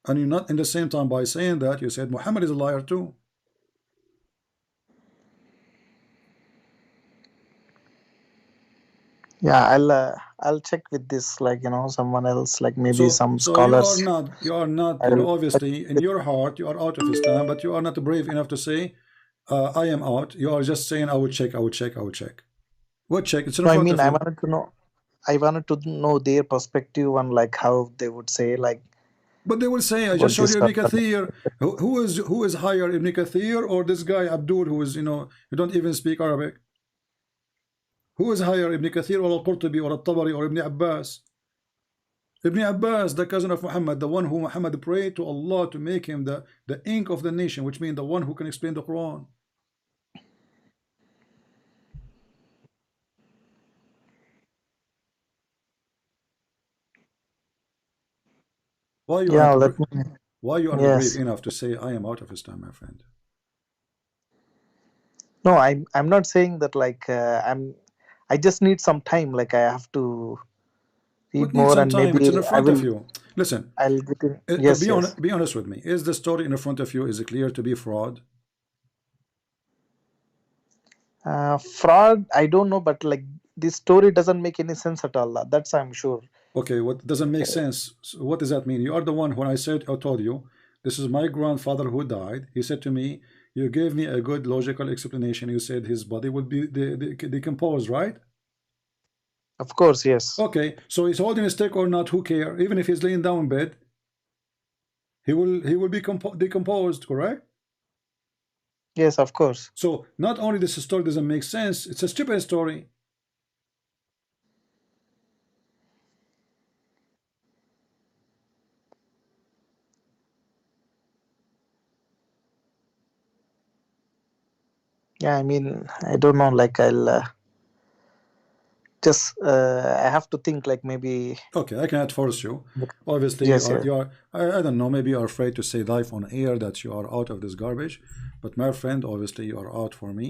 and you're not in the same time by saying that you said Muhammad is a liar too. Yeah, I'll check with this, like, you know, someone else, like maybe some So you are scholars. not, you know, I'll obviously in your heart you are out of Islam, but you are not brave enough to say I am out. You are just saying I will check, I will check, I will check. What check? It's in No, I front mean of I you. wanted to know their perspective on like how they would say like But they will say, I about just showed this you Ibn stuff. Kathir. Who is higher, Ibn Kathir or this guy Abdul, who is, you know, you don't even speak Arabic? Who is higher, Ibn Kathir or Al-Qurtubi or Al-Tabari or Ibn Abbas? Ibn Abbas, the cousin of Muhammad, the one who Muhammad prayed to Allah to make him the ink of the nation, which means the one who can explain the Quran. Why you are Yeah, not let me. why you are not brave Yes. enough to say I am out of Islam, my friend? No, I'm not saying that like I just need some time. Like I have to read What needs more some and time? It's maybe in front of you. Listen, I'll get in. Yes, yes. be honest with me. Is the story in front of you, is it clear to be fraud? Fraud, I don't know, but like this story doesn't make any sense at all. That's I'm sure. Okay, what doesn't make sense? So what does that mean? You are the one when I said, I told you, this is my grandfather who died. He said to me, you gave me a good logical explanation. You said his body would be decomposed, right? Of course, yes. Okay, so he's holding a stick or not, who care? Even if he's laying down in bed, he will be decomposed, correct? Yes, of course. So not only this story doesn't make sense, it's a stupid story. Yeah, I mean, I don't know. Like I'll just I have to think. Like maybe. Okay, I cannot force you. Obviously, Yes, yes. you are I don't know, maybe you are afraid to say live on air that you are out of this garbage. But my friend, obviously you are out for me,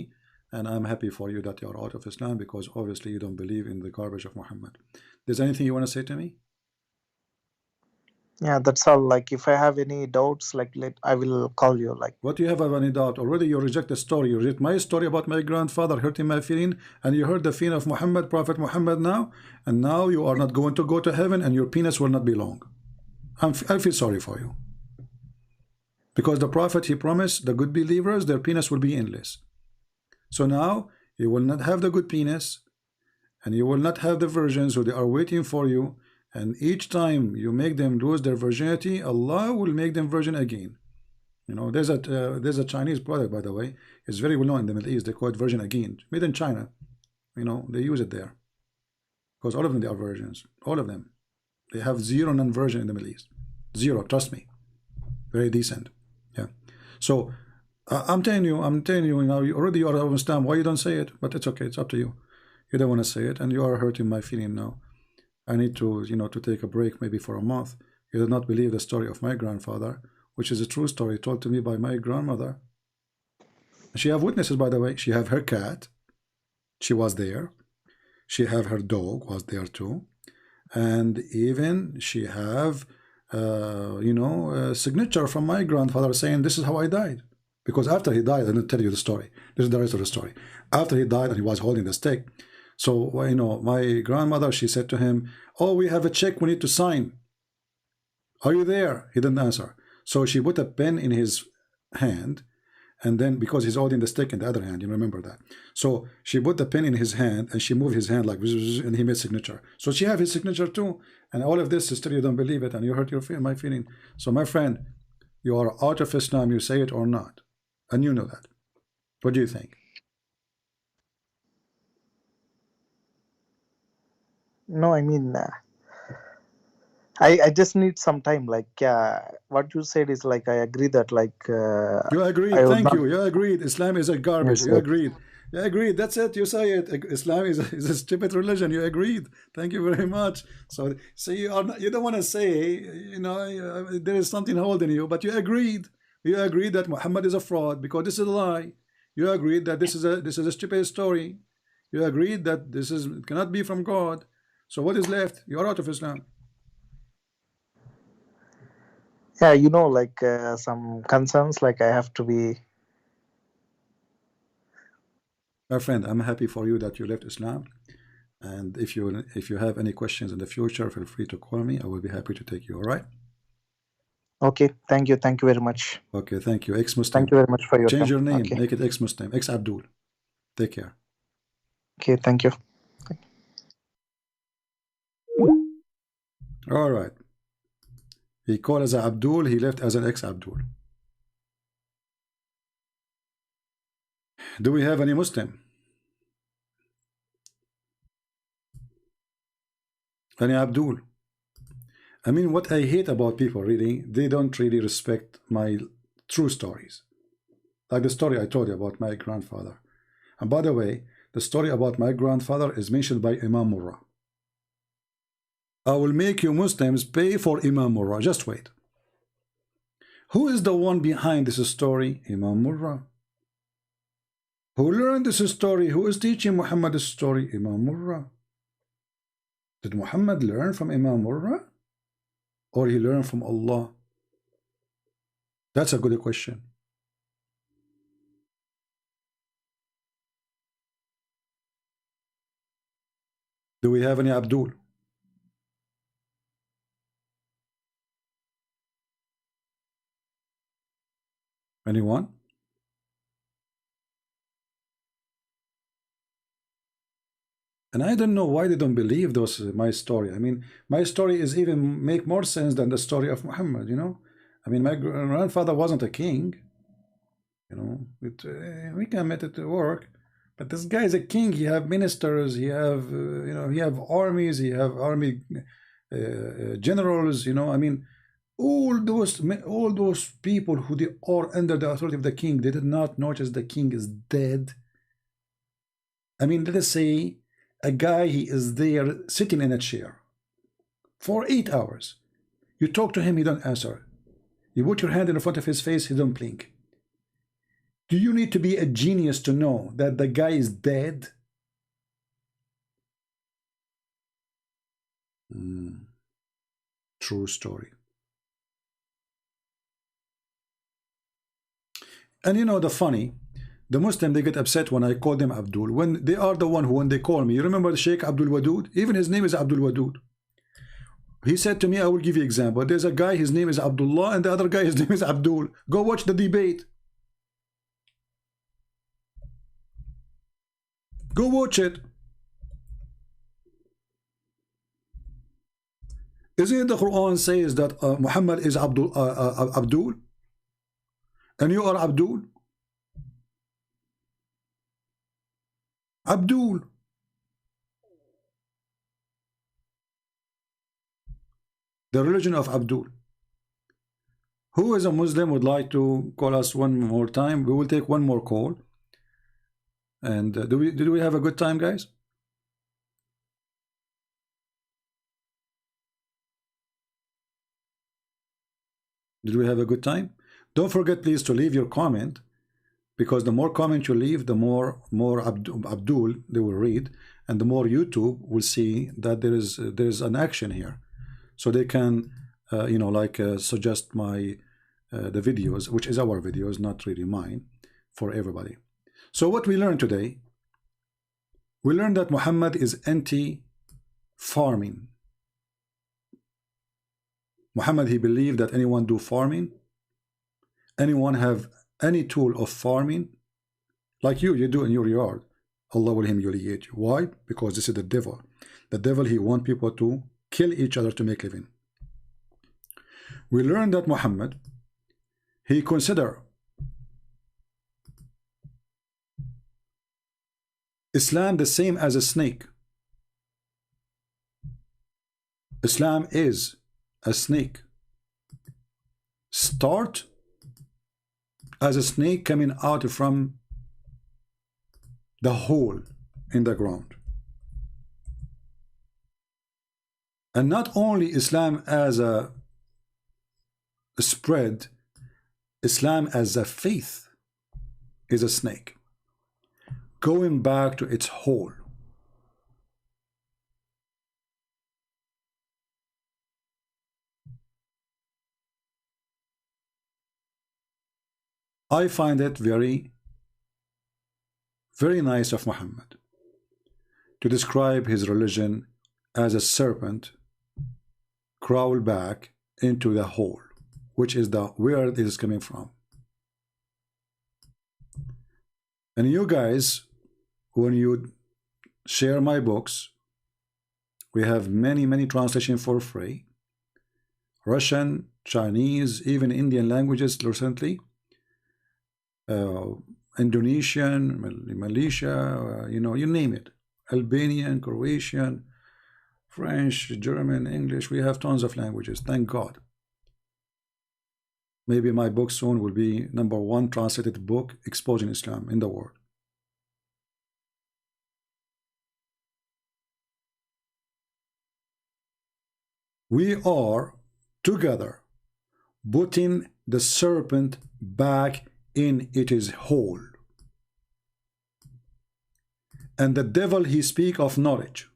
and I'm happy for you that you are out of Islam, because obviously you don't believe in the garbage of Muhammad. There's anything you want to say to me? Yeah, that's all. Like if I have any doubts, like I will call you. Like What do you have any doubt? Already you reject the story. You reject my story about my grandfather hurting my feeling, and you heard the feeling of Muhammad, Prophet Muhammad now, and now you are not going to go to heaven, and your penis will not be long. I feel sorry for you. Because the Prophet, he promised the good believers, their penis will be endless. So now, you will not have the good penis, and you will not have the virgins who they are waiting for you, and each time you make them lose their virginity, Allah will make them virgin again. You know, there's a Chinese product, by the way. It's very well known in the Middle East. They call it virgin again, made in China. You know, they use it there because all of them, they are virgins. All of them. They have zero non-virgin in the Middle East. Zero, trust me. Very decent. Yeah. So I'm telling you, you know, you already are understand why you don't say it, but it's okay. It's up to you. You don't want to say it, and you are hurting my feeling now. I need to, you know, to take a break maybe for a month. You did not believe the story of my grandfather, which is a true story told to me by my grandmother. She have witnesses, by the way. She have her cat. She was there. She have her dog was there too. And even she have, you know, a signature from my grandfather saying this is how I died. Because after he died, I didn't tell you the story. This is the rest of the story. After he died and he was holding the stick. So, you know, my grandmother, she said to him, oh, we have a check we need to sign. Are you there? He didn't answer. So she put a pen in his hand, and then because he's holding the stick in the other hand, you remember that. So she put the pen in his hand, and she moved his hand like, and he made signature. So she have his signature too. And all of this, sister, you don't believe it, and you hurt my feeling. So my friend, you are out of Islam, you say it or not, and you know that. What do you think? No, I mean, I just need some time. Like, yeah, what you said is like I agree that like you agreed. I would Thank not. you. You agreed. Islam is a garbage. Yes, You yes. agreed. You agreed. That's it. You say it. Islam is a stupid religion. You agreed. Thank you very much. So you are not, you don't want to say, you know, there is something holding you, but you agreed. You agreed that Muhammad is a fraud because this is a lie. You agreed that this is a stupid story. You agreed that this cannot be from God. So what is left? You are out of Islam. Yeah, you know, like some concerns, like I have to be. My friend, I'm happy for you that you left Islam. And if you have any questions in the future, feel free to call me. I will be happy to take you. All right? Okay, thank you very much. Okay, thank you. Ex-Muslim. Thank you very much for your Change time. your name. Okay. Make it ex-Muslim. Ex-Abdul. Take care. Okay, thank you. All right. He called as a Abdul. He left as an ex-Abdul. Do we have any Muslim? Any Abdul? I mean, what I hate about people reading, they don't really respect my true stories. Like the story I told you about my grandfather. And by the way, the story about my grandfather is mentioned by Imam Murrah. I will make you Muslims pay for Imam Murrah. Just wait. Who is the one behind this story? Imam Murrah. Who learned this story? Who is teaching Muhammad this story? Imam Murrah. Did Muhammad learn from Imam Murrah? Or he learned from Allah? That's a good question. Do we have any Abdul? Anyone? And I don't know why they don't believe my story. I mean, my story is even make more sense than the story of Muhammad, you know? I mean, my grandfather wasn't a king, you know? We can make it work. But this guy is a king. He have ministers. He have, you know, he have armies. He have army generals, you know? I mean, all those people who they are under the authority of the king, they did not notice the king is dead. I mean, let us say a guy, he is there sitting in a chair for 8 hours. You talk to him, he don't answer. You put your hand in front of his face, he don't blink. Do you need to be a genius to know that the guy is dead? True story. And you know the funny, the Muslim, they get upset when I call them Abdul. When they are the one who, when they call me, you remember the Sheikh Abdul Wadud? Even his name is Abdul Wadud. He said to me, I will give you an example. There's a guy, his name is Abdullah, and the other guy, his name is Abdul. Go watch the debate. Go watch it. Isn't it the Quran says that Muhammad is Abdul? And you are Abdul? Abdul. The religion of Abdul. Who is a Muslim would like to call us one more time? We will take one more call. And did we have a good time, guys? Did we have a good time? Don't forget, please, to leave your comment, because the more comments you leave, the more Abdul they will read, and the more YouTube will see that there's an action here, so they can you know, like suggest my the videos, which is our videos, not really mine, for everybody. So what we learned today, we learned that Muhammad is anti-farming. Muhammad, he believed that anyone do farming, anyone have any tool of farming, like you do in your yard, Allah will humiliate you. Why? Because this is the devil. The devil, he want people to kill each other to make living. We learned that Muhammad, he consider Islam the same as a snake. Islam is a snake. Start as a snake coming out from the hole in the ground. And not only Islam as a spread, Islam as a faith is a snake going back to its hole. I find it very, very nice of Muhammad to describe his religion as a serpent crawl back into the hole, which is the where it is coming from. And you guys, when you share my books, we have many translations for free. Russian, Chinese, even Indian languages recently. Indonesian, Malaysia, you know, you name it. Albanian, Croatian, French, German, English. We have tons of languages, thank God. Maybe my book soon will be #1 translated book exposing Islam in the world. We are together putting the serpent back in its hole. And the devil, he speak of knowledge.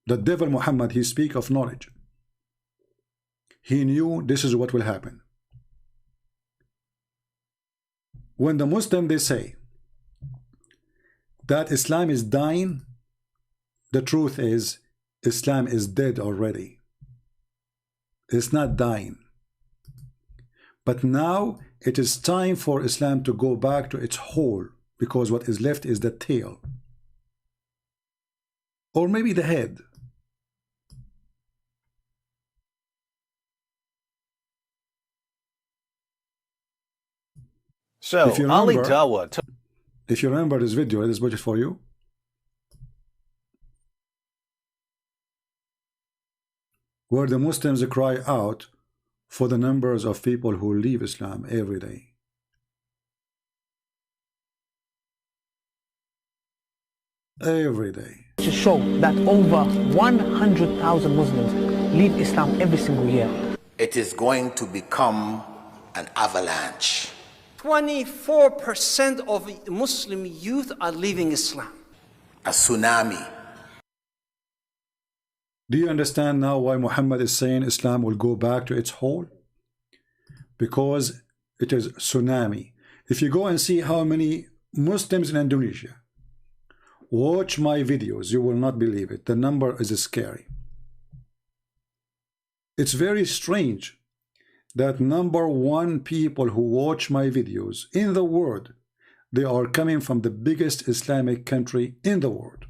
The devil Muhammad, he speak of knowledge. He knew this is what will happen. When the Muslim, they say that Islam is dying, the truth is Islam is dead already. It's not dying. But now it is time for Islam to go back to its hole, because what is left is the tail. Or maybe the head. So, Ali Dawah. If you remember this video, this budget for you. Where the Muslims cry out for the numbers of people who leave Islam every day. Every day. To show that over 100,000 Muslims leave Islam every single year. It is going to become an avalanche. 24% of Muslim youth are leaving Islam. A tsunami. Do you understand now why Muhammad is saying Islam will go back to its hole? Because it is tsunami. If you go and see how many Muslims in Indonesia watch my videos, you will not believe it. The number is scary. It's very strange that #1 people who watch my videos in the world, they are coming from the biggest Islamic country in the world.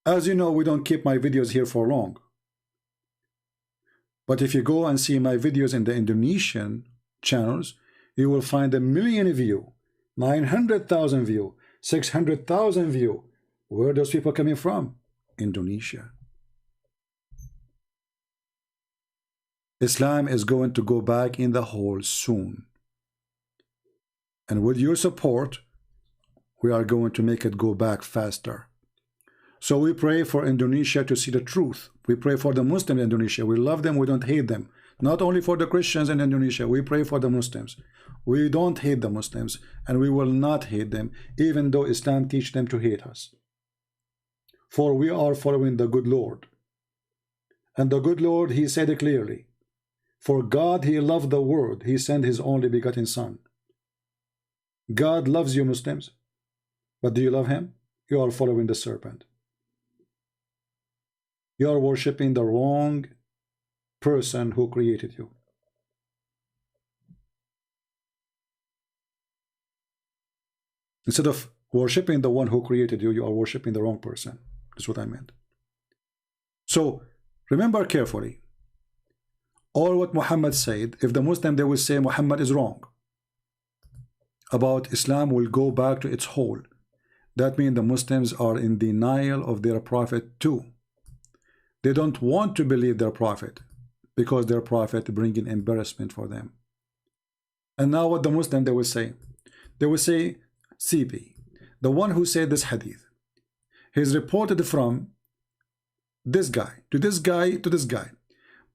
As you know, we don't keep my videos here for long. But if you go and see my videos in the Indonesian channels, you will find 1 million view, 900,000 view, 600,000 view. Where are those people coming from? Indonesia. Islam is going to go back in the hole soon. And with your support, we are going to make it go back faster. So we pray for Indonesia to see the truth. We pray for the Muslims in Indonesia. We love them, we don't hate them. Not only for the Christians in Indonesia, we pray for the Muslims. We don't hate the Muslims, and we will not hate them, even though Islam teaches them to hate us. For we are following the good Lord. And the good Lord, he said it clearly. For God, he loved the world. He sent his only begotten Son. God loves you, Muslims. But do you love him? You are following the serpent. You are worshiping the wrong person who created you. Instead of Worshipping the one who created you, you are worshipping the wrong person. That's what I meant. So remember carefully, all what Muhammad said, if the Muslim, they will say Muhammad is wrong about Islam, will go back to its whole. That means the Muslims are in denial of their prophet too. They don't want to believe their prophet because their prophet bringing embarrassment for them. And now what the Muslim, they will say? They will say, CP, the one who said this hadith, he's reported from this guy to this guy to this guy.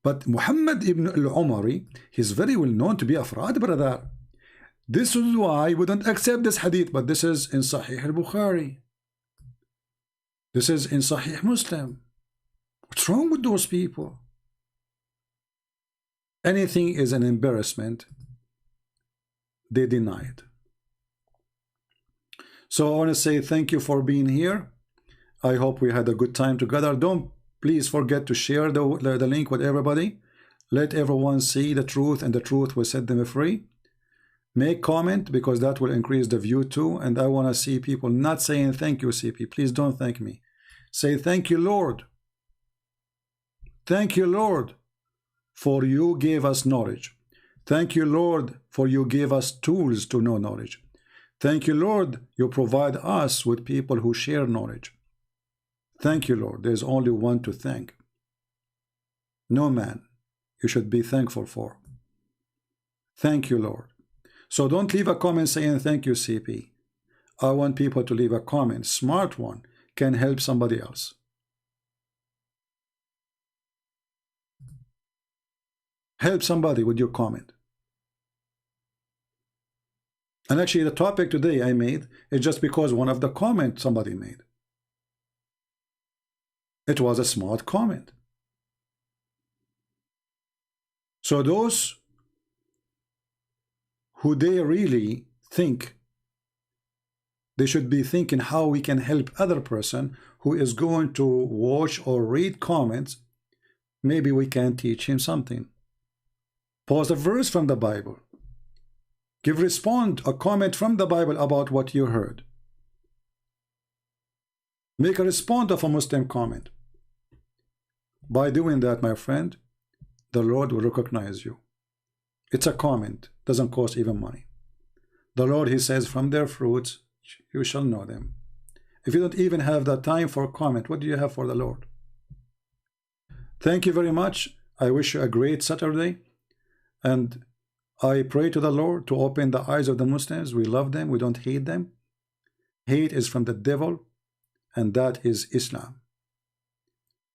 But Muhammad ibn al-Umari, he's very well known to be a fraud, brother. This is why we don't accept this hadith, but this is in Sahih al-Bukhari. This is in Sahih Muslim. What's wrong with those people? Anything is an embarrassment, they deny it. So I want to say thank you for being here. I hope we had a good time together. Don't please forget to share the link with everybody. Let everyone see the truth, and the truth will set them free. Make comment, because that will increase the view too. And I want to see people not saying thank you, CP. Please don't thank me. Say thank you, Lord. Thank you, Lord, for you gave us knowledge. Thank you, Lord, for you gave us tools to know knowledge. Thank you, Lord, you provide us with people who share knowledge. Thank you, Lord. There's only one to thank. No man you should be thankful for. Thank you, Lord. So don't leave a comment saying thank you, CP. I want people to leave a comment. Smart one can help somebody else. Help somebody with your comment. And actually the topic today I made is just because one of the comments somebody made. It was a smart comment. So those who they really think, they should be thinking how we can help other person who is going to watch or read comments. Maybe we can teach him something. Pause a verse from the Bible. Respond a comment from the Bible about what you heard. Make a response of a Muslim comment. By doing that, my friend, the Lord will recognize you. It's a comment, doesn't cost even money. The Lord, he says, from their fruits you shall know them. If you don't even have the time for a comment, what do you have for the Lord? Thank you very much. I wish you a great Saturday, and I pray to the Lord to open the eyes of the Muslims. We love them, we don't hate them. Hate is from the devil, and that is Islam.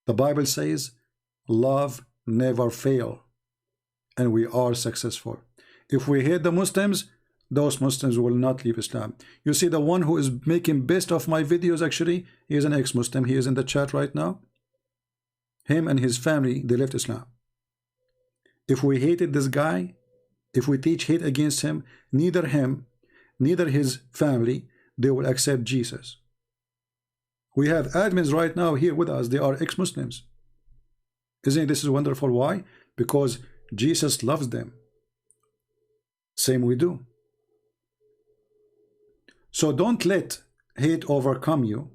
The Bible says love never fails, and we are successful. If we hate the Muslims, those Muslims will not leave Islam. You see, the one who is making best of my videos, actually, he is an ex-Muslim. He is in the chat right now. Him and his family, they left Islam. If we hated this guy, if we teach hate against him, neither him, neither his family, they will accept Jesus. We have admins right now here with us. They are ex-Muslims. Isn't this wonderful? Why? Because Jesus loves them. Same we do. So don't let hate overcome you,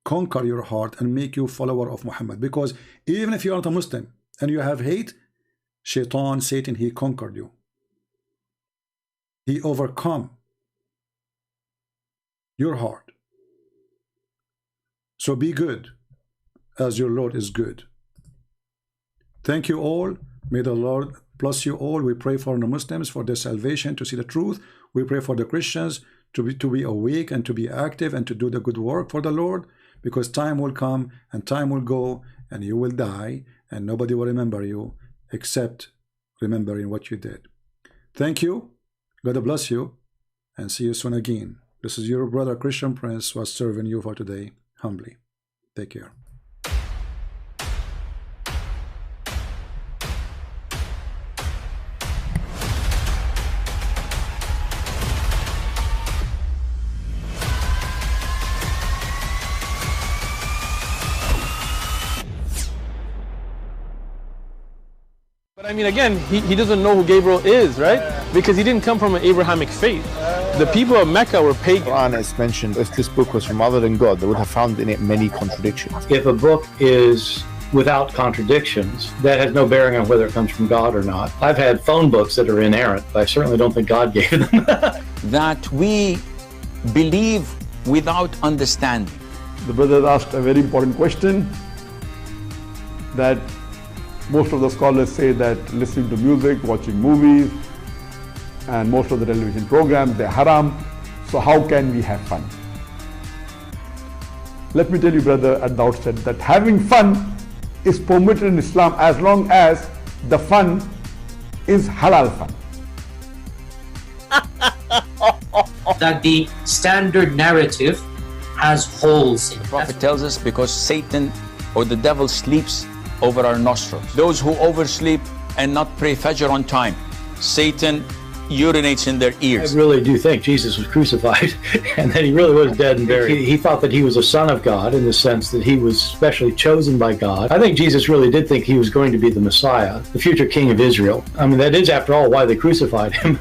conquer your heart, and make you follower of Muhammad. Because even if you are not a Muslim and you have hate, Shaitan, Satan, he conquered you. He overcome your heart. So be good as your Lord is good. Thank you all. May the Lord bless you all. We pray for the Muslims, for their salvation, to see the truth. We pray for the Christians to be awake and to be active and to do the good work for the Lord, because time will come and time will go and you will die and nobody will remember you except remembering what you did. Thank you. God bless you, and see you soon again. This is your brother Christian Prince, who was serving you for today humbly. Take care. But I mean, again, he doesn't know who Gabriel is, right? Because he didn't come from an Abrahamic faith. The people of Mecca were pagan. Quran is mentioned. If this book was from other than God, they would have found in it many contradictions. If a book is without contradictions, that has no bearing on whether it comes from God or not. I've had phone books that are inerrant, but I certainly don't think God gave them. That we believe without understanding. The brother asked a very important question, that most of the scholars say that listening to music, watching movies, and most of the television programs, they're haram. So how can we have fun? Let me tell you, brother, at the outset that having fun is permitted in Islam as long as the fun is halal fun. That the standard narrative has holes in it. The Prophet tells us because Satan or the devil sleeps over our nostrils. Those who oversleep and not pray Fajr on time, Satan urinates in their ears. I really do think Jesus was crucified and that he really was dead and buried. He thought that he was a son of God in the sense that he was specially chosen by God. I think Jesus really did think he was going to be the Messiah, the future king of Israel. I mean, that is, after all, why they crucified him,